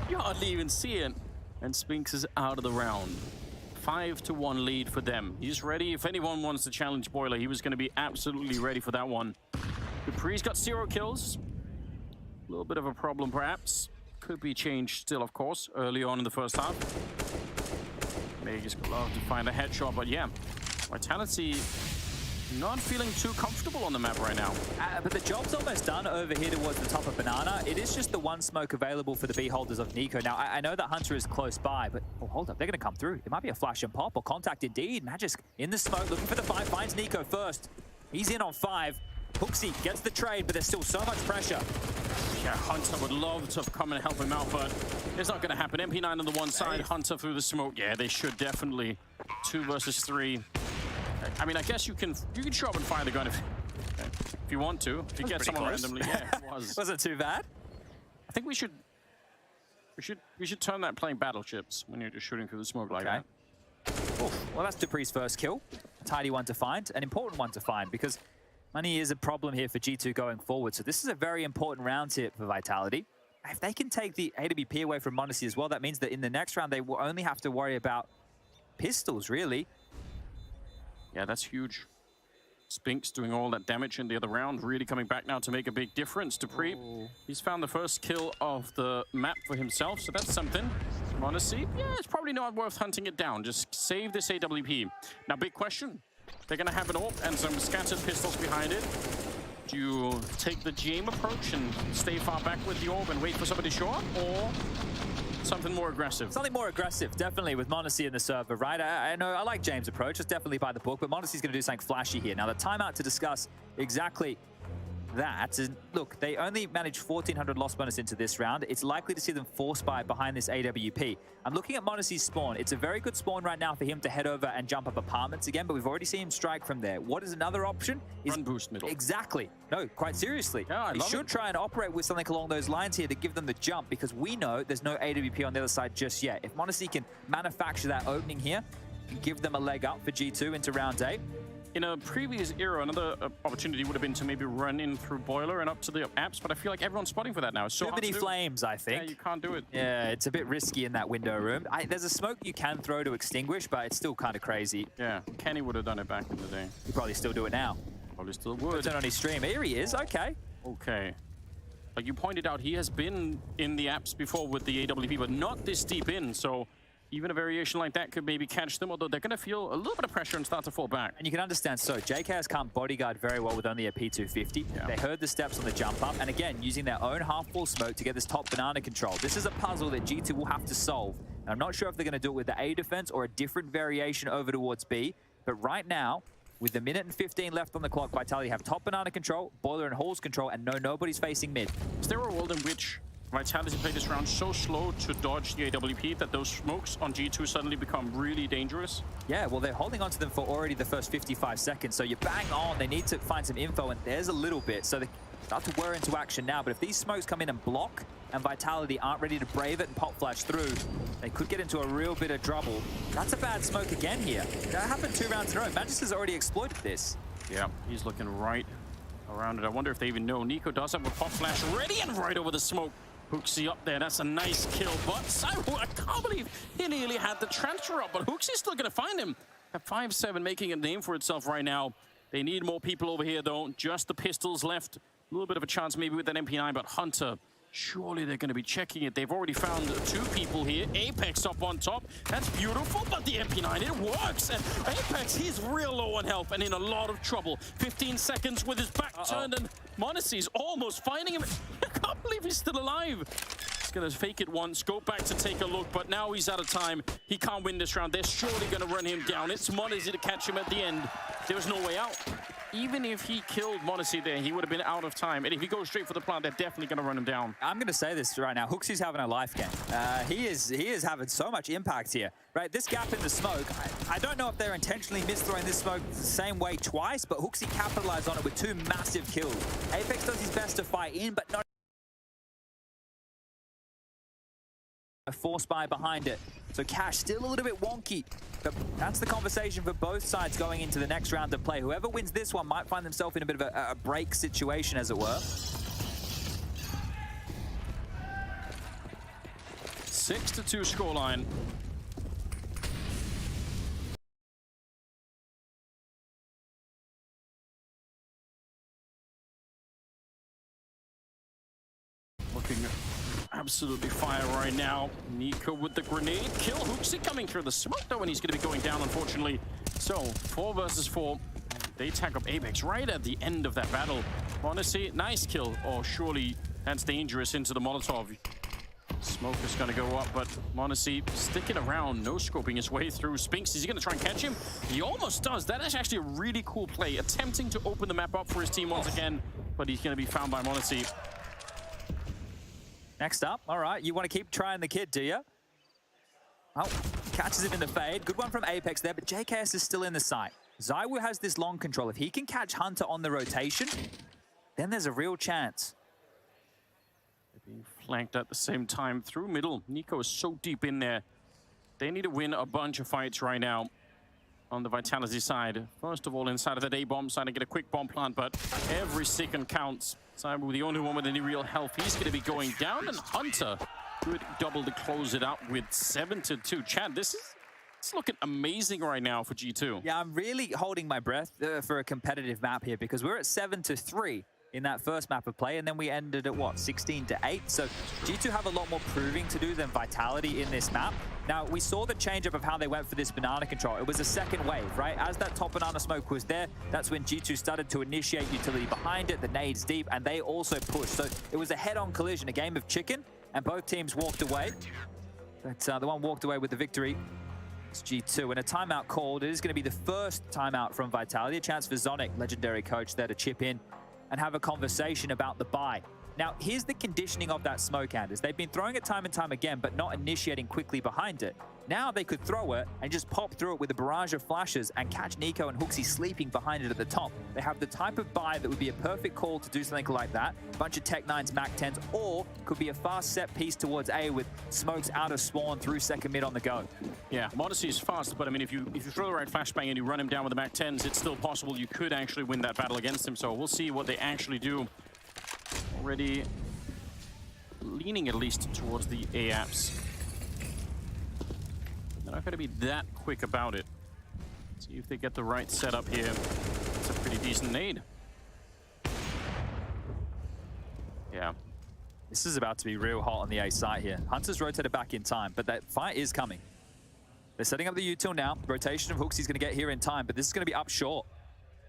you hardly even see it. And Spinks is out of the round. 5-1 lead for them. He's ready. If anyone wants to challenge Boiler, he was going to be absolutely ready for that one. Dupree's got 0 kills. A little bit of a problem, perhaps. Could be changed still, of course, early on in the first half. Vegas would love to find a headshot, but yeah. Vitality not feeling too comfortable on the map right now. But the job's almost done over here towards the top of Banana. It is just the one smoke available for the B holders of Nico. Now, I know that Hunter is close by, but oh, hold up, they're going to come through. It might be a flash and pop or contact indeed. Magisk in the smoke, looking for the fight, finds Nico first. He's in on 5. HooXi gets the trade, but there's still so much pressure. Yeah, Hunter would love to come and help him out, but it's not going to happen. MP9 on the one side, Hunter through the smoke. Yeah, they should definitely. 2 versus 3. I mean, I guess you can show up and fire the gun if you want to. If you get someone randomly, yeah, it was. Wasn't too bad. I think we should turn that playing battleships when you're just shooting through the smoke like that. Oof. Well, that's Dupree's first kill. A tidy one to find, an important one to find, because money is a problem here for G2 going forward. So this is a very important round here for Vitality. If they can take the AWP away from m0NESY as well, that means that in the next round they will only have to worry about pistols, really. Yeah, that's huge. Spinks doing all that damage in the other round, really coming back now to make a big difference. Dupree, he's found the first kill of the map for himself, so that's something. m0NESY, yeah, it's probably not worth hunting it down. Just save this AWP. Now, big question. They're going to have an AWP and some scattered pistols behind it. Do you take the GM approach and stay far back with the AWP and wait for somebody to show up, or something more aggressive? Something more aggressive, definitely, with m0NESY in the server, right? I know I like James' approach. It's definitely by the book, but m0NESY's going to do something flashy here. Now, the timeout to discuss exactly that is, look, they only managed 1,400 lost bonus into this round. It's likely to see them force buy behind this AWP. I'm looking at m0NESY's spawn. It's a very good spawn right now for him to head over and jump up apartments again, but we've already seen him strike from there. What is another option? Run boost middle. Exactly. No, quite seriously. Yeah, he should try and operate with something along those lines here to give them the jump, because we know there's no AWP on the other side just yet. If m0NESY can manufacture that opening here and give them a leg up for G2 into round 8, in a previous era, another opportunity would have been to maybe run in through Boiler and up to the apps, but I feel like everyone's spotting for that now. It's so too many flames, I think. Yeah, you can't do it. Yeah, it's a bit risky in that window room. There's a smoke you can throw to extinguish, but it's still kind of crazy. Yeah, Kenny would have done it back in the day. He'd probably still do it now. Probably still would. Turn on his stream. Here he is. Okay. Okay. Like you pointed out, he has been in the apps before with the AWP, but not this deep in, so even a variation like that could maybe catch them, although they're going to feel a little bit of pressure and start to fall back. And you can understand, so JKS can't bodyguard very well with only a P250. Yeah. They heard the steps on the jump up, and again, using their own half-full smoke to get this top banana control. This is a puzzle that G2 will have to solve. And I'm not sure if they're going to do it with the A defense or a different variation over towards B, but right now, with the minute and 15 left on the clock, Vitality have top banana control, Boiler and Halls control, and nobody's facing mid. Is there a world in which Vitality played this round so slow to dodge the AWP that those smokes on G2 suddenly become really dangerous? Yeah, well, they're holding on to them for already the first 55 seconds, so you bang on. They need to find some info, and there's a little bit. So they start to whir into action now, but if these smokes come in and block, and Vitality aren't ready to brave it and pop flash through, they could get into a real bit of trouble. That's a bad smoke again here. That happened 2 rounds in a row. Magisk has already exploited this. Yeah, he's looking right around it. I wonder if they even know. Nico does have a pop flash ready and right over the smoke. HooXi up there, that's a nice kill, but Cyber, I can't believe he nearly had the transfer up, but HooXi's still gonna find him. At 5-7, making a name for itself right now. They need more people over here though, just the pistols left. A little bit of a chance maybe with that MP9, but Hunter, surely they're gonna be checking it. They've already found 2 people here. Apex up on top, that's beautiful, but the MP9, it works. And Apex, he's real low on health and in a lot of trouble. 15 seconds with his back turned, and m0NESY's almost finding him. I can't believe he's still alive. He's going to fake it once, go back to take a look, but now he's out of time. He can't win this round. They're surely going to run him down. It's m0NESY to catch him at the end. There was no way out. Even if he killed m0NESY there, he would have been out of time. And if he goes straight for the plant, they're definitely going to run him down. I'm going to say this right now. HooXi's having a life game. He is having so much impact here. Right, this gap in the smoke, I don't know if they're intentionally misthrowing this smoke the same way twice, but HooXi capitalized on it with 2 massive kills. Apex does his best to fight in, but not a force buy behind it. So Cash still a little bit wonky. But that's the conversation for both sides going into the next round of play. Whoever wins this one might find themselves in a bit of a break situation, as it were. 6-2 scoreline. Looking absolutely fire right now. NiKo with the grenade kill. HooXi coming through the smoke though, and he's going to be going down, unfortunately. So 4 versus 4. They tag up Apex right at the end of that battle. m0NESY, nice kill. Oh, surely that's dangerous into the Molotov. Smoke is going to go up, but m0NESY sticking around, no scoping his way through. Spinks, is he going to try and catch him? He almost does. That is actually a really cool play, attempting to open the map up for his team once again, but he's going to be found by m0NESY. Next up, all right, you want to keep trying the kid, do you? Oh, catches him in the fade. Good one from Apex there, but JKS is still in the site. ZywOo has this long control. If he can catch Hunter on the rotation, then there's a real chance. They're being flanked at the same time through middle. NiKo is so deep in there. They need to win a bunch of fights right now on the Vitality side. First of all, inside of that A-bomb side and get a quick bomb plant, but every second counts. ZywOo, the only one with any real health, he's going to be going down, and Hunter, good double to close it out with 7-2. Chad, it's looking amazing right now for G2. Yeah, I'm really holding my breath for a competitive map here, because we're at 7-3 in that first map of play, and then we ended at, what, 16-8? So G2 have a lot more proving to do than Vitality in this map. Now, we saw the change-up of how they went for this banana control. It was a second wave, right? As that top banana smoke was there, that's when G2 started to initiate utility behind it, the nades deep, and they also pushed. So it was a head-on collision, a game of chicken, and both teams walked away. But the one walked away with the victory. It's G2, and a timeout called. It is going to be the first timeout from Vitality. A chance for Zonic, legendary coach, there to chip in and have a conversation about the buy. Now, here's the conditioning of that smoke, Anders. They've been throwing it time and time again, but not initiating quickly behind it. Now they could throw it and just pop through it with a barrage of flashes and catch NiKo and HooXi sleeping behind it at the top. They have the type of buy that would be a perfect call to do something like that. A bunch of Tech 9s, Mac 10s, or could be a fast set piece towards A with smokes out of spawn through second mid on the go. Yeah, m0NESY is fast, but I mean, if you throw the right flashbang and you run him down with the Mac 10s, it's still possible you could actually win that battle against him. So we'll see what they actually do. Already leaning at least towards the A-apps. They're not going to be that quick about it. See if they get the right setup here. It's a pretty decent nade. Yeah. This is about to be real hot on the A site here. Hunter's rotated back in time, but that fight is coming. They're setting up the util now. Rotation of HooXi's going to get here in time, but this is going to be up short.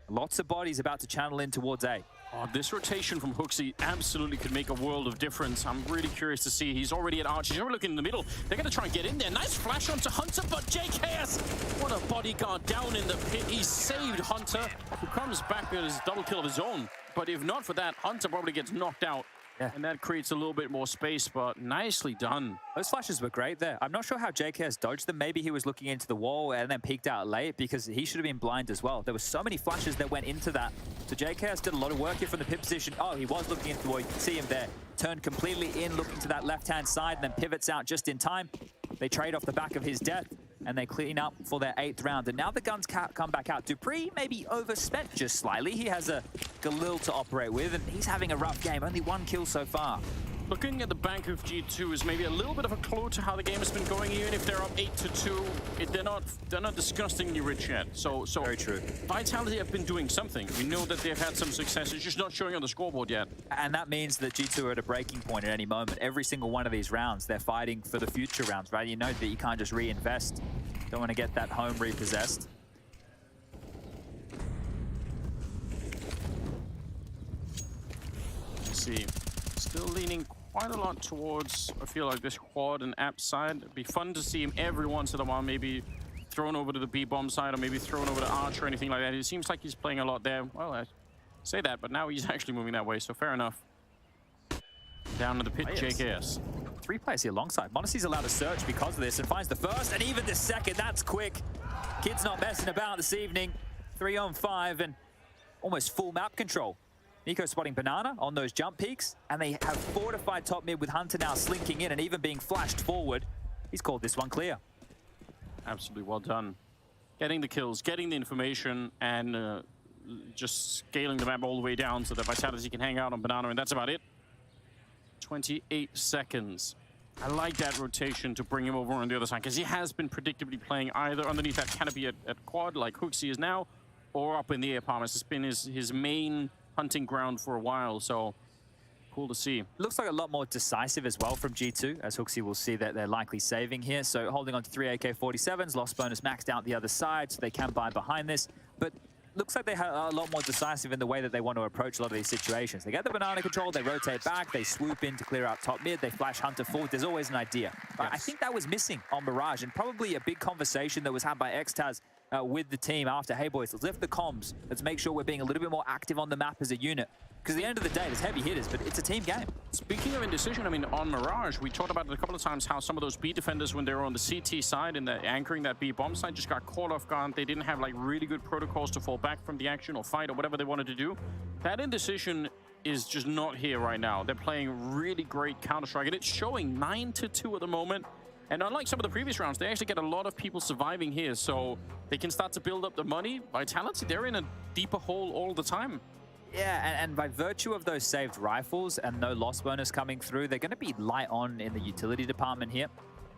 Lots of bodies about to channel in towards A. Oh, this rotation from HooXi absolutely could make a world of difference. I'm really curious to see. He's already at Arch. He's already looking in the middle. They're going to try and get in there. Nice flash onto Hunter, but JKS, what a bodyguard down in the pit. He saved Hunter, who comes back with his double kill of his own. But if not for that, Hunter probably gets knocked out. Yeah. And that creates a little bit more space, but nicely done. Those flashes were great there. I'm not sure how JKS dodged them. Maybe he was looking into the wall and then peeked out late, because he should have been blind as well. There were so many flashes that went into that. So JKS did a lot of work here from the pit position. Oh, he was looking into the wall. You can see him there. Turned completely in, looking to that left-hand side, and then pivots out just in time. They trade off the back of his death, and they clean up for their 8th round. And now the guns come back out. dupreeh maybe overspent just slightly. He has a Galil to operate with, and he's having a rough game. Only 1 kill so far. Looking at the bank of G2 is maybe a little bit of a clue to how the game has been going. Even if they're up 8-2, they're not disgustingly rich yet. So very true. Vitality have been doing something. We know that they've had some success. It's just not showing on the scoreboard yet. And that means that G2 are at a breaking point at any moment. Every single one of these rounds, they're fighting for the future rounds, right? You know that you can't just reinvest. Don't want to get that home repossessed. Let's see. Still leaning quite a lot towards, I feel like, this quad and app side. It'd be fun to see him every once in a while, maybe thrown over to the B-bomb side or maybe thrown over to Arch or anything like that. It seems like he's playing a lot there. Well, I say that, but now he's actually moving that way, so fair enough. Down to the pit, JKS. 3 players here alongside. m0NESY's allowed to search because of this and finds the first and even the second. That's quick. Kid's not messing about this evening. 3 on 5 and almost full map control. NiKo spotting Banana on those jump peaks, and they have fortified top mid with Hunter now slinking in and even being flashed forward. He's called this one clear. Absolutely well done. Getting the kills, getting the information, and just scaling the map all the way down so that Vitality can hang out on Banana, and that's about it. 28 seconds. I like that rotation to bring him over on the other side, because he has been predictably playing either underneath that canopy at quad, like HooXi is now, or up in the air palm. It's been his main hunting ground for a while, so cool to see. Looks like a lot more decisive as well from G2, as HooXi will see that they're likely saving here. So holding on to 3 AK-47s, lost bonus maxed out the other side, so they can buy behind this. But looks like they are a lot more decisive in the way that they want to approach a lot of these situations. They get the Banana control, they rotate back, they swoop in to clear out top mid, they flash Hunter forward. There's always an idea. Yes. I think that was missing on Mirage, and probably a big conversation that was had by Xtaz with the team after, hey boys, let's lift the comms. Let's make sure we're being a little bit more active on the map as a unit. Because at the end of the day, there's heavy hitters, but it's a team game. Speaking of indecision, I mean, on Mirage, we talked about it a couple of times, how some of those B defenders, when they were on the CT side and anchoring that B bomb side, just got caught off guard. They didn't have like really good protocols to fall back from the action or fight or whatever they wanted to do. That indecision is just not here right now. They're playing really great Counter-Strike, and it's showing 9-2 at the moment. And unlike some of the previous rounds, they actually get a lot of people surviving here, so they can start to build up the money. Vitality, they're in a deeper hole all the time. Yeah, and by virtue of those saved rifles and no loss bonus coming through, they're going to be light on in the utility department here.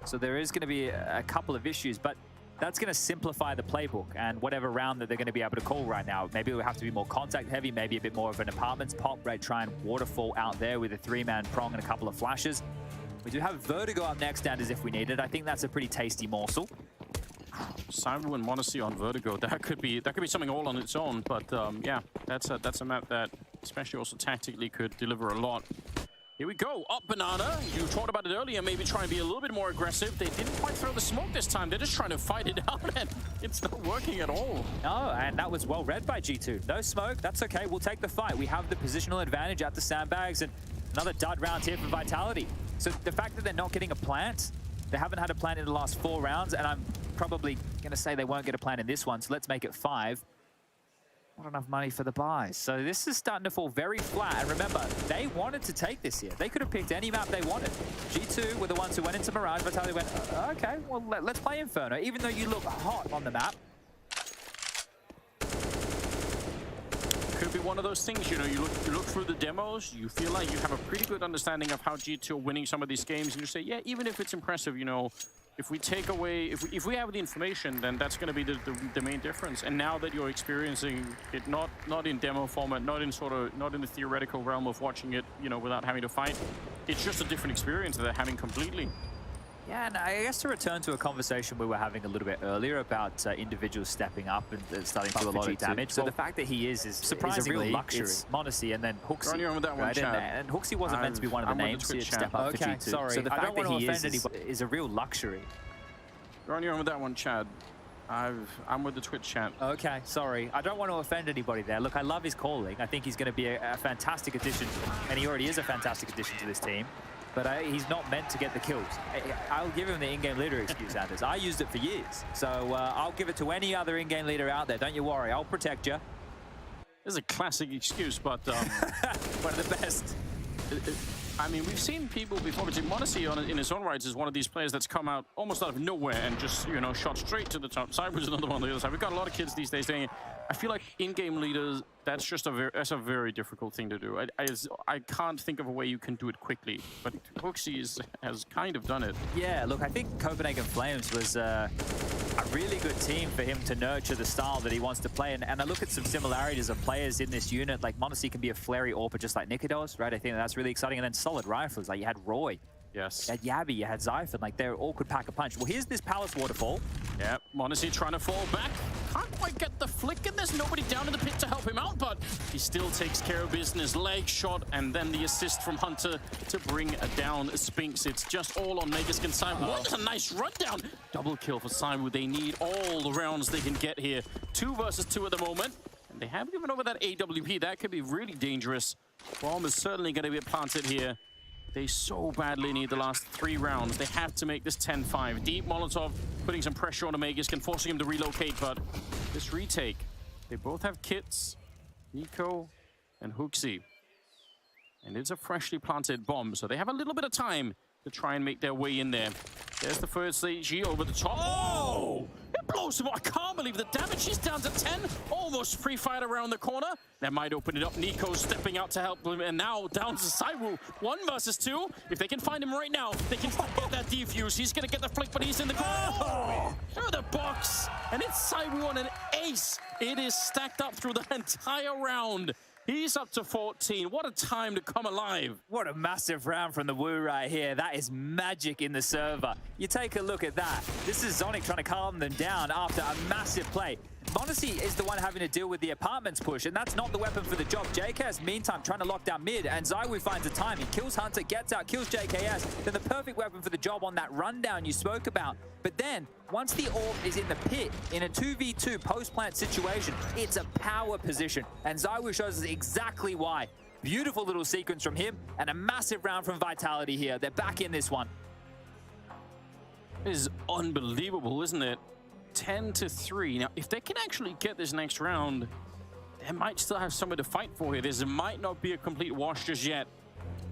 So there is going to be a couple of issues, but that's going to simplify the playbook and whatever round that they're going to be able to call right now. Maybe it will have to be more contact heavy, maybe a bit more of an apartments pop, right? Try and waterfall out there with a 3-man prong and a couple of flashes. We do have Vertigo up next, and as if we need it. I think that's a pretty tasty morsel. Cyber and m0NESY on Vertigo, that could be something all on its own, but yeah, that's a map that especially also tactically could deliver a lot. Here we go, up Banana. You talked about it earlier, maybe try and be a little bit more aggressive. They didn't quite throw the smoke this time. They're just trying to fight it out, and it's not working at all. No, and that was well read by G2. No smoke, that's okay, we'll take the fight. We have the positional advantage at the sandbags, and another dud round here for Vitality. So the fact that they're not getting a plant, they haven't had a plant in the last 4 rounds, and I'm probably going to say they won't get a plant in this one, so let's make it 5. Not enough money for the buys. So this is starting to fall very flat, and remember, they wanted to take this here. They could have picked any map they wanted. G2 were the ones who went into Mirage. Vitality went, okay, well, let's play Inferno. Even though you look hot on the map, could be one of those things, you know, you look through the demos, you feel like you have a pretty good understanding of how G2 are winning some of these games, and you say, yeah, even if it's impressive, you know, if we take away, if we have the information, then that's going to be the main difference. And now that you're experiencing it, not in demo format, not in the theoretical realm of watching it, you know, without having to fight, it's just a different experience that they're having completely. Yeah, and I guess to return to a conversation we were having a little bit earlier about individuals stepping up and starting to do a lot of damage. So the fact that he is surprisingly a real luxury. It's m0NESY and then HooXi. You're on with that one, right? And HooXi wasn't meant to be one of the names to step up for G2. Sorry, so the fact that he is a real luxury. You're on with that one, Chad. I'm with the Twitch chat. Okay, sorry. I don't want to offend anybody there. Look, I love his calling. I think he's going to be a fantastic addition, and he already is a fantastic addition to this team. But he's not meant to get the kills. I'll give him the in-game leader excuse, Anders. I used it for years. So I'll give it to any other in-game leader out there. Don't you worry. I'll protect you. This is a classic excuse, but... one of the best. I mean, we've seen people before, but m0NESY in his own rights is one of these players that's come out almost out of nowhere and just, you know, shot straight to the top. Cyber's another one on the other side. We've got a lot of kids these days saying, I feel like in-game leaders, that's just a very difficult thing to do. I can't think of a way you can do it quickly, but HooXi has kind of done it. Yeah, look, I think Copenhagen Flames was a really good team for him to nurture the style that he wants to play. And I look at some similarities of players in this unit. Like m0NESY can be a flary AWPer just like Nikodos, right? I think that's really exciting. And then solid rifles, like you had Roy. Yes. You had Yabby, you had Zyphon, like they all could pack a punch. Well, here's this Palace waterfall. Yeah, m0NESY trying to fall back. Can't quite get the flick, and there's nobody down in the pit to help him out, but he still takes care of business. Leg shot, and then the assist from Hunter to bring down Spinks. It's just all on Megaskin side. What a nice rundown! Double kill for Saibu. They need all the rounds they can get here. 2 versus 2 at the moment. And they have given over that AWP. That could be really dangerous. Bomb is certainly going to be planted here. They so badly need the last 3 rounds. They have to make this 10-5. Deep Molotov putting some pressure on Megaskin, forcing him to relocate, but this retake, they both have kits, Nico and Hooksy. And it's a freshly planted bomb, so they have a little bit of time to try and make their way in there. There's the first AG over the top. Oh! It blows him up. I can't believe the damage. He's down to 10. Almost pre-fired around the corner. That might open it up. Nico stepping out to help him. And now down to Saibu. 1 versus 2. If they can find him right now, they can get that defuse. He's going to get the flick, but he's in the corner. Oh! Through the box. And it's Saibu on an ace. It is stacked up through the entire round. He's up to 14. What a time to come alive. What a massive round from the Wu right here. That is magic in the server. You take a look at that. This is Zonic trying to calm them down after a massive play. Monacy is the one having to deal with the apartments push, and that's not the weapon for the job. JKS, meantime, trying to lock down mid, and Zaiwu finds a time. He kills Hunter, gets out, kills JKS. Then the perfect weapon for the job on that rundown you spoke about. But then, once the orb is in the pit, in a 2v2 post-plant situation, it's a power position, and Zaiwu shows us exactly why. Beautiful little sequence from him, and a massive round from Vitality here. They're back in this one. It is unbelievable, isn't it? 10-3. Now, if they can actually get this next round, they might still have somewhere to fight for here. This might not be a complete wash just yet,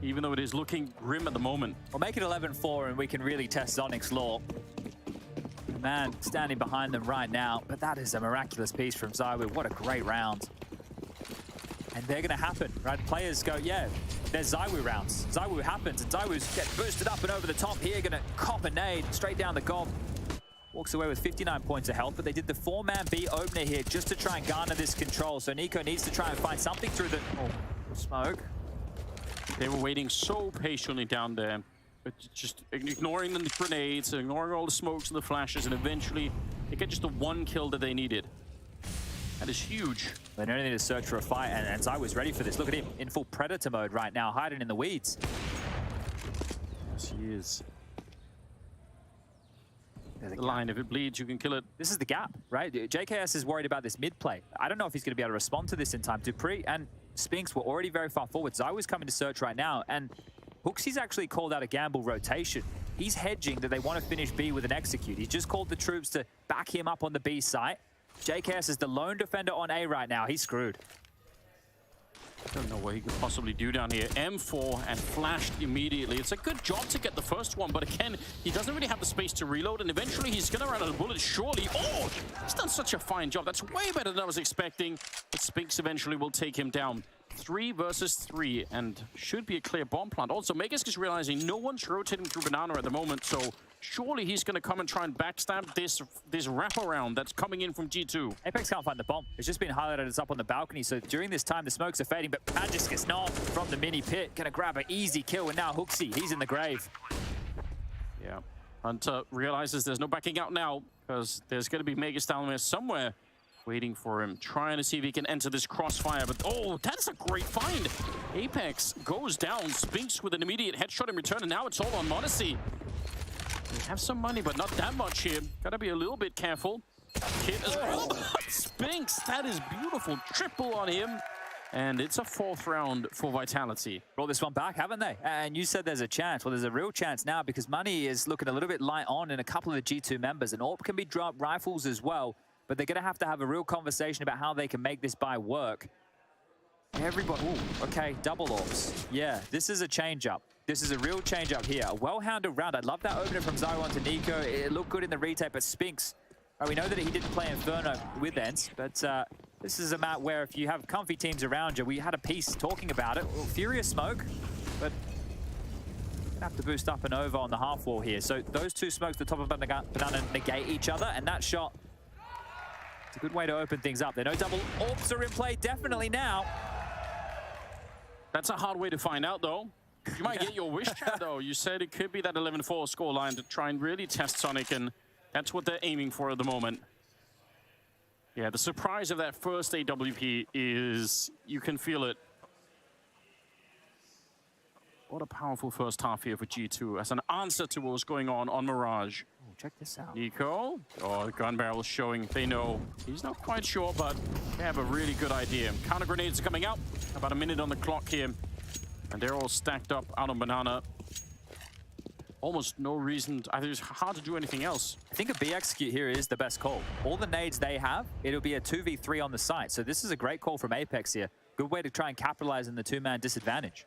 even though it is looking grim at the moment. We'll make it 11-4, and we can really test Zonic's lore. Man, standing behind them right now, but that is a miraculous piece from Zaiwu. What a great round. And they're going to happen, right? Players go, yeah, there's Zaiwu rounds. Zaiwu happens, and Zaiwu's get boosted up and over the top here, going to cop a nade straight down the gob. Walks away with 59 points of health, but they did the 4-man B opener here just to try and garner this control. So Nico needs to try and find something through the smoke. They were waiting so patiently down there, but just ignoring the grenades, ignoring all the smokes and the flashes, and eventually they get just the 1 kill that they needed. That is huge. They don't need to search for a fight, and Zaiwu's ready for this. Look at him in full predator mode right now, hiding in the weeds. Yes, he is. The line, if it bleeds, you can kill it. This is the gap, right? JKS is worried about this mid play. I don't know if he's going to be able to respond to this in time. Dupree and Spinks were already very far forward. Zaiwu's coming to search right now, and Hooksy's actually called out a gamble rotation. He's hedging that they want to finish B with an execute. He's just called the troops to back him up on the B site. JKS is the lone defender on A right now. He's screwed. I don't know what he could possibly do down here. M4 and flashed immediately. It's a good job to get the first one, but again, he doesn't really have the space to reload, and eventually he's going to run out of bullets, surely. Oh, he's done such a fine job. That's way better than I was expecting, but Spinks eventually will take him down. 3 versus 3, and should be a clear bomb plant. Also, Megas is realizing no one's rotating through Banana at the moment, so surely he's going to come and try and backstab this wraparound that's coming in from G2. Apex can't find the bomb. It's just been highlighted as up on the balcony, so during this time, the smokes are fading, but Magisk is not from the mini pit. Gonna grab an easy kill, and now Hooksy, he's in the grave. Yeah, Hunter realizes there's no backing out now, because there's going to be Megas down there somewhere waiting for him, trying to see if he can enter this crossfire, but oh, that's a great find. Apex goes down, Spinks with an immediate headshot in return, and now it's all on Monacy. They have some money, but not that much here. Gotta be a little bit careful. Kid as well, but Spinks, that is beautiful. Triple on him. And it's a 4th round for Vitality. Brought this one back, haven't they? And you said there's a chance. Well, there's a real chance now because money is looking a little bit light on in a couple of the G2 members. And AWP can be dropped, rifles as well. But they're going to have a real conversation about how they can make this buy work. Everybody, ooh, okay, double AWPs. Yeah, this is a change-up. This is a real change-up here. A well-handled round. I love that opener from Zyro onto Nico. It looked good in the retake, but Spinks, we know that he didn't play Inferno with Ents, but this is a map where if you have comfy teams around you, we had a piece talking about it. Well, Furious smoke, but gonna have to boost up and over on the half wall here. So those 2 smokes at the top of Banana negate each other, and that shot, it's a good way to open things up. They know double AWPs are in play, definitely now. That's a hard way to find out, though. You might get your wish, chat, though. You said it could be that 11-4 scoreline to try and really test Sonic, and that's what they're aiming for at the moment. Yeah, the surprise of that first AWP is you can feel it. What a powerful first half here for G2 as an answer to what was going on Mirage. Oh, check this out. Nico, the gun barrel is showing. They know. He's not quite sure, but they have a really good idea. Counter grenades are coming out. About a minute on the clock here. And they're all stacked up out on Banana. Almost no reason. I think it's hard to do anything else. I think a B execute here is the best call. All the nades they have, it'll be a 2v3 on the site. So this is a great call from Apex here. Good way to try and capitalize on the two-man disadvantage.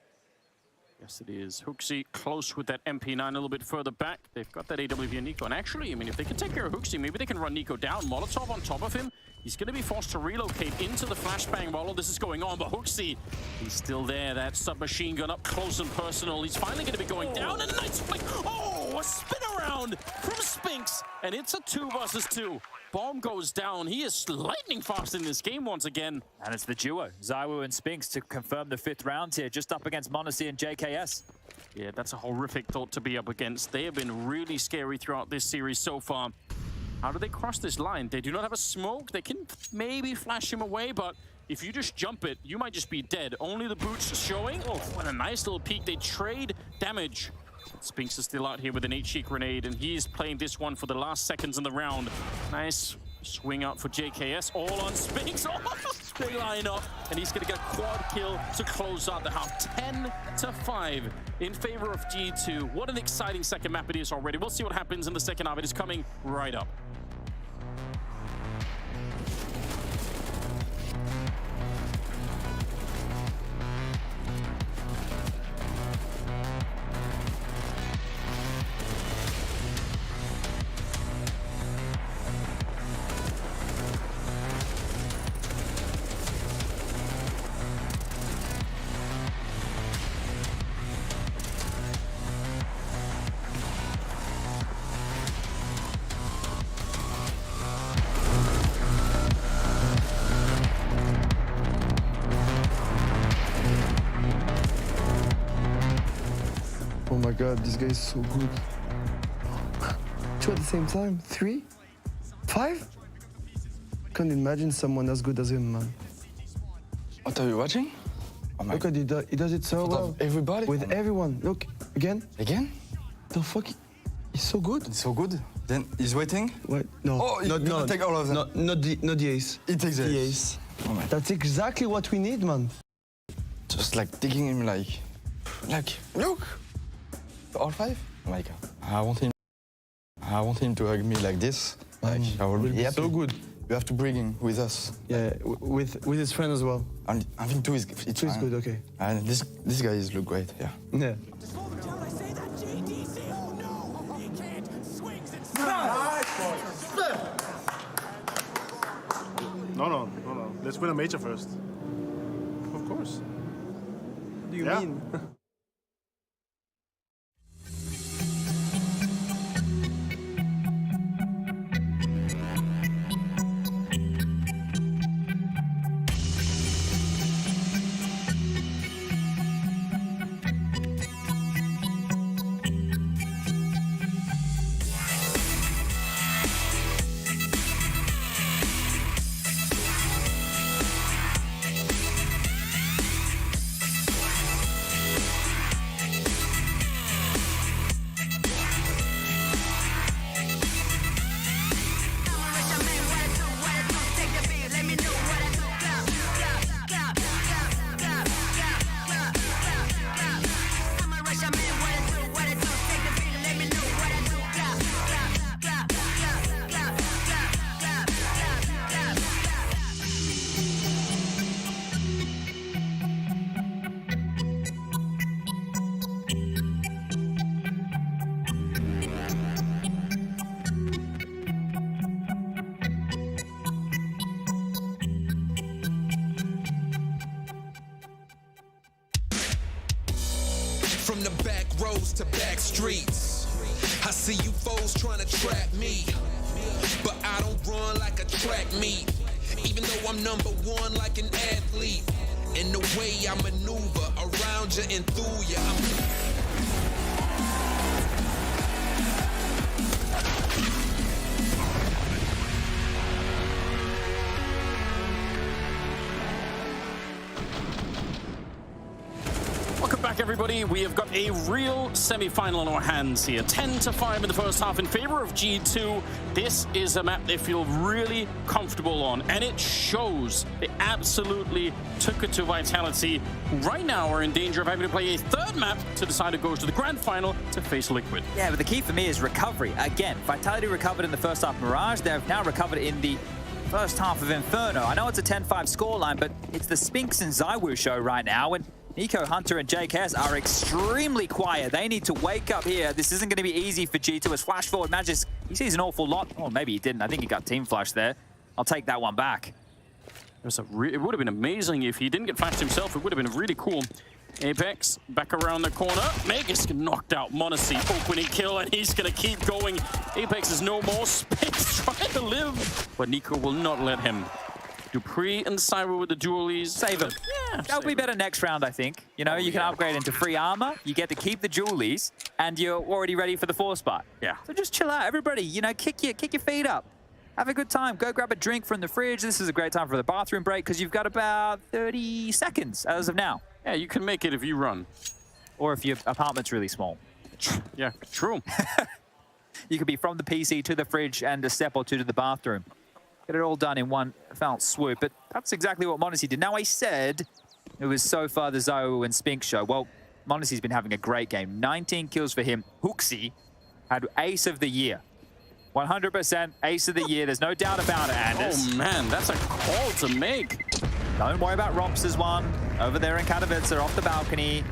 Yes, it is. Hooksy close with that MP9 a little bit further back. They've got that AWP and Nico. And actually, I mean, if they can take care of Hooksy, maybe they can run Nico down. Molotov on top of him. He's going to be forced to relocate into the flashbang while all this is going on. But Hooksy, he's still there. That submachine gun up close and personal. He's finally going to be going down. And a nice flick. Oh, a spin around from Spinks. And it's a 2 versus 2. Bomb goes down. He is lightning fast in this game once again. And it's the duo, ZywOo and Spinks, to confirm the 5th round here, just up against m0NESY and JKS. Yeah, that's a horrific thought to be up against. They have been really scary throughout this series so far. How do they cross this line? They do not have a smoke. They can maybe flash him away, but if you just jump it, you might just be dead. Only the boots showing. Oh, what a nice little peek. They trade damage. Spinks is still out here with an HE grenade, and he is playing this one for the last seconds in the round. Nice swing out for JKS, all on Spinks. Oh, they line up, and he's going to get a quad kill to close out the half. 10-5 in favor of G2. What an exciting second map it is already. We'll see what happens in the second half. It is coming right up. Oh my god, this guy is so good. 2 at the same time? 3? 5? Can't imagine someone as good as him, man. What are you watching? Oh my Look at it, he does it so well. Everybody? With everyone. Look, again. Again? The fuck? He's so good. He's so good. Then he's waiting? Wait, no. Oh, he's gonna take all of them. Not the ace. He takes the ace. Oh my. That's exactly what we need, man. Just like taking him like, look. All 5? Oh my god. I want him to hug me like this. Like, I will be happy. So good. You have to bring him with us. Yeah, with his friend as well. And I think 2 is good, okay. And this guy is look great, yeah. Yeah. No. Let's win a major first. Of course. What do you mean? From the back roads to back streets, I see you foes trying to trap me, but I don't run like a track meet, even though I'm #1 like an athlete. And the way I maneuver around you and through you, back, everybody. We have got a real semi-final on our hands here. 10-5 in the first half in favor of G2. This is a map they feel really comfortable on, and it shows. They absolutely took it to Vitality. Right now, we're in danger of having to play a third map to decide who goes to the grand final to face Liquid. Yeah, but the key for me is recovery. Again, Vitality recovered in the first half Mirage. They have now recovered in the first half of Inferno. I know it's a 10-5 scoreline, but it's the Spinks and ZywOo show right now, and Nico, Hunter, and JKS are extremely quiet. They need to wake up here. This isn't going to be easy for G2 as flash forward Magis. He sees an awful lot. Oh, maybe he didn't. I think he got team flash there. I'll take that one back. It would have been amazing if he didn't get flashed himself. It would have been really cool. Apex back around the corner. Magus knocked out m0NESY. Opening kill, and he's going to keep going. Apex is no more. Spinks trying to live, but Nico will not let him. dupreeh and ZywOo with the dualies. Save him. Yeah, that'll be better next round, I think. You know, you can upgrade into free armor, you get to keep the dualies, and you're already ready for the 4 spot. Yeah. So just chill out, everybody. You know, kick your feet up. Have a good time. Go grab a drink from the fridge. This is a great time for the bathroom break because you've got about 30 seconds as of now. Yeah, you can make it if you run. Or if your apartment's really small. Yeah, true. You could be from the PC to the fridge and a step or two to the bathroom. Get it all done in one foul swoop. But that's exactly what m0NESY did. Now, I said it was so far the ZywOo and Spinks show. Well, m0NESY's been having a great game. 19 kills for him. HooXi had ace of the year. 100% ace of the year. There's no doubt about it, Anders. Oh, man, that's a call to make. Don't worry about Romps' one. Over there in Katowice, off the balcony.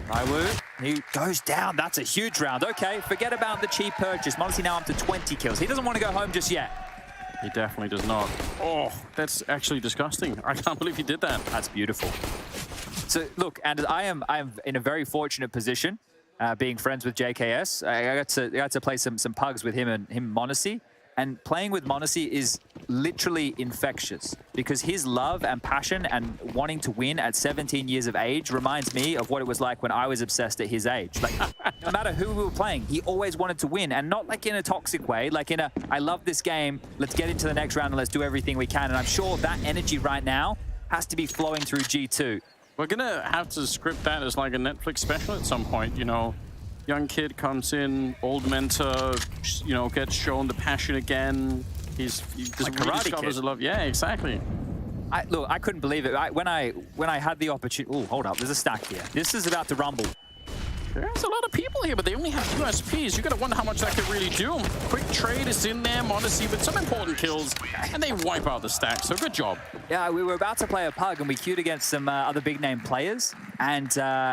ZywOo, he goes down. That's a huge round. Okay, forget about the cheap purchase. m0NESY now up to 20 kills. He doesn't want to go home just yet. He definitely does not. Oh, that's actually disgusting. I can't believe he did that. That's beautiful. So, look, Anders, I am in a very fortunate position. Being friends with JKS, I got to play some pugs with him and m0NESY, and playing with m0NESY is literally infectious because his love and passion and wanting to win at 17 years of age reminds me of what it was like when I was obsessed at his age. Like, no matter who we were playing, he always wanted to win, and not like in a toxic way, like in a, I love this game, let's get into the next round and let's do everything we can. And I'm sure that energy right now has to be flowing through G2. We're going to have to script that as like a Netflix special at some point, you know. Young kid comes in, old mentor, you know, gets shown the passion again. He like really discovers love. Yeah, exactly. Look, I couldn't believe it. When I had the opportunity... Oh, hold up. There's a stack here. This is about to rumble. There's a lot of people here, but they only have USPs. You got to wonder how much that could really do. Quick trade is in there, m0NESY with some important kills, and they wipe out the stack, so good job. Yeah, we were about to play a pug, and we queued against some other big-name players, and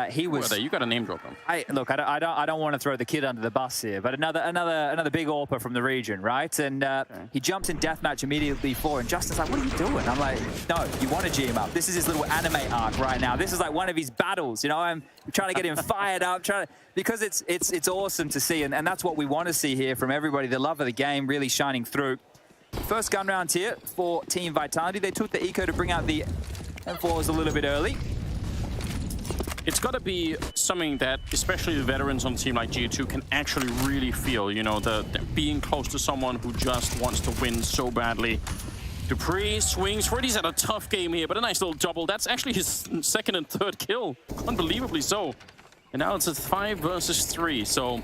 he was... You got to name drop him. Look, I don't want to throw the kid under the bus here, but another big AWPer from the region, right? And he jumped in deathmatch immediately before, and Justin's like, what are you doing? I'm like, no, you want to G him up. This is his little anime arc right now. This is like one of his battles, you know? I'm trying to get him fired up, because it's awesome to see, and that's what we want to see here from everybody. The love of the game really shining through. First gun round here for Team Vitality. They took the eco to bring out the M4s a little bit early. It's got to be something that, especially the veterans on a team like G2, can actually really feel, you know, the being close to someone who just wants to win so badly. dupreeh swings for it. He's had a tough game here, but a nice little double. That's actually his second and third kill. Unbelievably so. And now it's a 5 versus 3. So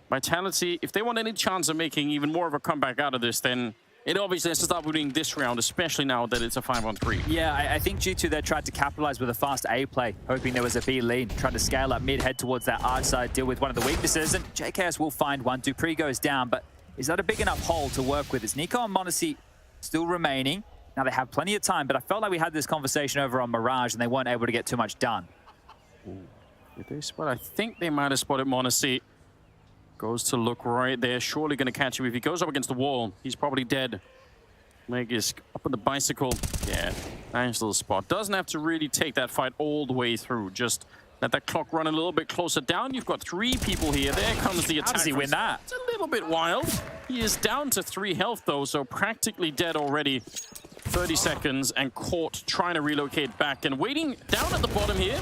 Vitality, if they want any chance of making even more of a comeback out of this, then it obviously has to start winning this round, especially now that it's a 5-on-3. Yeah, I think G2 there tried to capitalize with a fast A play, hoping there was a B lead, tried to scale up mid, head towards that arch side, deal with one of the weaknesses, and JKS will find one. dupreeh goes down, but is that a big enough hole to work with? Is Nico and m0NESY still remaining? Now they have plenty of time, but I felt like we had this conversation over on Mirage and they weren't able to get too much done. Did they spot? I think they might have spotted m0NESY. Goes to look right there. Surely going to catch him. If he goes up against the wall, he's probably dead. Meg is up on the bicycle. Yeah, nice little spot. Doesn't have to really take that fight all the way through. Just let that clock run a little bit closer down. You've got 3 people here. There comes the attack. How does he win that? It's a little bit wild. He is down to 3 health, though, so practically dead already. 30 seconds and caught trying to relocate back and waiting down at the bottom here.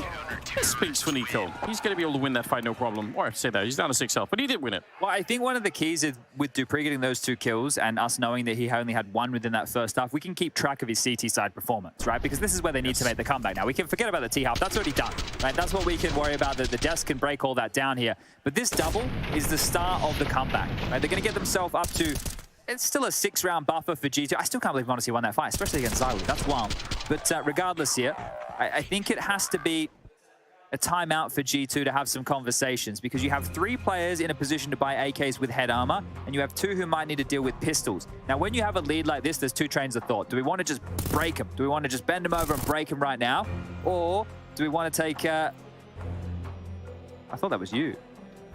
This speaks for Nico. He's going to be able to win that fight, no problem. Or I have to say that, he's down to 6 health, but he did win it. Well, I think one of the keys is with Dupree getting those 2 kills and us knowing that he only had 1 within that first half, we can keep track of his CT side performance, right? Because this is where they need to make the comeback now. We can forget about the T half. That's already done, right? That's what we can worry about. The desk can break all that down here. But this double is the start of the comeback, right? They're going to get themselves up to... It's still a 6-round buffer for G2. I still can't believe Monacy won that fight, especially against Zywoo. That's wild. But regardless here, I think it has to be a timeout for G2 to have some conversations, because you have 3 players in a position to buy AKs with head armor, and you have 2 who might need to deal with pistols. Now, when you have a lead like this, there's 2 trains of thought. Do we want to just break them? Do we want to just bend them over and break them right now? Or do we want to take... I thought that was you.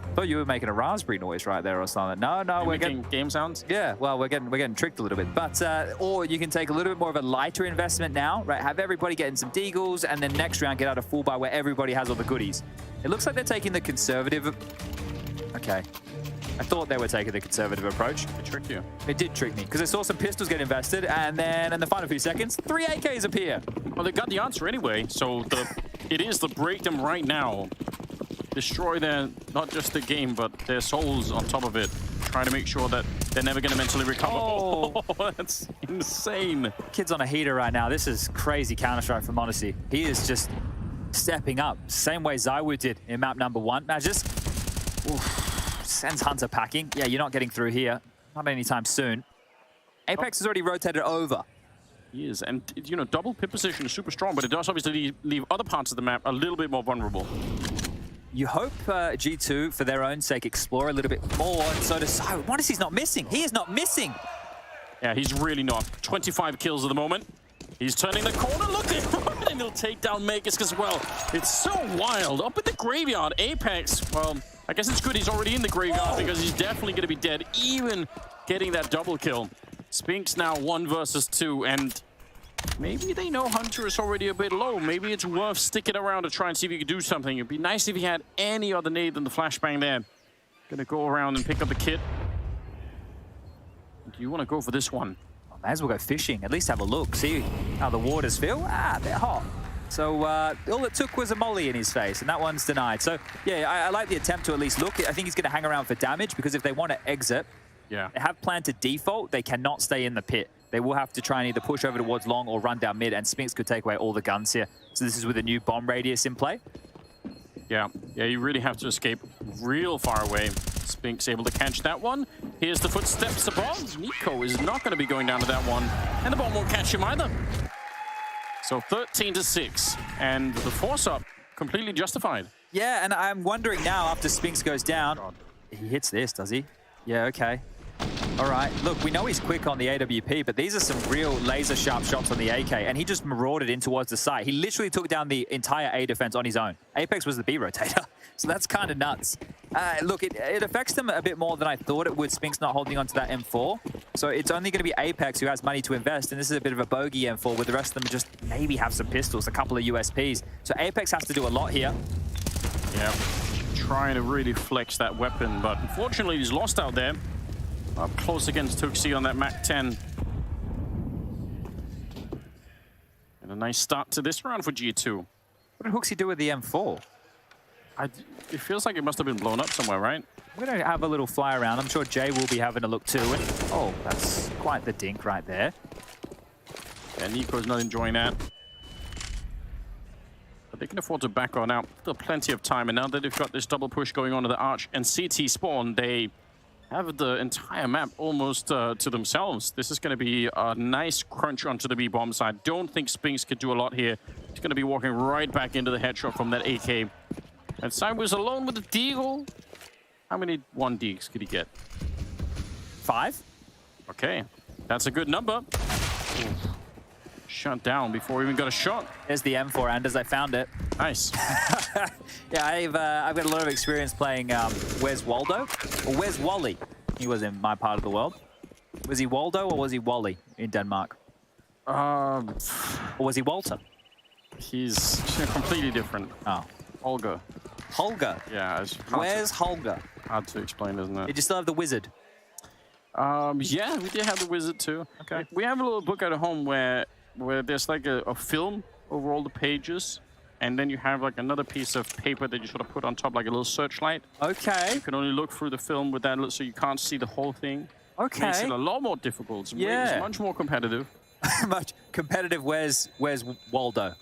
I thought you were making a raspberry noise right there or something. No, we're getting game sounds. Yeah, well, we're getting tricked a little bit. But or you can take a little bit more of a lighter investment now, right? Have everybody getting some deagles, and then next round get out a full buy where everybody has all the goodies. It looks like they're taking the conservative. Okay, I thought they were taking the conservative approach. It tricked you. It did trick me because I saw some pistols get invested, and then in the final few seconds, 3 AKs appear. Well, they got the answer anyway, so it is the break them right now. Destroy their, not just the game, but their souls on top of it. Trying to make sure that they're never going to mentally recover. Oh, that's insane. Kid's on a heater right now. This is crazy Counter-Strike for Monacy. He is just stepping up. Same way Zywoo did in map number 1. Now just sends Hunter packing. Yeah, you're not getting through here. Not anytime soon. Apex has already rotated over. He is, and you know, double pit position is super strong, but it does obviously leave other parts of the map a little bit more vulnerable. You hope G2, for their own sake, explore a little bit more, and so does Zywoo. Monacy's not missing. He is not missing. Yeah, he's really not. 25 kills at the moment. He's turning the corner. Look at him, and he'll take down Magisk as well. It's so wild. Up at the graveyard, Apex, well, I guess it's good he's already in the graveyard because he's definitely going to be dead, even getting that double kill. Spinks now 1 versus 2, and maybe they know Hunter is already a bit low. Maybe it's worth sticking around to try and see if you could do something. It'd be nice if he had any other nade than the flashbang there. Gonna go around and pick up the kit. Do you want to go for this one? Well, may as well go fishing. At least have a look. See how the waters feel. They're hot. So all it took was a molly in his face, and that one's denied. So yeah, I like the attempt to at least look. I think he's going to hang around for damage, because if they want to exit, they have planned to default. They cannot stay in the pit. They will have to try and either push over towards long or run down mid, and Spinks could take away all the guns here. So this is with a new bomb radius in play. Yeah, you really have to escape real far away. Spinks able to catch that one. Here's the footsteps above. Nico is not going to be going down to that one, and the bomb won't catch him either. So 13-6, and the force-up completely justified. Yeah, and I'm wondering now, after Spinks goes down, he hits this, does he? Yeah, okay. All right, look, we know he's quick on the AWP, but these are some real laser-sharp shots on the AK, and he just marauded in towards the site. He literally took down the entire A defense on his own. Apex was the B rotator, so that's kind of nuts. Look, it affects them a bit more than I thought it would, Spinks not holding on to that M4. So it's only going to be Apex who has money to invest, and this is a bit of a bogey M4, with the rest of them just maybe have some pistols, a couple of USPs. So Apex has to do a lot here. Yeah, trying to really flex that weapon, but unfortunately he's lost out there. Up close against Tuxi on that Mac 10. And a nice start to this round for G2. What did Hooksy do with the M4? It feels like it must have been blown up somewhere, right? We're going to have a little fly around. I'm sure Jay will be having a look too. And, oh, that's quite the dink right there. Yeah, Nico's not enjoying that. But they can afford to back on out. Still plenty of time. And now that they've got this double push going on to the Arch and CT spawn, they have the entire map almost to themselves. This is going to be a nice crunch onto the B-bomb side. Don't think Spinks could do a lot here. He's going to be walking right back into the headshot from that AK. And Cyber's alone with the deagle. How many 1 deags could he get? 5. Okay, that's a good number. Ooh. Shut down before he even got a shot. There's the M4, Anders. I found it. Nice. Yeah, I've got a lot of experience playing Where's Waldo? Or Where's Wally? He was in my part of the world. Was he Waldo or was he Wally in Denmark? Or was he Walter? He's completely different. Oh. Holger. Holger? Yeah. Where's Holger? Hard to explain, isn't it? Did you still have the wizard? Yeah, we did have the wizard too. Okay. We have a little book at home where there's like a film over all the pages, and then you have like another piece of paper that you sort of put on top, like a little searchlight. Okay. You can only look through the film with that, so you can't see the whole thing. Okay. Makes it a lot more difficult. Yeah. It's much more competitive. Much competitive. Where's Waldo?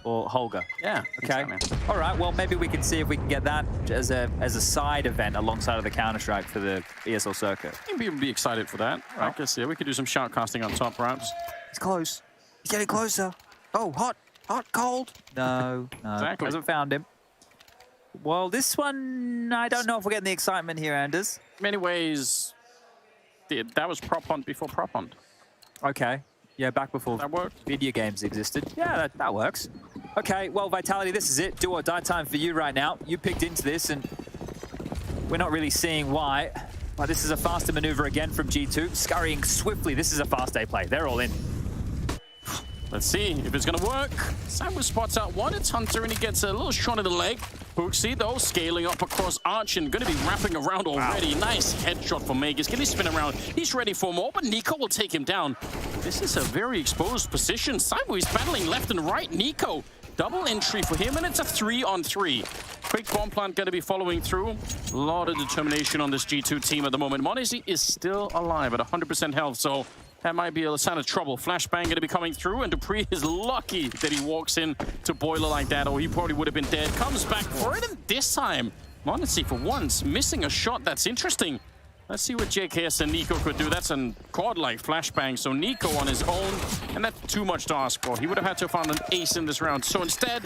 Or Holger? Yeah. Okay. Exactly. All right. Well, maybe we can see if we can get that as a side event alongside of the Counter-Strike for the ESL circuit. Maybe we'd be excited for that. I guess, yeah, we could do some shoutcasting on top, perhaps. It's close. He's getting closer. Oh, hot, cold. No, Exactly. Hasn't found him. Well, this one, I don't know if we're getting the excitement here, Anders. In many ways, that was prop hunt before prop hunt. Okay. Yeah, back before that worked. Video games existed. Yeah, that works. Okay, well, Vitality, this is it. Do or die time for you right now. You picked into this, and we're not really seeing why. But this is a faster maneuver again from G2, scurrying swiftly. This is a fast A play. They're all in. Let's see if it's gonna work. Samu spots out one. It's Hunter, and he gets a little shot in the leg. Hooksy, though, scaling up across Arch and gonna be wrapping around already. Wow. Nice headshot for Magus. Can he spin around? He's ready for more, but Nico will take him down. This is a very exposed position. Samu is battling left and right. Nico, double entry for him, and it's a 3-on-3. Quick bomb plant gonna be following through. A lot of determination on this G2 team at the moment. Monesi is still alive at 100% health, so that might be a sign of trouble. Flashbang going to be coming through, and Dupree is lucky that he walks in to Boiler like that, or he probably would have been dead. Comes back for it, and this time, Monesi for once missing a shot. That's interesting. Let's see what JKS and Nico could do. That's a godlike flashbang. So Nico on his own, and that's too much to ask for. He would have had to have found an ace in this round. So instead,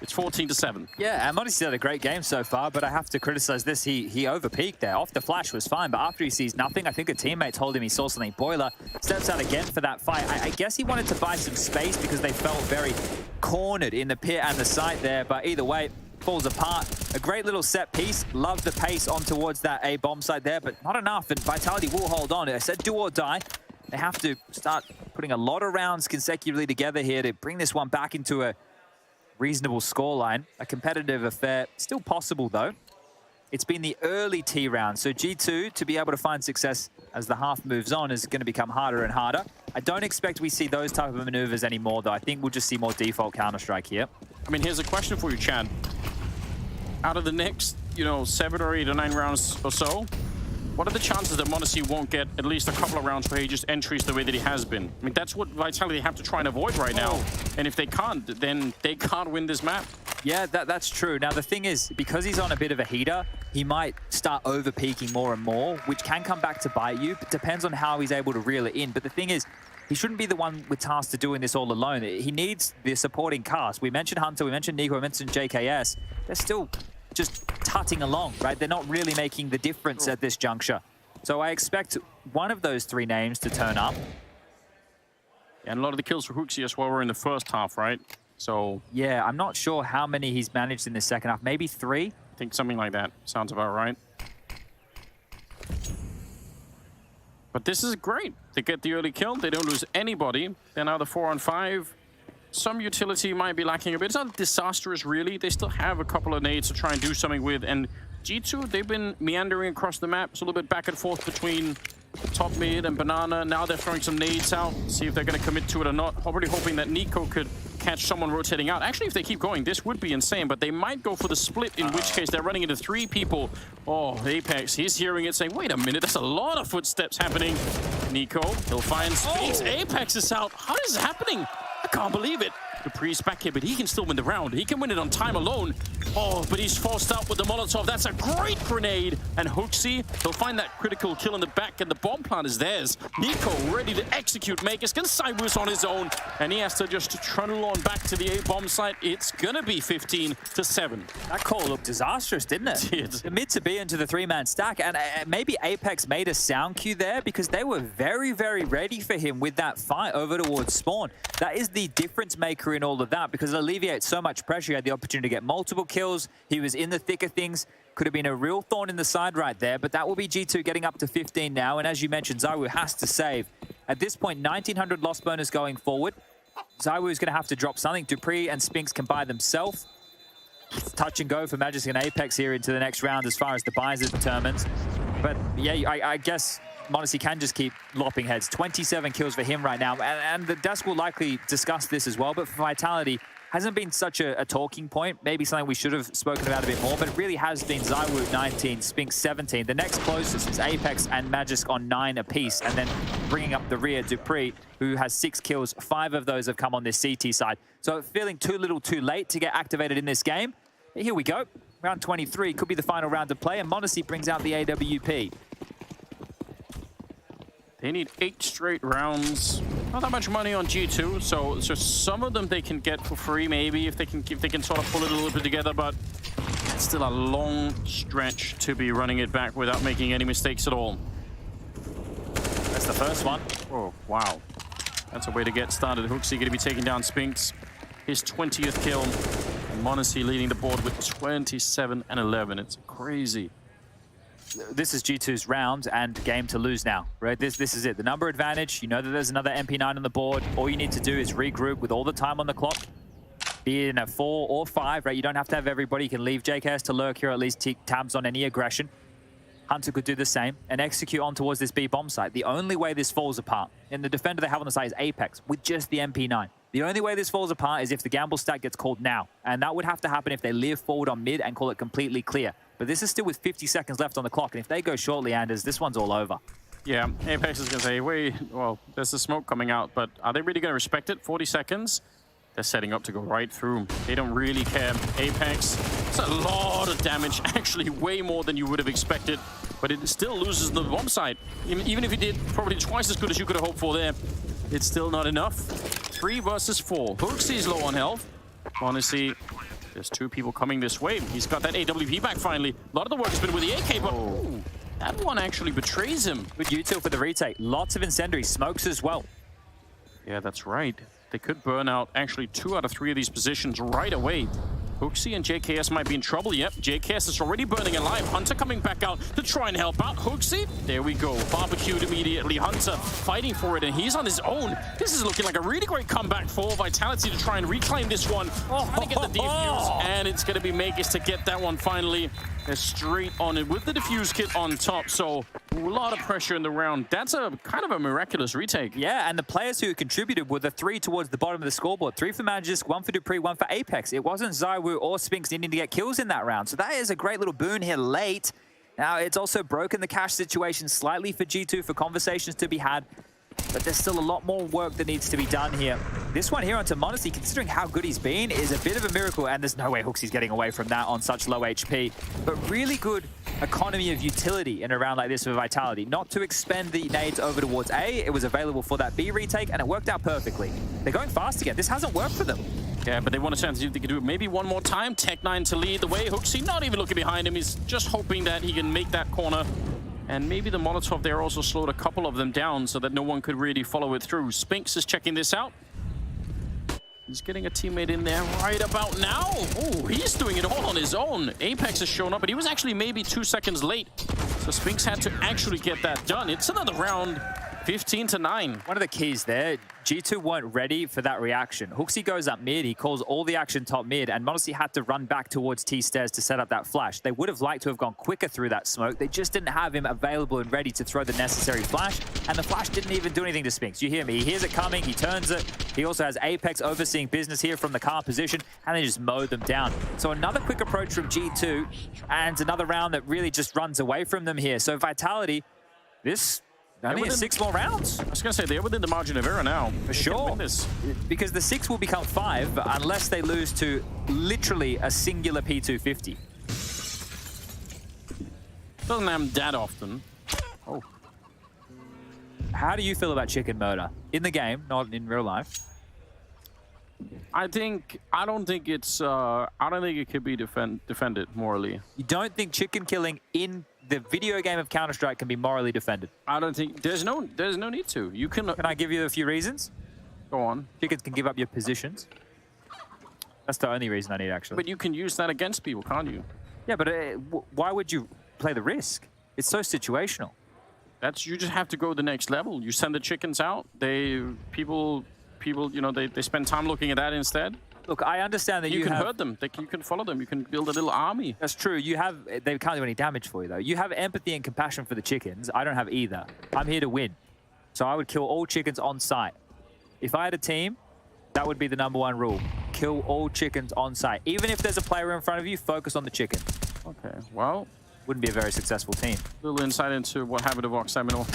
it's 14-7. Yeah, and Monesi's had a great game so far, but I have to criticize this. He over-peaked there. Off the flash was fine, but after he sees nothing, I think a teammate told him he saw something. Boiler steps out again for that fight. I guess he wanted to buy some space because they felt very cornered in the pit and the site there, but either way, falls apart. A great little set piece. Love the pace on towards that A bomb site there, but not enough, and Vitality will hold on. I said do or die. They have to start putting a lot of rounds consecutively together here to bring this one back into a reasonable scoreline. A competitive affair. Still possible, though. It's been the early T round, so G2, to be able to find success as the half moves on, is going to become harder and harder. I don't expect we see those type of maneuvers anymore, though. I think we'll just see more default Counter-Strike here. I mean, here's a question for you, Chad. Out of the next, 7 or 8 or 9 rounds or so, what are the chances that Monesi won't get at least a couple of rounds where he just entries the way that he has been? I mean, that's what Vitality have to try and avoid right now. And if they can't, then they can't win this map. Yeah, that's true. Now, the thing is, because he's on a bit of a heater, he might start over-peaking more and more, which can come back to bite you. But depends on how he's able to reel it in. But the thing is, he shouldn't be the one with tasked to doing this all alone. He needs the supporting cast. We mentioned Hunter, we mentioned Nico, we mentioned JKS. They're still just tutting along, right? They're not really making the difference at this juncture. So I expect one of those 3 names to turn up. And a lot of the kills for Hooksy as well were in the first half, right? So yeah, I'm not sure how many he's managed in the second half. Maybe 3? I think something like that. Sounds about right. But this is great. They get the early kill. They don't lose anybody. They're now the 4-on-5. Some utility might be lacking a bit. It's not disastrous, really. They still have a couple of nades to try and do something with. And G2, they've been meandering across the map. It's a little bit back and forth between top mid and Banana. Now they're throwing some nades out. See if they're going to commit to it or not. Already hoping that Nico could catch someone rotating out. Actually, if they keep going, this would be insane. But they might go for the split, in which case they're running into 3 people. Oh, Apex, he's hearing it saying, wait a minute, that's a lot of footsteps happening. Nico, he'll find space. Apex is out. How is this happening? I can't believe it. Dupree's back here, but he can still win the round. He can win it on time alone. Oh, but he's forced out with the Molotov. That's a great grenade. And Hooksy, he'll find that critical kill in the back, and the bomb plant is theirs. Nico ready to execute Magus. Can Cybers on his own, and he has to just trundle on back to the A-bomb site. It's gonna be 15-7. That call looked disastrous, didn't it? It did. The mid to be into the 3-man stack, and maybe Apex made a sound cue there because they were very, very ready for him with that fight over towards spawn. That is the difference maker in all of that, because it alleviates so much pressure. He had the opportunity to get multiple kills. He was in the thick of things. Could have been a real thorn in the side right there, but that will be G2 getting up to 15 now. And as you mentioned, Zywoo has to save. At this point, 1900 loss bonus going forward. Zywoo is going to have to drop something. Dupree and Spinks can buy themselves. Touch and go for Magic and Apex here into the next round as far as the buys are determined. But yeah, I guess Modesty can just keep lopping heads. 27 kills for him right now. And the desk will likely discuss this as well, but for Vitality, hasn't been such a talking point. Maybe something we should have spoken about a bit more, but it really has been ZywOo 19, Spinks 17. The next closest is Apex and Magisk on 9 apiece, and then bringing up the rear, Dupree, who has 6 kills. 5 of those have come on this CT side. So feeling too little too late to get activated in this game. But here we go. Round 23 could be the final round to play, and Modesty brings out the AWP. They need 8 straight rounds. Not that much money on G2, so some of them they can get for free, maybe if they can sort of pull it a little bit together. But it's still a long stretch to be running it back without making any mistakes at all. That's the first one. Oh wow, that's a way to get started. Hooksy going to be taking down Spinks, his 20th kill, and Monacy leading the board with 27 and 11. It's crazy. This is G2's round and game to lose now, right? This is it. The number advantage, you know that there's another MP9 on the board. All you need to do is regroup with all the time on the clock. Be it in a 4 or 5, right? You don't have to have everybody. You can leave JKS to lurk here, at least take tabs on any aggression. Hunter could do the same and execute on towards this B bomb site. The only way this falls apart, and the defender they have on the side is Apex with just the MP9. The only way this falls apart is if the gamble stack gets called now. And that would have to happen if they live forward on mid and call it completely clear. But this is still with 50 seconds left on the clock. And if they go shortly, Anders, this one's all over. Yeah, Apex is going to say, wait, well, there's the smoke coming out, but are they really going to respect it? 40 seconds? They're setting up to go right through. They don't really care. Apex, it's a lot of damage, actually way more than you would have expected. But it still loses the bomb site. Even if he did probably twice as good as you could have hoped for there, it's still not enough. 3 versus 4. Hooksy's low on health. Honestly, there's 2 people coming this way. He's got that AWP back finally. A lot of the work has been with the AK, but ooh, that one actually betrays him. Good util for the retake. Lots of incendiary smokes as well. Yeah, that's right. They could burn out actually 2 out of 3 of these positions right away. Hooksy and JKS might be in trouble. Yep, JKS is already burning alive. Hunter coming back out to try and help out. Hooksy, there we go. Barbecued immediately. Hunter fighting for it, and he's on his own. This is looking like a really great comeback for Vitality to try and reclaim this one. Trying to get the defuse, and it's going to be Makers to get that one finally. They're straight on it with the defuse kit on top, so a lot of pressure in the round. That's a kind of a miraculous retake. Yeah, and the players who contributed were the 3 towards the bottom of the scoreboard. 3 for Magisk, 1 for Dupree, 1 for Apex. It wasn't ZywOo or Spinks needing to get kills in that round, so that is a great little boon here late. Now, it's also broken the cash situation slightly for G2 for conversations to be had, but there's still a lot more work that needs to be done here. This one here onto Modesty, considering how good he's been, is a bit of a miracle, and there's no way Hooksy's getting away from that on such low HP. But really good economy of utility in a round like this for Vitality. Not to expend the nades over towards A, it was available for that B retake, and it worked out perfectly. They're going fast again. This hasn't worked for them. Yeah, but they want a chance to see if they can do it maybe one more time. Tech9 to lead the way. Hooksy not even looking behind him. He's just hoping that he can make that corner. And maybe the Molotov there also slowed a couple of them down so that no one could really follow it through. Spinks is checking this out. He's getting a teammate in there right about now. Oh, he's doing it all on his own. Apex has shown up, but he was actually maybe 2 seconds late. So Spinks had to actually get that done. It's another round, 15-9. One of the keys there, G2 weren't ready for that reaction. Hooksy goes up mid, he calls all the action top mid, and Modesty had to run back towards T-stairs to set up that flash. They would have liked to have gone quicker through that smoke. They just didn't have him available and ready to throw the necessary flash, and the flash didn't even do anything to Spinks. You hear me, he hears it coming, he turns it. He also has Apex overseeing business here from the car position, and they just mowed them down. So another quick approach from G2, and another round that really just runs away from them here. So Vitality, this only 6 more rounds. I was going to say, they're within the margin of error now. For sure. Because the 6 will become 5 unless they lose to literally a singular P250. Doesn't happen that often. Oh. How do you feel about chicken murder? In the game, not in real life. I don't think it could be defended morally. You don't think chicken killing in the video game of Counter-Strike can be morally defended? I don't think there's no need to. You can. Can I give you a few reasons? Go on. Chickens can give up your positions. That's the only reason I need, actually. But you can use that against people, can't you? Yeah, but why would you play the risk? It's so situational. You just have to go the next level. You send the chickens out. People, you know, they spend time looking at that instead. Look, I understand that you can hurt them. You can follow them. You can build a little army. That's true. They can't do any damage for you, though. You have empathy and compassion for the chickens. I don't have either. I'm here to win. So I would kill all chickens on site. If I had a team, that would be the #1 rule. Kill all chickens on site. Even if there's a player in front of you, focus on the chicken. Okay, well... Wouldn't be a very successful team. Little insight into what happened to Vox Seminole.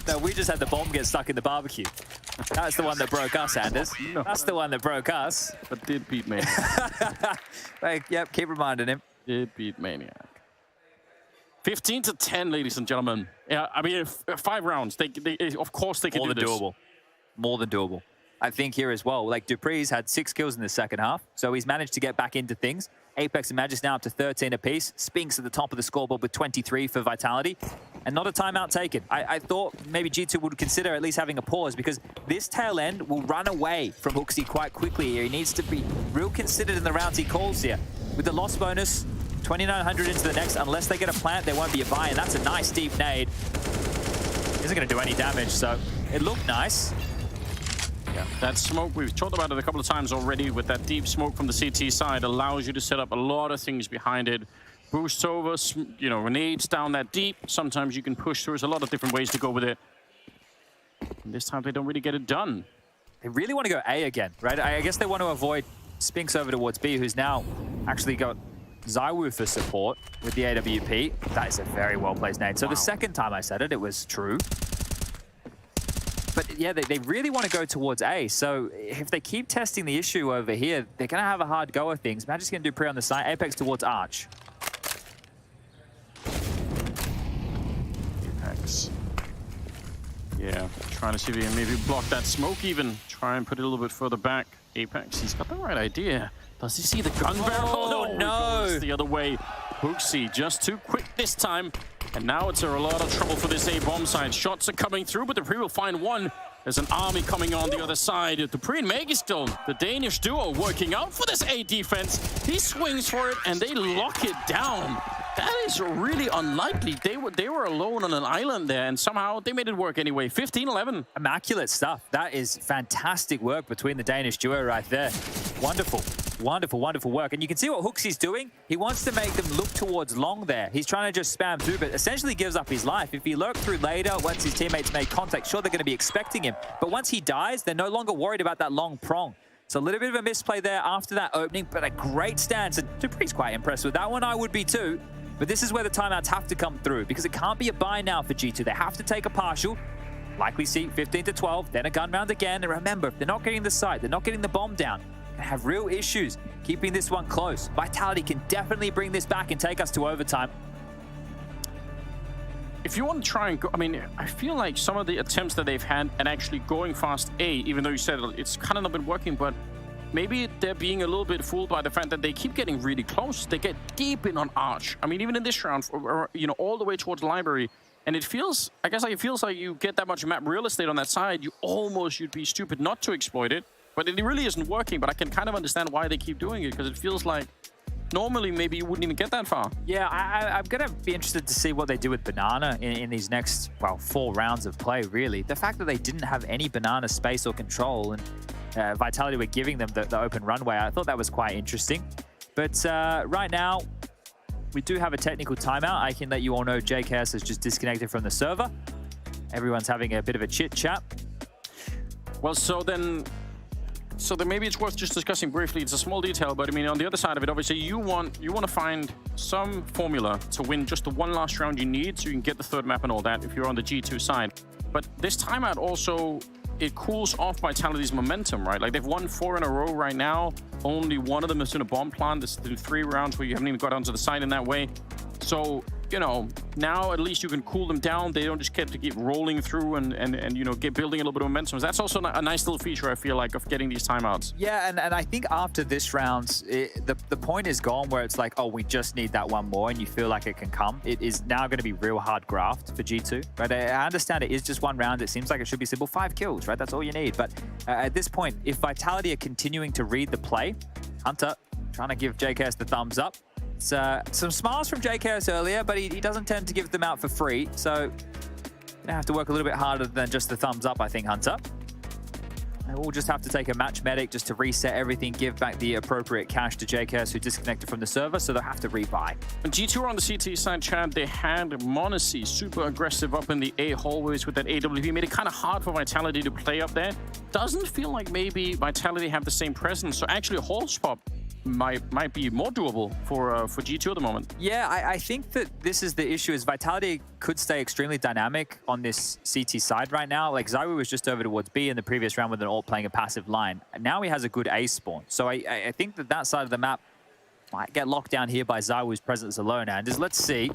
No, we just had the bomb get stuck in the barbecue. That's the one that broke us, Anders. No. That's the one that broke us. But did beat Maniac. Yep, keep reminding him. Did beat Maniac. 15-10, ladies and gentlemen. Yeah, I mean, 5 rounds. They of course they can do this. Doable. More than doable. I think here as well, like Dupree's had 6 kills in the second half, so he's managed to get back into things. Apex and Magic's now up to 13 apiece. Spinks at the top of the scoreboard with 23 for Vitality. And not a timeout taken. I thought maybe G2 would consider at least having a pause because this tail end will run away from HooXi quite quickly here. He needs to be real considered in the rounds he calls here. With the loss bonus, 2,900 into the next. Unless they get a plant, there won't be a buy. And that's a nice deep nade. Isn't going to do any damage, so it looked nice. Yeah, that smoke, we've talked about it a couple of times already, with that deep smoke from the CT side allows you to set up a lot of things behind it. Boosts over, you know, grenades down that deep. Sometimes you can push through. There's a lot of different ways to go with it. And this time they don't really get it done. They really want to go A again, right? I guess they want to avoid Spinks over towards B, who's now actually got ZywOo for support with the AWP. That is a very well-placed nade. So the second time I said it, it was true. But yeah, they really want to go towards A. So if they keep testing the issue over here, they're going to have a hard go of things. Magic's going to do pre on the side. Apex towards Arch. Apex. Yeah, trying to see if he can maybe block that smoke even. Try and put it a little bit further back. Apex, he's got the right idea. Does he see the gun barrel? Oh, no! It's the other way. HooXi just too quick this time. And now it's a lot of trouble for this A bomb side. Shots are coming through, but Dupree will find one. There's an army coming on the other side. Dupree and Megiston, the Danish duo, working out for this A defense. He swings for it, and they lock it down. That is really unlikely. They were alone on an island there, and somehow they made it work anyway. 15-11. Immaculate stuff. That is fantastic work between the Danish duo right there. Wonderful. Wonderful, wonderful work. And you can see what HooXi's doing. He wants to make them look towards long there. He's trying to just spam through, but essentially gives up his life. If he lurked through later, once his teammates made contact, sure, they're going to be expecting him. But once he dies, they're no longer worried about that long prong. So a little bit of a misplay there after that opening, but a great stance. And Dupree's quite impressed with that one. I would be too. But this is where the timeouts have to come through because it can't be a buy now for G2. They have to take a partial. Likely see 15-12, then a gun round again. And remember, if they're not getting the site, they're not getting the bomb down, they have real issues keeping this one close. Vitality can definitely bring this back and take us to overtime. If you want to try and go, I mean, I feel like some of the attempts that they've had at actually going fast A, even though you said it's kind of not been working, but maybe they're being a little bit fooled by the fact that they keep getting really close. They get deep in on Arch. I mean, even in this round, you know, all the way towards the library. And it feels, I guess, like it feels like you get that much map real estate on that side, you'd be stupid not to exploit it. But it really isn't working, but I can kind of understand why they keep doing it, because it feels like normally maybe you wouldn't even get that far. Yeah, I'm going to be interested to see what they do with Banana in these next, well, 4 rounds of play, really. The fact that they didn't have any Banana space or control and Vitality were giving them the open runway, I thought that was quite interesting. But right now, we do have a technical timeout. I can let you all know JKS has just disconnected from the server. Everyone's having a bit of a chit-chat. Well, so then maybe it's worth just discussing briefly. It's a small detail, but I mean, on the other side of it, obviously, you want to find some formula to win just the one last round you need, so you can get the 3rd map and all that if you're on the G2 side. But this timeout also, it cools off Vitality's momentum, right? Like, they've won 4 in a row right now. Only one of them is in a bomb plant. There's 3 rounds where you haven't even got onto the side in that way. So, you know, now at least you can cool them down. They don't just get to keep rolling through and you know, get building a little bit of momentum. That's also a nice little feature, I feel like, of getting these timeouts. Yeah, and I think after this round, the point is gone where it's like, oh, we just need that one more, and you feel like it can come. It is now going to be real hard graft for G2, right? I understand it is just one round. It seems like it should be simple. 5 kills, right? That's all you need. But at this point, if Vitality are continuing to read the play, Hunter trying to give JKS the thumbs up. It's, some smiles from JKS earlier, but he doesn't tend to give them out for free. So gonna have to work a little bit harder than just the thumbs up, I think, Hunter. We'll just have to take a match medic just to reset everything, give back the appropriate cash to JKS who disconnected from the server, so they'll have to rebuy. And G2 are on the CT side, Chad. They had Monacy super aggressive up in the A hallways with that AWP. Made it kind of hard for Vitality to play up there. Doesn't feel like maybe Vitality have the same presence. So actually a hall swap might be more doable for G2 at the moment. Yeah, I think that this is the issue, is Vitality could stay extremely dynamic on this CT side right now. Like, Zywoo was just over towards B in the previous round with an ult playing a passive line. Now he has a good A spawn. So I think that side of the map might get locked down here by Zywoo's presence alone. And let's see.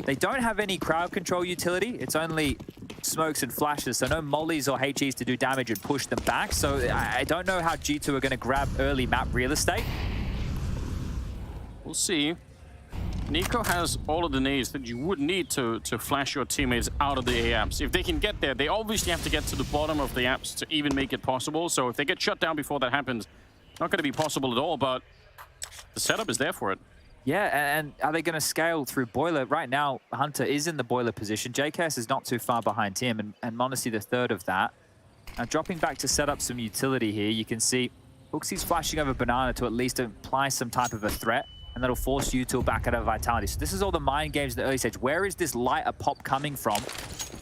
They don't have any crowd control utility. It's only smokes and flashes, so no mollies or HEs to do damage and push them back. So I don't know how G2 are going to grab early map real estate. We'll see. NiKo has all of the nades that you would need to flash your teammates out of the A apps. If they can get there, they obviously have to get to the bottom of the apps to even make it possible. So if they get shut down before that happens, not going to be possible at all, but the setup is there for it. Yeah, and are they going to scale through Boiler? Right now, Hunter is in the Boiler position. JKS is not too far behind him, and Monacy the third of that. Now, dropping back to set up some utility here, you can see HooXi's flashing over Banana to at least imply some type of a threat, and that'll force Util back out of Vitality. So this is all the mind games in the early stage. Where is this lighter pop coming from?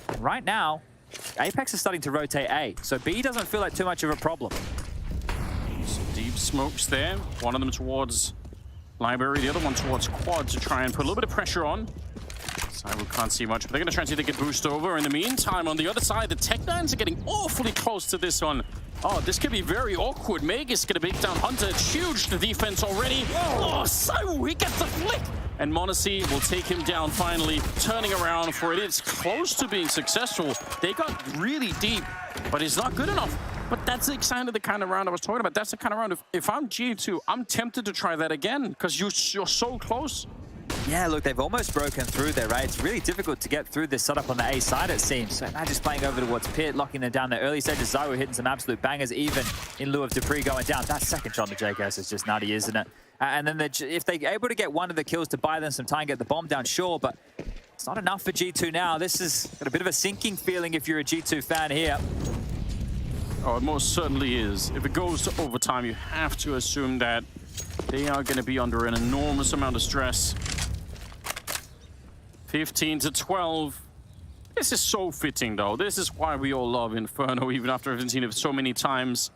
And right now, Apex is starting to rotate A, so B doesn't feel like too much of a problem. Some deep smokes there. One of them towards Library, the other one towards Quad to try and put a little bit of pressure on. Zywoo can't see much, but they're going to try and see if they can boost over. In the meantime, on the other side, the Tech9s are getting awfully close to this one. Oh, this could be very awkward. Meg is going to beat down Hunter. It's huge, the defense already. Oh, Zywoo, he gets the flick. And Monacy will take him down finally, turning around for it. It's close to being successful. They got really deep, but it's not good enough. But that's exactly the kind of round I was talking about. That's the kind of round, if I'm G2, I'm tempted to try that again, because you're so close. Yeah, look, they've almost broken through there, right? It's really difficult to get through this setup on the A side, it seems. So now just playing over towards Pit, locking them down the early stages. Zywoo hitting some absolute bangers, even in lieu of Dupree going down. That second shot on the JKS is just nutty, isn't it? And then if they're able to get one of the kills to buy them some time, get the bomb down, sure, but it's not enough for G2 now. This has got a bit of a sinking feeling if you're a G2 fan here. Oh, it most certainly is. If it goes to overtime, you have to assume that they are going to be under an enormous amount of stress. 15-12. This is so fitting, though. This is why we all love Inferno, even after having seen it so many times.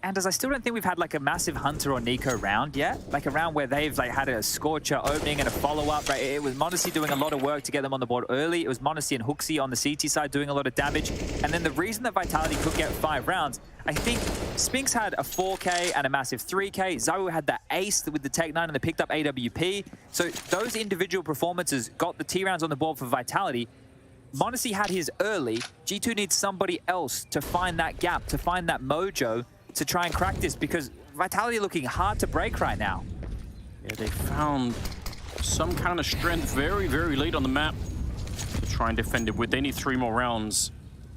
And as I still don't think we've had like a massive Hunter or NiKo round yet. Like a round where they've like had a Scorcher opening and a follow-up, right? It was Monacy doing a lot of work to get them on the board early. It was Monacy and HooXi on the CT side doing a lot of damage. And then the reason that Vitality could get 5 rounds, I think Spinks had a 4K and a massive 3K. Zywoo had the ace with the Tech-9 and they picked up AWP. So those individual performances got the T rounds on the board for Vitality. Monacy had his early. G2 needs somebody else to find that gap, to find that mojo, to try and crack this, because Vitality looking hard to break right now. Yeah, they found some kind of strength very, very late on the map to try and defend it with. They need 3 more rounds.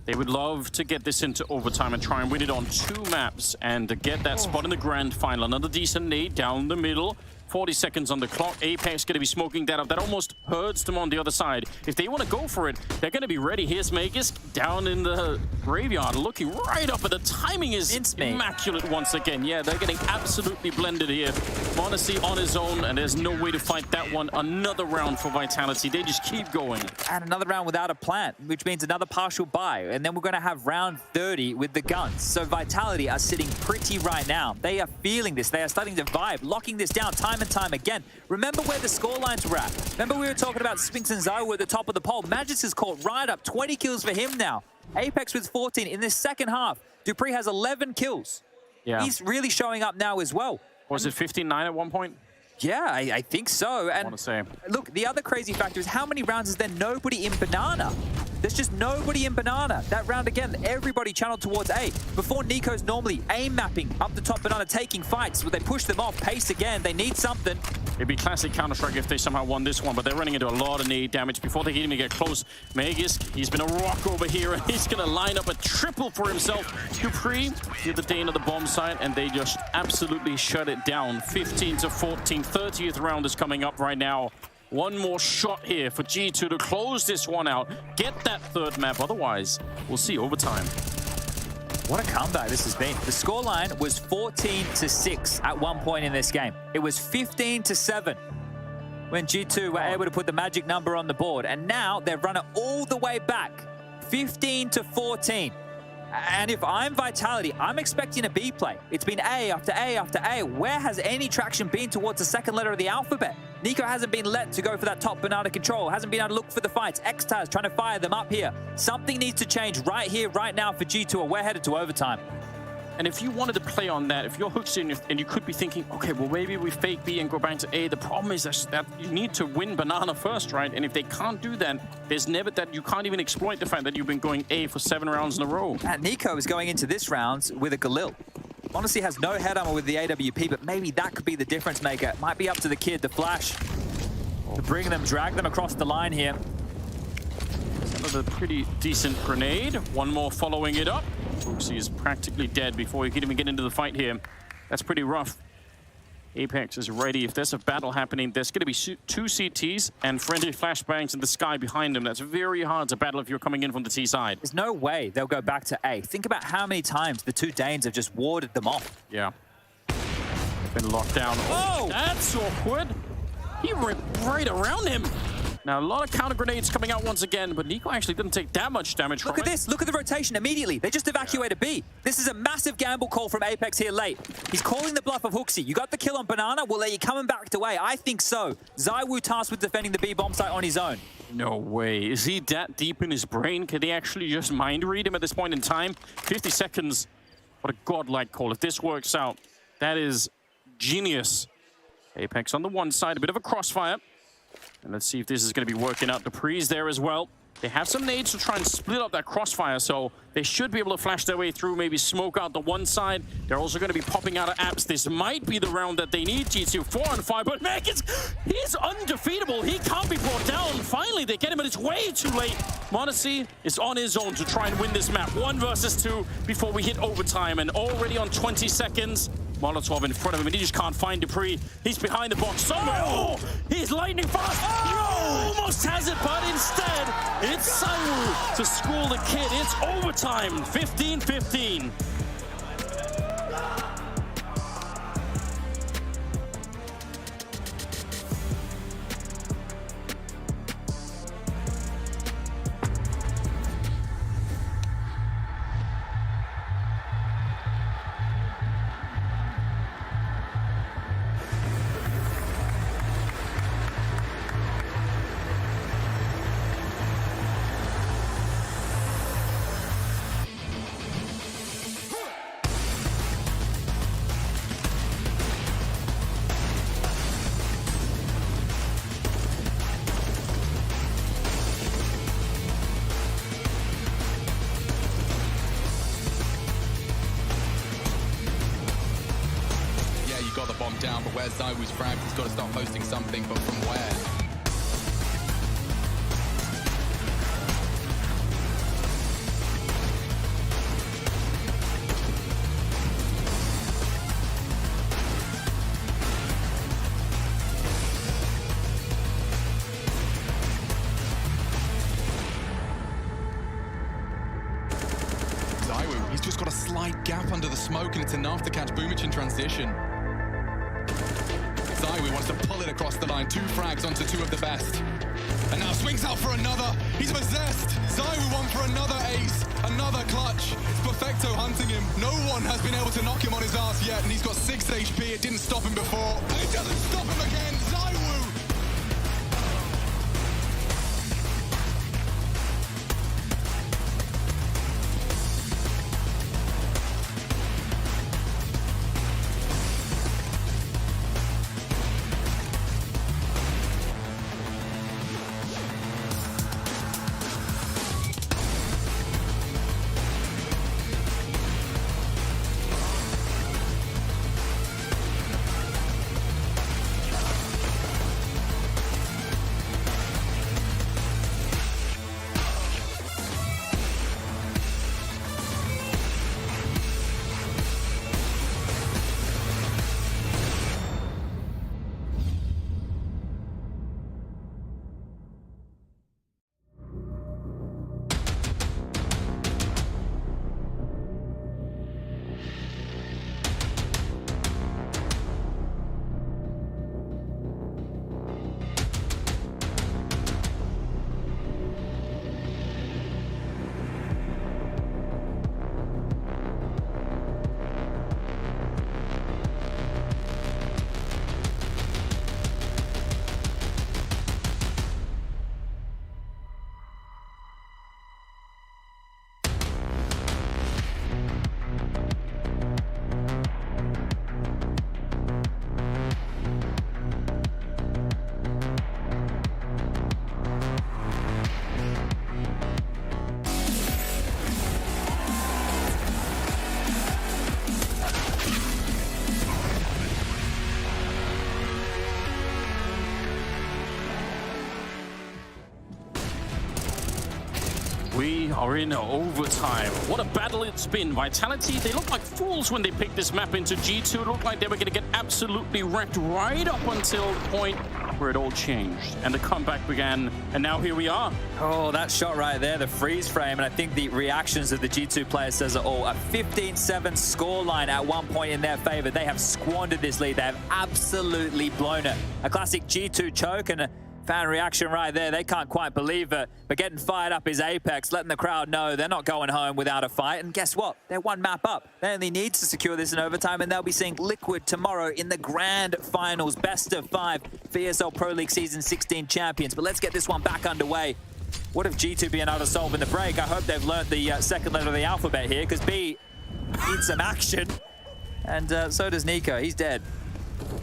They would love to get this into overtime and try and win it on 2 maps and to get that spot in the grand final. Another decent nade down the middle. 40 seconds on the clock. Apex going to be smoking that up. That almost hurts them on the other side. If they want to go for it, they're going to be ready. Here's Magus down in the graveyard, looking right up, but the timing is immaculate once again. Yeah, they're getting absolutely blended here. Monacy on his own, and there's no way to fight that one. Another round for Vitality. They just keep going. And another round without a plant, which means another partial buy. And then we're going to have round 30 with the guns. So Vitality are sitting pretty right now. They are feeling this. They are starting to vibe, locking this down time and time again. Remember where the scorelines were at. Remember we were talking about Spinks and Zywoo at the top of the poll. Magis is caught right up. 20 kills for him now. Apex with 14 in this second half. Dupree has 11 kills. Yeah. He's really showing up now as well. Was it 59 at one point? Yeah, I think so. And I want to say. Look, the other crazy factor is how many rounds is there nobody in Banana? There's just nobody in Banana. That round again, everybody channeled towards A. Before Nico's normally aim mapping up the top Banana, taking fights, but they push them off, pace again, they need something. It'd be classic Counter-Strike if they somehow won this one, but they're running into a lot of nade damage before they can even get close. Magus, he's been a rock over here, and he's gonna line up a triple for himself. Dupree, the other day into the bomb site, and they just absolutely shut it down. 15-14, 30th round is coming up right now. One more shot here for G2 to close this one out. Get that third map, otherwise we'll see overtime. What a comeback this has been. The scoreline was 14-6 at one point in this game. It was 15-7 when G2 were able to put the magic number on the board. And now they've run it all the way back, 15-14. And if I'm Vitality, I'm expecting a B play. It's been A after A after A. Where has any traction been towards the second letter of the alphabet? Nico hasn't been let to go for that top banana control, hasn't been able to look for the fights. Xtaz trying to fire them up here. Something needs to change right here, right now for G2, or we're headed to overtime. And if you wanted to play on that, if you're HooXi and you could be thinking, okay, well, maybe we fake B and go back to A. The problem is that you need to win banana first, right? And if they can't do that, there's never that you can't even exploit the fact that you've been going A for 7 rounds in a row. And Nico is going into this round with a Galil. Honestly has no head armor with the AWP, but maybe that could be the difference maker. Might be up to the kid, the flash, to bring them, drag them across the line here. Another pretty decent grenade. One more following it up. HooXi is practically dead before he can even get into the fight here. That's pretty rough. Apex is ready. If there's a battle happening, there's going to be 2 CTs and friendly flashbangs in the sky behind them. That's very hard to battle if you're coming in from the T side. There's no way they'll go back to A. Think about how many times the 2 Danes have just warded them off. Yeah. They've been locked down. Oh, that's awkward. He ripped right around him. Now, a lot of counter grenades coming out once again, but Nico actually didn't take that much damage from it. Look at this. Look at the rotation immediately. They just evacuated B. This is a massive gamble call from Apex here late. He's calling the bluff of HooXi. You got the kill on Banana? Well, are you coming back to A? I think so. ZywOo tasked with defending the B bomb site on his own. No way. Is he that deep in his brain? Can they actually just mind read him at this point in time? 50 seconds. What a godlike call. If this works out, that is genius. Apex on the one side, a bit of a crossfire. And let's see if this is going to be working out. Dupree's there as well. They have some nades to try and split up that crossfire, so they should be able to flash their way through, maybe smoke out the one side. They're also going to be popping out of apps. This might be the round that they need. G2 4-on-5, but Meg he's undefeatable. He can't be brought down. Finally, they get him, but it's way too late. m0NESY is on his own to try and win this map. 1 versus 2 before we hit overtime, and already on 20 seconds. Molotov in front of him, and he just can't find Dupree. He's behind the box somewhere. Oh, he's lightning fast. Oh! Almost has it, but instead, it's ZywOo to school the kid. It's overtime, 15-15. Down, but where's ZywOo's frags? He's got to start posting something, but from where? ZywOo, he's just got a slight gap under the smoke, and it's enough to catch Boomich in transition. ZywOo wants to pull it across the line. 2 frags onto 2 of the best. And now swings out for another. He's possessed. ZywOo won for another ace. Another clutch. It's Perfecto hunting him. No one has been able to knock him on his ass yet. And he's got 6 HP. It didn't stop him before. And it doesn't stop him again. ZywOo! are in overtime. What a battle it's been. Vitality, they looked like fools when they picked this map into G2. It looked like they were going to get absolutely wrecked right up until the point where it all changed. And the comeback began, and now here we are. Oh, that shot right there, the freeze frame, and I think the reactions of the G2 players says it all. A 15-7 scoreline at one point in their favor. They have squandered this lead. They have absolutely blown it. A classic G2 choke, and a fan reaction right there. They can't quite believe it. But getting fired up is Apex, letting the crowd know they're not going home without a fight. And guess what? They're one map up. They only need to secure this in overtime, and they'll be seeing Liquid tomorrow in the grand finals. Best of 5 for ESL Pro League Season 16 champions. But let's get this one back underway. What if G2 being able to solve in the break? I hope they've learned the second letter of the alphabet here, because B needs some action. And so does Nico. He's dead.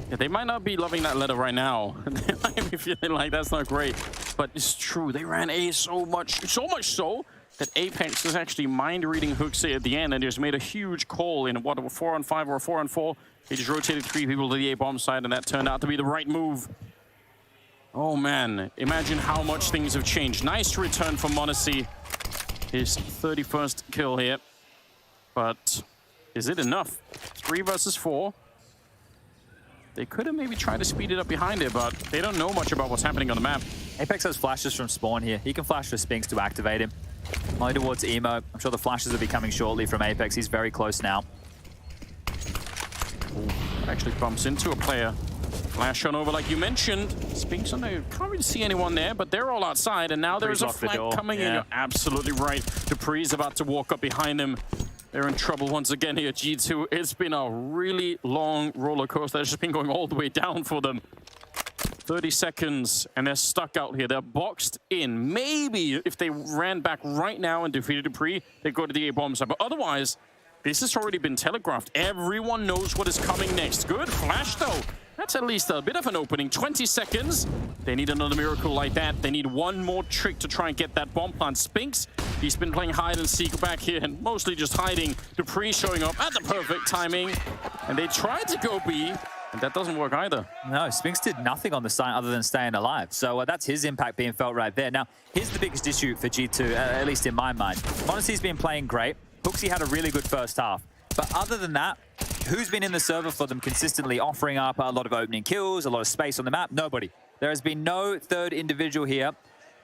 Yeah, they might not be loving that letter right now. They might be feeling like that's not great. But it's true, they ran A so much so that Apex is actually mind-reading Huxley at the end and just made a huge call in what, a 4-on-5 or a 4-on-4. They just rotated 3 people to the A bomb side, and that turned out to be the right move. Oh man, imagine how much things have changed. Nice return from m0NESY. His 31st kill here. But is it enough? 3 versus 4. They could have maybe tried to speed it up behind it, but they don't know much about what's happening on the map. Apex has flashes from spawn here. He can flash for Spinks to activate him. Only towards Emo. I'm sure the flashes will be coming shortly from Apex. He's very close now. Ooh, actually bumps into a player. Flash on over like you mentioned. Spinks on there. Can't really see anyone there, but they're all outside, and now there's a flank coming in. You're absolutely right. Dupree's about to walk up behind him. They're in trouble once again here, G2. It's been a really long roller coaster. It's just been going all the way down for them. 30 seconds, and they're stuck out here. They're boxed in. Maybe if they ran back right now and defeated Dupree, they go to the A-bomb side. But otherwise, this has already been telegraphed. Everyone knows what is coming next. Good flash, though. That's at least a bit of an opening. 20 seconds. They need another miracle like that. They need one more trick to try and get that bomb plant. Spinks, he's been playing hide and seek back here and mostly just hiding. Dupree showing up at the perfect timing. And they tried to go B, and that doesn't work either. No, Spinks did nothing on the side other than staying alive. So that's his impact being felt right there. Now, here's the biggest issue for G2, at least in my mind. m0NESY's been playing great. Huxley had a really good first half. But other than that, who's been in the server for them consistently, offering up a lot of opening kills, a lot of space on the map? Nobody. There has been no third individual here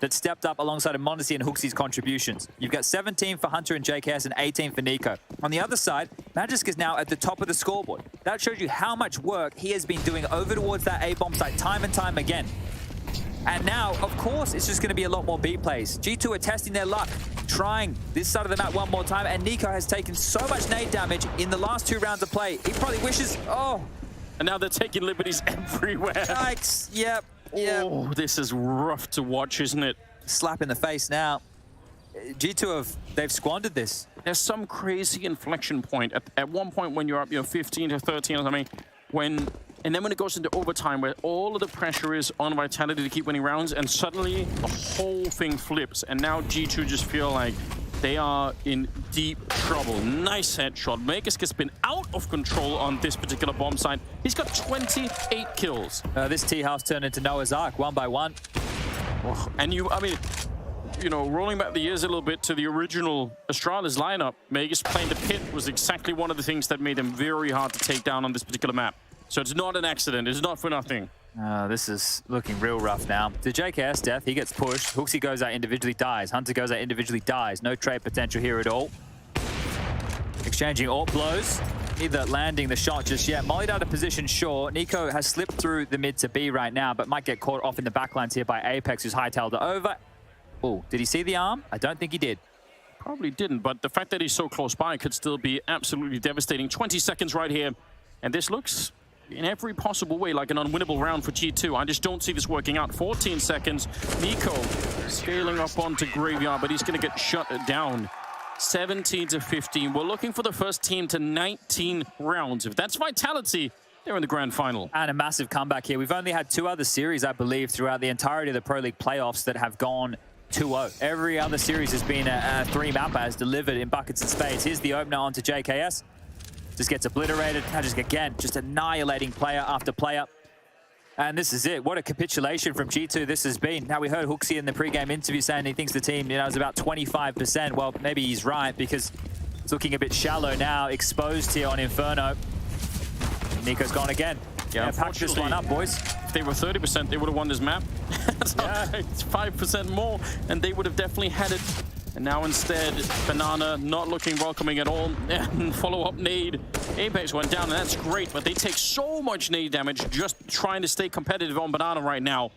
that stepped up alongside of m0NESY and Huxley's contributions. You've got 17 for Hunter and JKS and 18 for Nico. On the other side, Magisk is now at the top of the scoreboard. That shows you how much work he has been doing over towards that A-bomb site time and time again. And now, of course, it's just going to be a lot more B plays. G2 are testing their luck, trying this side of the map one more time, and Nico has taken so much nade damage in the last 2 rounds of play. He probably wishes, oh. And now they're taking liberties everywhere. Yikes, yep. Oh, this is rough to watch, isn't it? Slap in the face now. G2 they've squandered this. There's some crazy inflection point. At one point when you're up, 15 to 13 or something, and then when it goes into overtime where all of the pressure is on Vitality to keep winning rounds, and suddenly the whole thing flips. And now G2 just feel like they are in deep trouble. Nice headshot. Magisk has been out of control on this particular bomb site. He's got 28 kills. This T-house turned into Noah's Ark, 1 by 1. Oh, and rolling back the years a little bit to the original Astralis lineup, Magisk playing the pit was exactly one of the things that made him very hard to take down on this particular map. So it's not an accident. It's not for nothing. This is looking real rough now. The JKS death, he gets pushed. Huxley goes out individually, dies. Hunter goes out individually, dies. No trade potential here at all. Exchanging AWP blows. Neither landing the shot just yet. Mollied out of position, sure. Nico has slipped through the mid to B right now, but might get caught off in the backlines here by Apex, who's hightailed it over. Oh, did he see the arm? I don't think he did. Probably didn't, but the fact that he's so close by could still be absolutely devastating. 20 seconds right here, and this looks in every possible way like an unwinnable round for G2. I just don't see this working out. 14 seconds. Nico scaling up onto Graveyard, but he's going to get shut down. 17 to 15. We're looking for the first team to 19 rounds. If that's Vitality, they're in the grand final. And a massive comeback here. We've only had 2 other series, I believe, throughout the entirety of the Pro League playoffs that have gone 2-0. Every other series has been a 3-mapper, has delivered in buckets and spades. Here's the opener onto JKS. Just gets obliterated. Magisk again, just annihilating player after player. And this is it. What a capitulation from G2 this has been. Now, we heard Hooksy in the pre-game interview saying he thinks the team, is about 25%. Well, maybe he's right because it's looking a bit shallow now. Exposed here on Inferno. Nico's gone again. Yeah, pack this one up, boys. If they were 30%, they would have won this map. It's 5% more, and they would have definitely had it. And now instead, Banana not looking welcoming at all. And follow-up nade. Apex went down, and that's great, but they take so much nade damage just trying to stay competitive on Banana right now.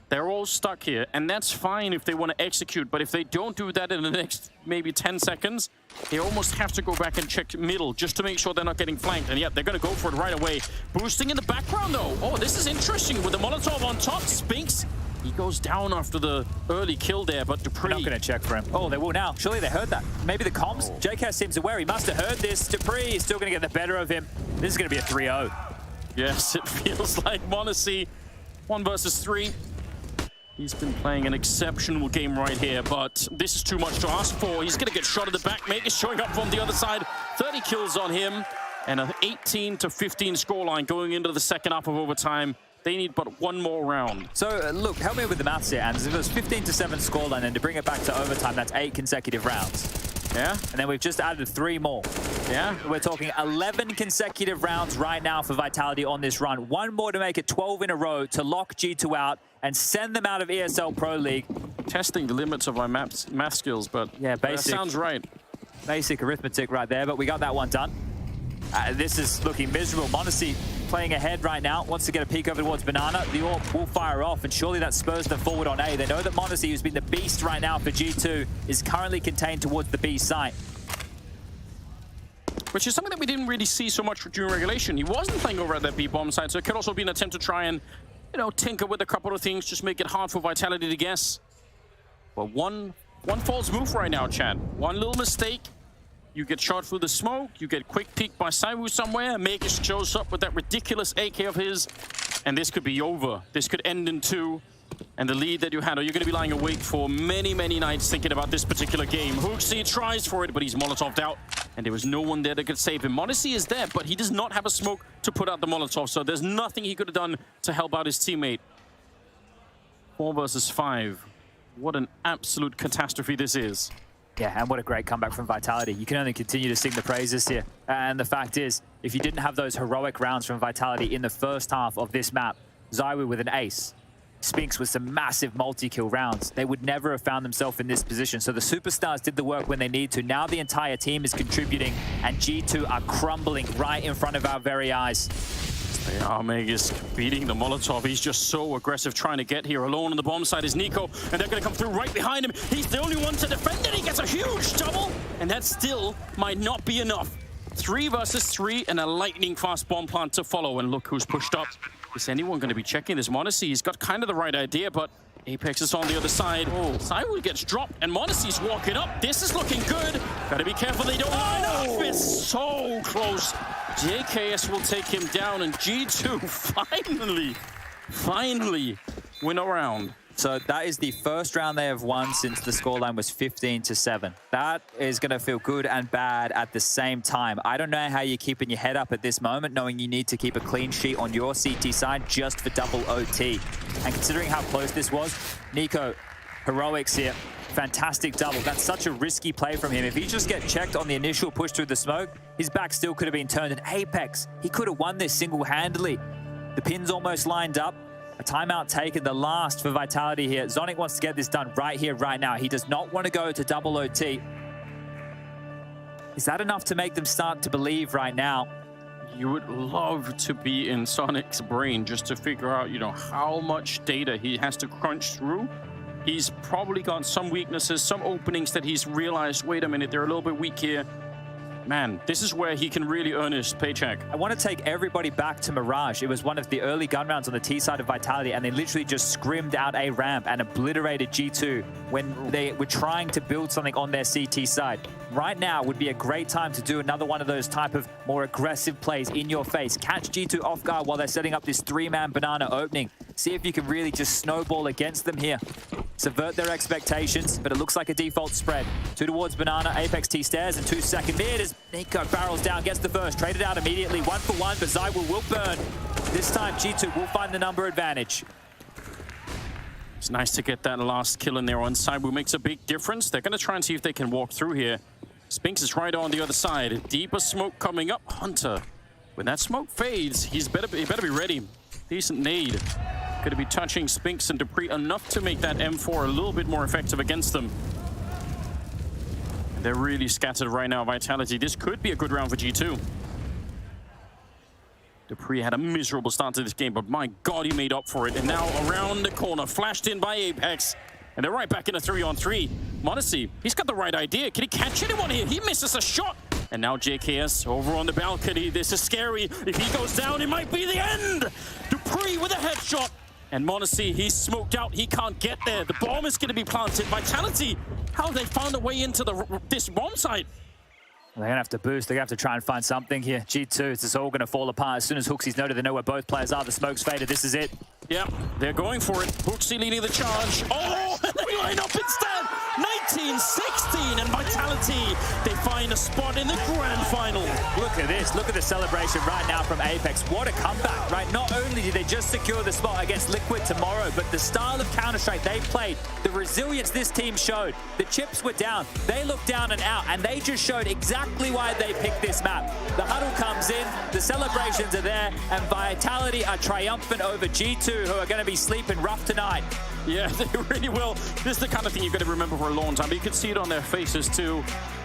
They're all stuck here, and that's fine if they want to execute, but if they don't do that in the next maybe 10 seconds, they almost have to go back and check middle just to make sure they're not getting flanked. And yeah, they're going to go for it right away. Boosting in the background, though. Oh, this is interesting with the Molotov on top. Spinks, he goes down after the early kill there, but Dupree... They're not going to check for him. Oh, they will now. Surely they heard that. Maybe the comms? Oh. JK seems aware. He must have heard this. Dupree is still going to get the better of him. This is going to be a 3-0. Yes, it feels like Monacy. 1 versus 3. He's been playing an exceptional game right here, but this is too much to ask for. He's going to get shot at the back. Mate is showing up from the other side. 30 kills on him, and an 18-15 scoreline going into the second half of overtime. They need but one more round. So, look, help me with the maths here, Anders. If it was 15-7 scoreline, and to bring it back to overtime, that's 8 consecutive rounds. Yeah. And then we've just added 3 more. Yeah. We're talking 11 consecutive rounds right now for Vitality on this run. 1 more to make it 12 in a row to lock G2 out and send them out of ESL Pro League. Testing the limits of my math skills, but yeah, basic. That sounds right. Basic arithmetic right there, but we got that one done. This is looking miserable. Monacy playing ahead right now, wants to get a peek over towards Banana. The AWP will fire off, and surely that spurs them forward on A. They know that Monacy, who's been the beast right now for G2, is currently contained towards the B site. Which is something that we didn't really see so much during regulation. He wasn't playing over at that B bomb site, so it could also be an attempt to try and, tinker with a couple of things, just make it hard for Vitality to guess. But one false move right now, Chad. One little mistake. You get shot through the smoke, you get quick peek by Saiwu somewhere, Magus shows up with that ridiculous AK of his, and this could be over. This could end in 2, and the lead that you had, or you're going to be lying awake for many, many nights thinking about this particular game. Hooksy tries for it, but he's Molotov'd out, and there was no one there that could save him. Monacy is there, but he does not have a smoke to put out the Molotov, so there's nothing he could have done to help out his teammate. 4 versus 5. What an absolute catastrophe this is. Yeah, and what a great comeback from Vitality. You can only continue to sing the praises here. And the fact is, if you didn't have those heroic rounds from Vitality in the first half of this map, Zywoo with an ace, Spinks with some massive multi-kill rounds, they would never have found themselves in this position. So the superstars did the work when they need to. Now the entire team is contributing, and G2 are crumbling right in front of our very eyes. They are. Magus beating the Molotov. He's just so aggressive trying to get here. Alone on the bomb side is Nico, and they're going to come through right behind him. He's the only one to defend it. He gets a huge double, and that still might not be enough. 3 versus 3 and a lightning-fast bomb plant to follow, and look who's pushed up. Is anyone going to be checking this? Monacy, he's got kind of the right idea, but Apex is on the other side. Oh, Saiwu gets dropped, and Monacy's walking up. This is looking good. Gotta be careful they don't line up. It's so close. JKS will take him down, and G2 finally win a round. So that is the first round they have won since the scoreline was 15-7. That is going to feel good and bad at the same time. I don't know how you're keeping your head up at this moment, knowing you need to keep a clean sheet on your CT side just for double OT. And considering how close this was, Nico, heroics here. Fantastic double. That's such a risky play from him. If he just get checked on the initial push through the smoke, his back still could have been turned. And Apex, he could have won this single-handedly. The pin's almost lined up. A timeout taken, the last for Vitality here. Zonic wants to get this done right here, right now. He does not want to go to double OT. Is that enough to make them start to believe right now? You would love to be in Sonic's brain just to figure out, how much data he has to crunch through. He's probably got some weaknesses, some openings that he's realized, wait a minute, they're a little bit weak here. Man, this is where he can really earn his paycheck. I want to take everybody back to Mirage. It was one of the early gun rounds on the T side of Vitality, and they literally just scrimmed out a ramp and obliterated G2 when they were trying to build something on their CT side. Right now would be a great time to do another one of those type of more aggressive plays in your face. Catch G2 off guard while they're setting up this 3-man Banana opening. See if you can really just snowball against them here. subvert their expectations, but it looks like a default spread. 2 towards Banana, Apex T stairs, and 2 second mid as Nico barrels down, gets the first, traded out immediately, 1 for 1, but ZywOo will burn. This time, G2 will find the number advantage. It's nice to get that last kill in there on ZywOo. Makes a big difference. They're going to try and see if they can walk through here. Spinks is right on the other side. Deeper smoke coming up. Hunter, when that smoke fades, he better be ready. Decent nade. Going to be touching Spinks and dupreeh enough to make that M4 a little bit more effective against them. And they're really scattered right now, Vitality. This could be a good round for G2. dupreeh had a miserable start to this game, but my God, he made up for it. And now around the corner, flashed in by Apex. And they're right back in a 3-on-3. m0NESY, he's got the right idea. Can he catch anyone here? He misses a shot. And now JKS over on the balcony. This is scary. If he goes down, it might be the end. dupreeh with a headshot. And m0NESY, he's smoked out. He can't get there. The bomb is going to be planted. Vitality, how have they found a way into this bomb site? They're going to have to boost. They're going to have to try and find something here. G2, it's all going to fall apart. As soon as HooXi's noted they know where both players are, the smoke's faded. This is it. Yeah, they're going for it. HooXi leading the charge. Oh, they line up instead. 19-16, and Vitality, they find a spot in the grand final. Look at this. Look at the celebration right now from Apex. What a comeback, right? Not only did they just secure the spot against Liquid tomorrow, but the style of Counter-Strike they played, the resilience this team showed, the chips were down. They looked down and out, and they just showed exactly why they picked this map. The huddle comes in, the celebrations are there, and Vitality are triumphant over G2, who are going to be sleeping rough tonight. Yeah, they really will. This is the kind of thing you're going to remember for a long time. You can see it on their faces too.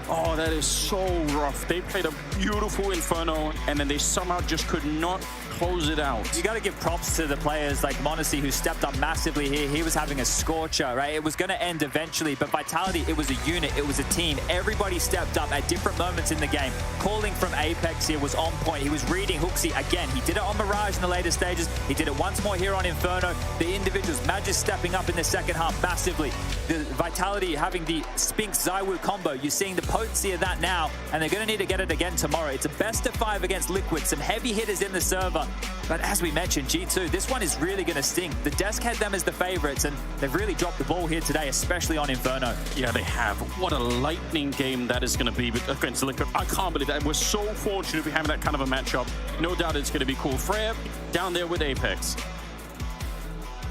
Oh, that is so rough. They played a beautiful Inferno, and then they somehow just could not close it out. You got to give props to the players like m0NESY, who stepped up massively here. He was having a scorcher, right? It was going to end eventually, but Vitality, it was a unit, it was a team. Everybody stepped up at different moments in the game. Calling from Apex here was on point. He was reading HooXi again. He did it on Mirage in the later stages. He did it once more here on Inferno. The individuals, Magis stepping up in the second half massively. The Vitality having the Spinks ZywOo combo. You're seeing the potency of that now, and they're going to need to get it again tomorrow. It's a best of 5 against Liquid. Some heavy hitters in the server. But as we mentioned, G2, this one is really going to sting. The desk had them as the favorites, and they've really dropped the ball here today, especially on Inferno. Yeah, they have. What a lightning game that is going to be against Liquid. I can't believe that. We're so fortunate to be having that kind of a matchup. No doubt it's going to be cool. Freya down there with Apex.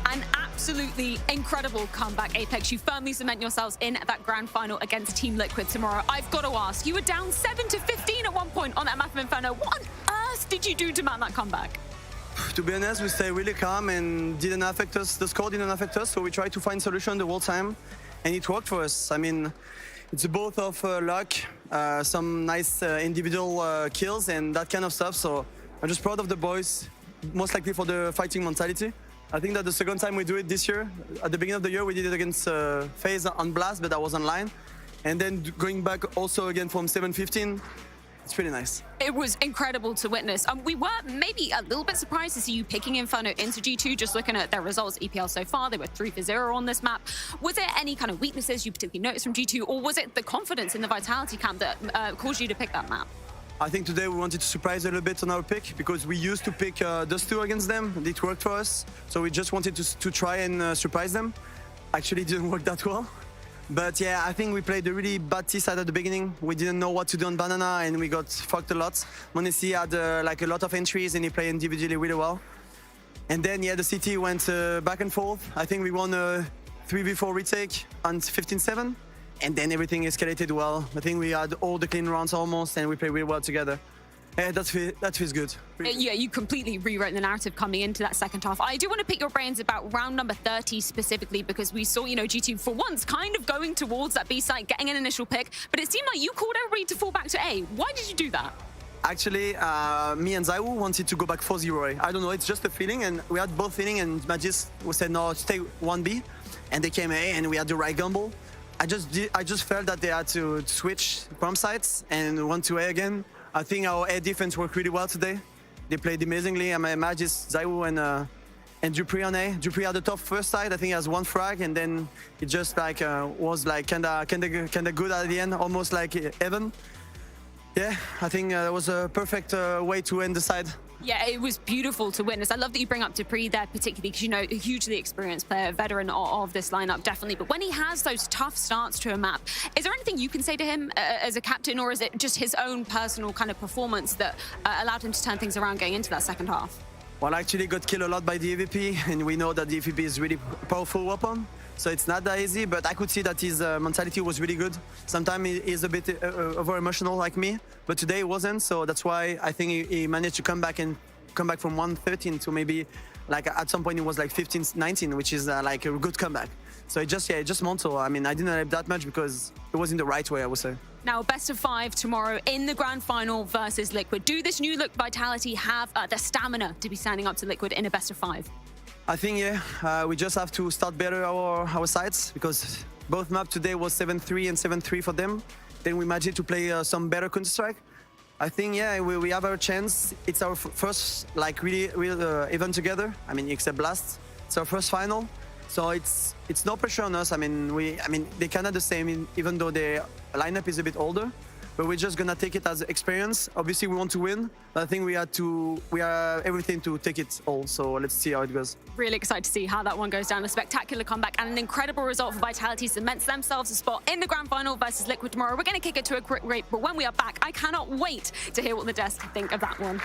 An absolutely incredible comeback, Apex. You firmly cement yourselves in that grand final against Team Liquid tomorrow. I've got to ask, you were down 7-15 at one point on that map of Inferno. What on earth did you do to mount that comeback? To be honest, we stayed really calm and didn't affect us. The score didn't affect us, so we tried to find solution the whole time, and it worked for us. I mean, it's both of luck, some nice individual kills, and that kind of stuff. So I'm just proud of the boys, most likely for the fighting mentality. I think that the second time we do it this year, at the beginning of the year, we did it against FaZe on Blast, but that was online. And then going back also again from 7-15, it's pretty nice. It was incredible to witness. We were maybe a little bit surprised to see you picking Inferno into G2, just looking at their results EPL so far. They were 3-0 on this map. Was there any kind of weaknesses you particularly noticed from G2, or was it the confidence in the Vitality camp that caused you to pick that map? I think today we wanted to surprise a little bit on our pick, because we used to pick those two against them, and it worked for us. So we just wanted to try and surprise them. Actually, it didn't work that well. But yeah, I think we played a really bad T side at the beginning. We didn't know what to do on Banana, and we got fucked a lot. m0NESY had like a lot of entries, and he played individually really well. And then yeah, the CT went back and forth. I think we won a 3v4 retake on 15-7, and then everything escalated well. I think we had all the clean rounds almost, and we played really well together. Yeah, that feels good. Yeah, you completely rewrote the narrative coming into that second half. I do want to pick your brains about round number 30 specifically, because we saw, you know, G2 for once kind of going towards that B site, getting an initial pick, but it seemed like you called everybody to fall back to A. Why did you do that? Actually, me and ZywOo wanted to go back 4-0 A. I don't know, it's just a feeling, and we had both feeling, and Magis said, no, stay 1B, and they came A, and we had the right gamble. I just felt that they had to switch bomb sites and went to A again. I think our air defense worked really well today. They played amazingly. I mean, Magis, ZywOo, and dupreeh on A. dupreeh had the top first side. I think he has 1 frag, and then it just like was like kinda good at the end, almost like Evan. Yeah, I think that was a perfect way to end the side. Yeah, it was beautiful to witness. I love that you bring up Dupree there, particularly because, you know, a hugely experienced player, veteran of this lineup, definitely. But when he has those tough starts to a map, is there anything you can say to him as a captain, or is it just his own personal kind of performance that allowed him to turn things around going into that second half? Well, I actually got killed a lot by the EVP, and we know that the EVP is really powerful weapon. So it's not that easy, but I could see that his mentality was really good. Sometimes he is a bit over emotional like me, but today it wasn't. So that's why I think he managed to come back from 113 to maybe like at some point it was like 15, 19, which is like a good comeback. So it just Monto. I mean, I didn't have that much because it was in the right way, I would say. Now, best of 5 tomorrow in the grand final versus Liquid. Do this new look Vitality have the stamina to be standing up to Liquid in a best of 5? I think, yeah, we just have to start better our sides, because both maps today was 7-3 and 7-3 for them. Then we managed to play some better Counter-Strike. I think, yeah, we have our chance. It's our first, like, real event together. I mean, except Blast. It's our first final. So it's no pressure on us. I mean, they kind of the same, even though their lineup is a bit older. But we're just gonna take it as experience. Obviously, we want to win, but I think we are everything to take it all. So let's see how it goes. Really excited to see how that one goes down. A spectacular comeback and an incredible result for Vitality cements themselves a spot in the grand final versus Liquid tomorrow. We're gonna kick it to a quick break, but when we are back, I cannot wait to hear what the desk think of that one.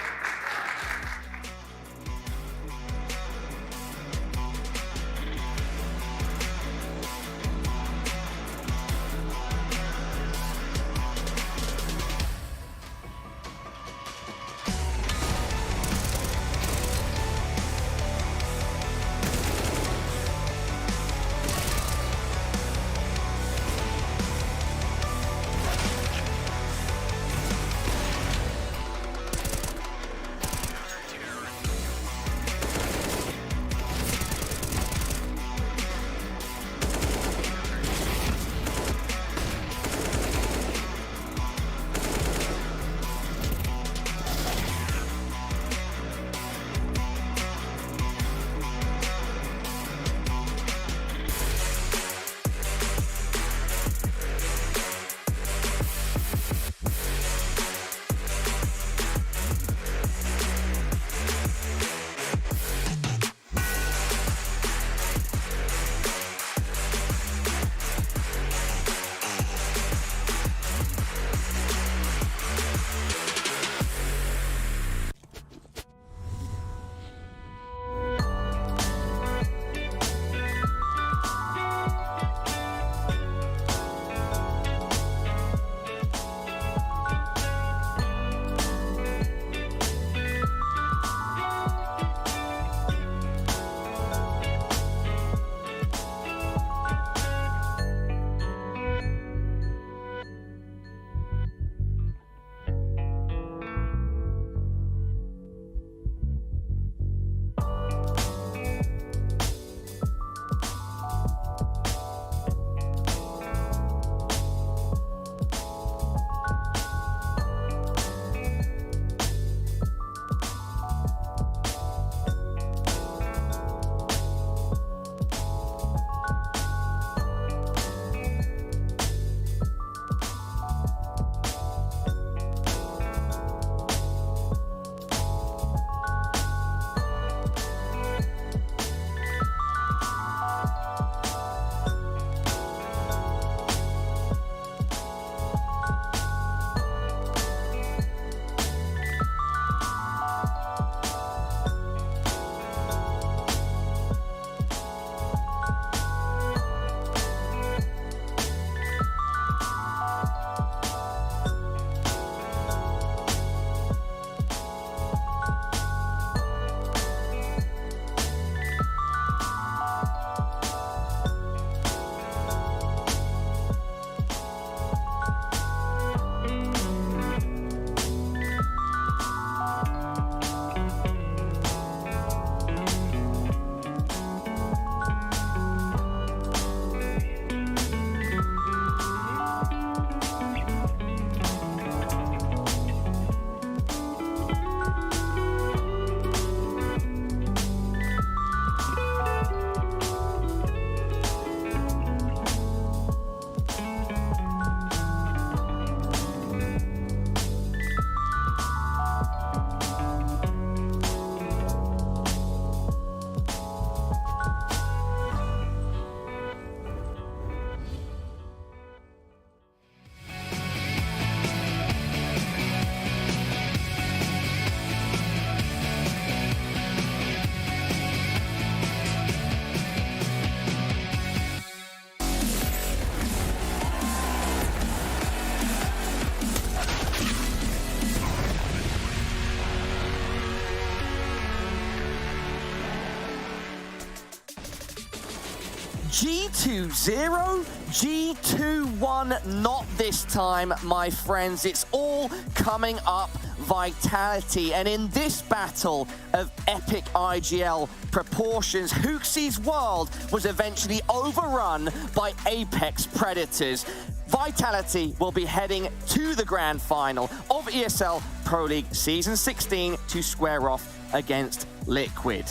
G2 0, G2 1, not this time, my friends. It's all coming up Vitality. And in this battle of epic IGL proportions, HooXi's world was eventually overrun by Apex Predators. Vitality will be heading to the grand final of ESL Pro League Season 16 to square off against Liquid.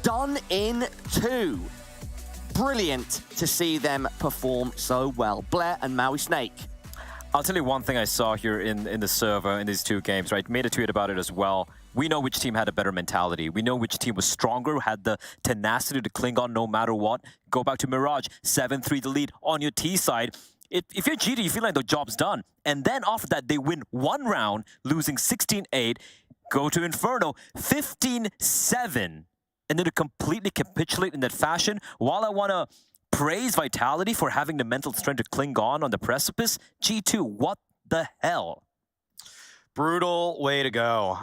Done in 2. Brilliant to see them perform so well. Blair and Maui Snake. I'll tell you one thing I saw here in the server in these two games, right? Made a tweet about it as well. We know which team had a better mentality. We know which team was stronger, had the tenacity to cling on no matter what. Go back to Mirage, 7-3 the lead on your T side. If you're G2, you feel like the job's done. And then after that, they win one round, losing 16-8. Go to Inferno, 15-7. And then to completely capitulate in that fashion. While I want to praise Vitality for having the mental strength to cling on the precipice, G2, what the hell? Brutal way to go.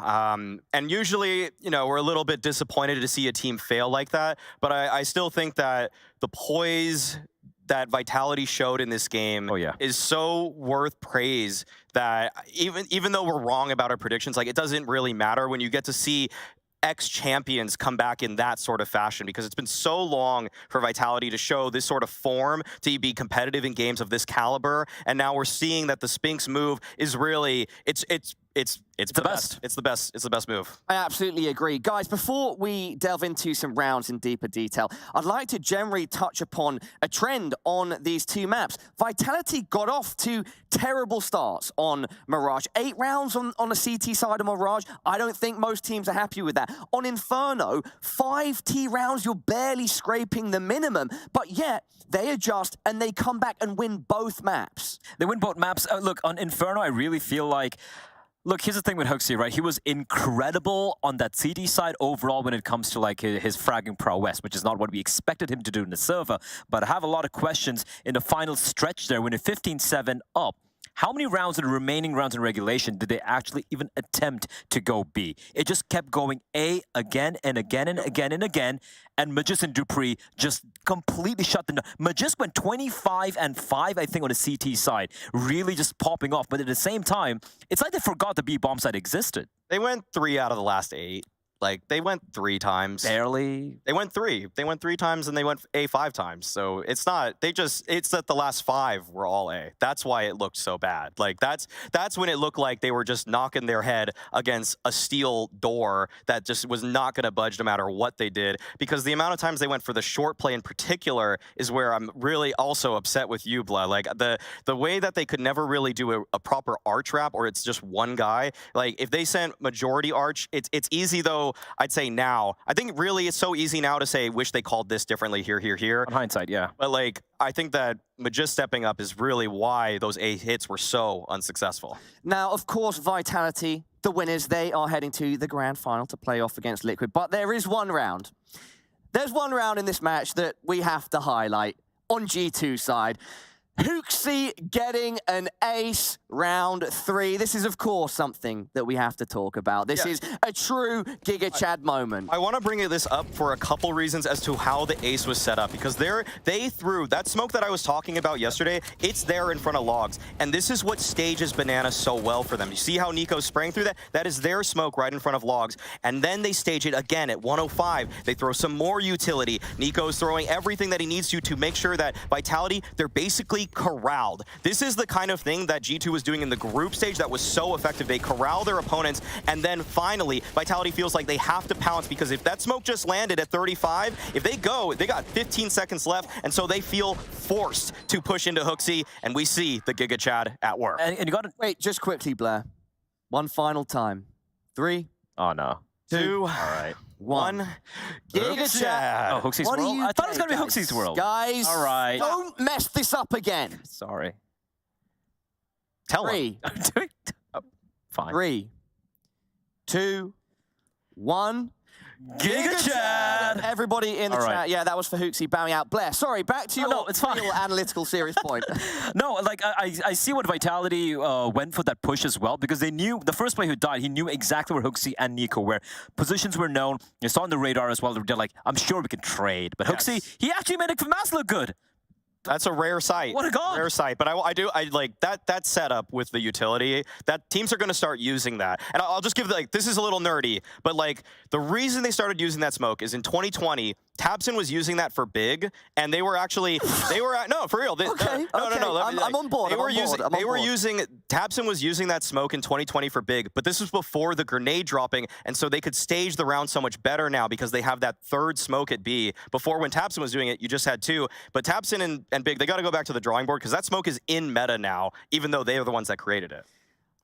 And usually, you know, we're a little bit disappointed to see a team fail like that. But I still think that the poise that Vitality showed in this game is so worth praise that even though we're wrong about our predictions, like, it doesn't really matter when you get to see ex-champions come back in that sort of fashion, because it's been so long for Vitality to show this sort of form, to be competitive in games of this caliber, and now we're seeing that the Spinks move is really, it's the best. It's the best. It's the best move. I absolutely agree. Guys, before we delve into some rounds in deeper detail, I'd like to generally touch upon a trend on these two maps. Vitality got off to terrible starts on Mirage. 8 rounds on the CT side of Mirage. I don't think most teams are happy with that. On Inferno, 5 T rounds, you're barely scraping the minimum, but yet they adjust and they come back and win both maps. They win both maps. Look, on Inferno, I really feel like, look, here's the thing with HooXi, right? He was incredible on that CT side overall when it comes to like his fragging prowess, which is not what we expected him to do in the server. But I have a lot of questions in the final stretch there when you're 15-7 up. How many rounds in the remaining rounds in regulation did they actually even attempt to go B? It just kept going A again and again and again and again, and Magis and Dupree just completely shut them down. Magis went 25-5, I think, on the CT side, really just popping off. But at the same time, it's like they forgot the B bomb side existed. They went 3 out of the last 8. Like, they went 3 times. Barely. They went 3. They went 3 times and they went A 5 times. So it's not, it's that the last 5 were all A. That's why it looked so bad. Like, that's when it looked like they were just knocking their head against a steel door that just was not going to budge no matter what they did. Because the amount of times they went for the short play in particular is where I'm really also upset with you, Blah. Like, the way that they could never really do a proper arch wrap, or it's just one guy. Like, if they sent majority arch, it's easy though. I'd say now. I think really it's so easy now to say, wish they called this differently here. On hindsight, yeah. But like, I think that Magis stepping up is really why those A hits were so unsuccessful. Now, of course, Vitality, the winners, they are heading to the grand final to play off against Liquid. But there is one round. There's one round in this match that we have to highlight on G2 side. HooXi getting an ace round 3. This is, of course, something that we have to talk about. This is a true Giga Chad moment. I want to bring this up for a couple reasons as to how the ace was set up, because they threw that smoke that I was talking about yesterday. It's there in front of logs, and this is what stages Banana so well for them. You see how Nico sprang through that? That is their smoke right in front of logs, and then they stage it again at 105. They throw some more utility. Nico's throwing everything that he needs to make sure that Vitality, they're basically corralled. This is the kind of thing that G2 was doing in the group stage that was so effective. They corral their opponents, and then finally, Vitality feels like they have to pounce, because if that smoke just landed at 35, if they go, they got 15 seconds left, and so they feel forced to push into HooXi, and we see the Giga Chad at work. And you got to wait, just quickly, Blair. One final time. 3. Oh, no. 2. All right. 1. Giga Chad. Oh, HooXi's World? I thought it was going to be HooXi's World. Guys, all right. Don't mess this up again. Sorry. Tell 3. Oh, fine. 3, 2, 1. Giga Chad! bad. Everybody in the chat, yeah, that was for Hooksy bowing out. Blair, sorry, back to your real analytical serious point. No, like, I see what Vitality went for that push as well, because they knew, the first player who died, he knew exactly where Hooksy and Nico were. Positions were known. It's on the radar as well. They're like, I'm sure we can trade. But Hooksy, he actually made FAMAS look good. That's a rare sight. What a god! Rare sight. But I like that setup with the utility. That teams are going to start using that. And I'll just give this is a little nerdy, but like the reason they started using that smoke is in 2020. Tabson was using that for big, and they were no, for real. No, I'm on board. Tabson was using that smoke in 2020 for big, but this was before the grenade dropping, and so they could stage the round so much better now because they have that third smoke at B. Before, when Tabson was doing it, you just had two. But Tabson and big, they got to go back to the drawing board because that smoke is in meta now, even though they are the ones that created it.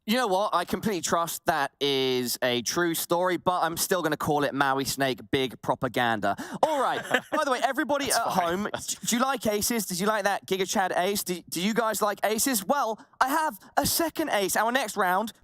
You know what? I completely trust that is a true story, but I'm still going to call it Maui Snake big propaganda. All right. By the way, everybody at home, do you like aces? Did you like that Giga Chad ace? Do you guys like aces? Well, I have a second ace. Our next round